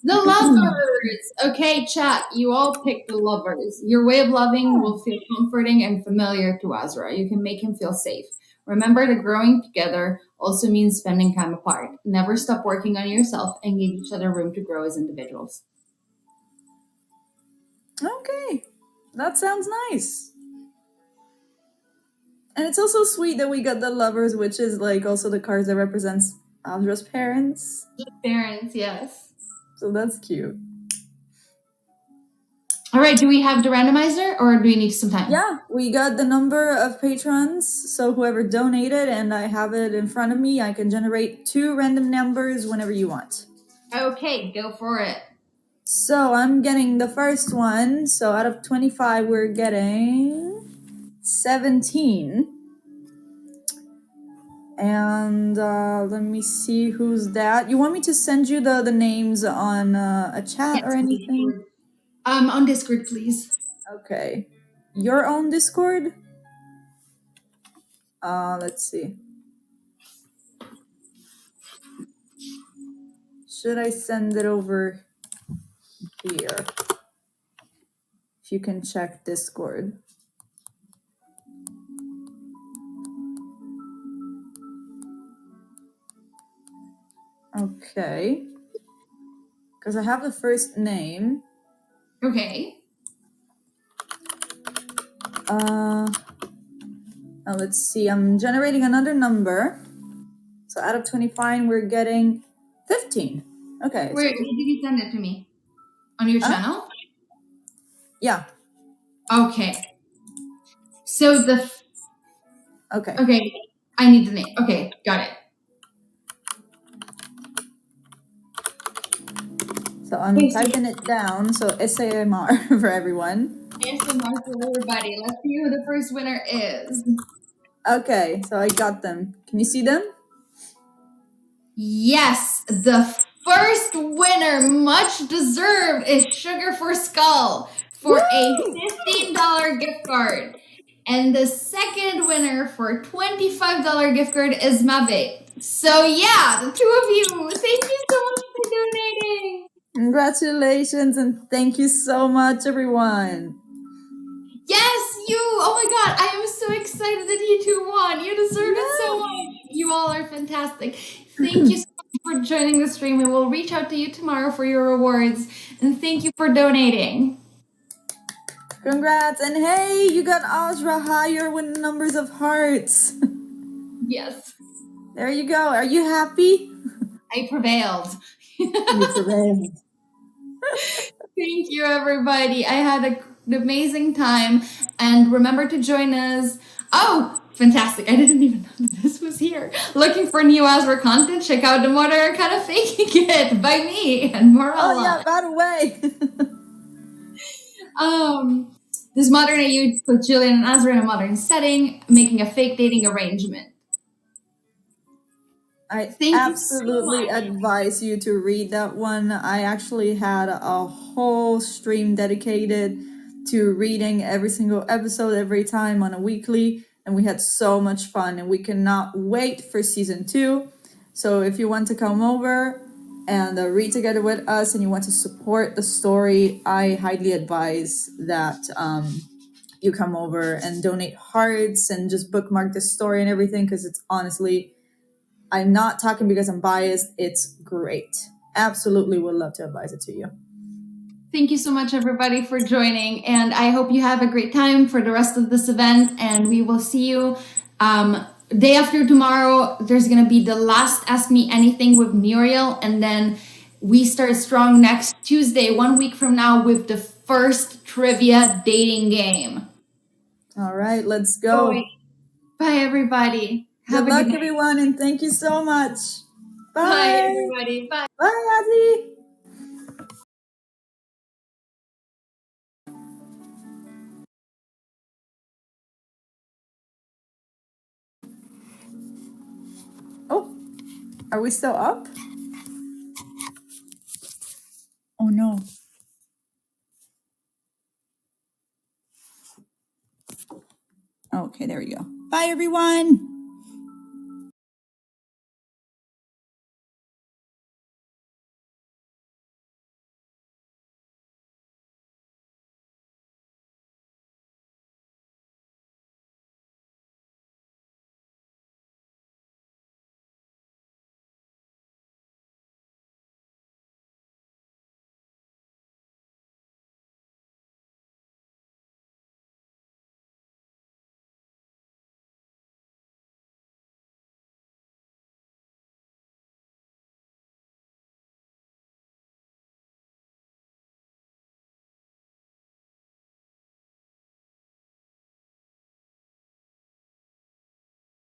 The lovers! Okay, chat, you all picked the lovers. Your way of loving will feel comforting and familiar to Asra. You can make him feel safe. Remember that growing together also means spending time apart. Never stop working on yourself and give each other room to grow as individuals. Okay, that sounds nice. And it's also sweet that we got the lovers, which is like also the cards that represents Asra's parents. Parents, yes. So that's cute. All right, do we have the randomizer or do we need some time? Yeah, we got the number of patrons. So whoever donated, and I have it in front of me, I can generate 2 random numbers whenever you want. Okay, go for it. So I'm getting the first one. So out of 25, we're getting 17. And let me see who's that. You want me to send you the names on a chat or anything? On Discord, please. Okay. Your own Discord? Let's see. Should I send it over here? If you can check Discord. Okay. Because I have the first name. Okay. Now let's see. I'm generating another number. So out of 25, we're getting 15. Okay. Where did you send it to me? On your channel? Yeah. Okay. So the... Okay. Okay. I need the name. Okay. Got it. So I'm typing it down. So SAMR for everyone. SAMR for everybody. Let's see who the first winner is. Okay. So I got them. Can you see them? Yes. The first winner, much deserved, is Sugar for Skull for a $15 gift card. And the second winner for a $25 gift card is Mabe. So yeah, the 2 of you, thank you so much for donating. Congratulations and thank you so much, everyone. Yes, you! Oh my god, I am so excited that you 2 won. You deserve it so much. You all are fantastic. Thank you so much for joining the stream. We will reach out to you tomorrow for your rewards. And thank you for donating. Congrats. And hey, you got Asra higher with numbers of hearts. Yes. There you go. Are you happy? I prevailed. You prevailed. Thank you, everybody. I had an amazing time. And remember to join us. Oh, fantastic. I didn't even know this was here. Looking for new Asra content? Check out the Modern Arcana Faking It by me and Morella. Oh, yeah, by the way. This modern AU puts Julian and Asra in a modern setting, making a fake dating arrangement. I Thank absolutely you so much. advise you to read that one. I actually had a whole stream dedicated to reading every single episode every time on a weekly, and we had so much fun, and we cannot wait for season 2. So if you want to come over and read together with us and you want to support the story, I highly advise that you come over and donate hearts and just bookmark the story and everything, because it's honestly, I'm not talking because I'm biased. It's great. Absolutely would love to advise it to you. Thank you so much, everybody, for joining. And I hope you have a great time for the rest of this event. And we will see you day after tomorrow. There's going to be the last Ask Me Anything with Muriel. And then we start strong next Tuesday, 1 week from now, with the first trivia dating game. All right, let's go. Bye, everybody. Good luck, everyone, and thank you so much. Bye, everybody. Bye. Bye, Adley. Oh, are we still up? Oh, no. Okay, there we go. Bye, everyone.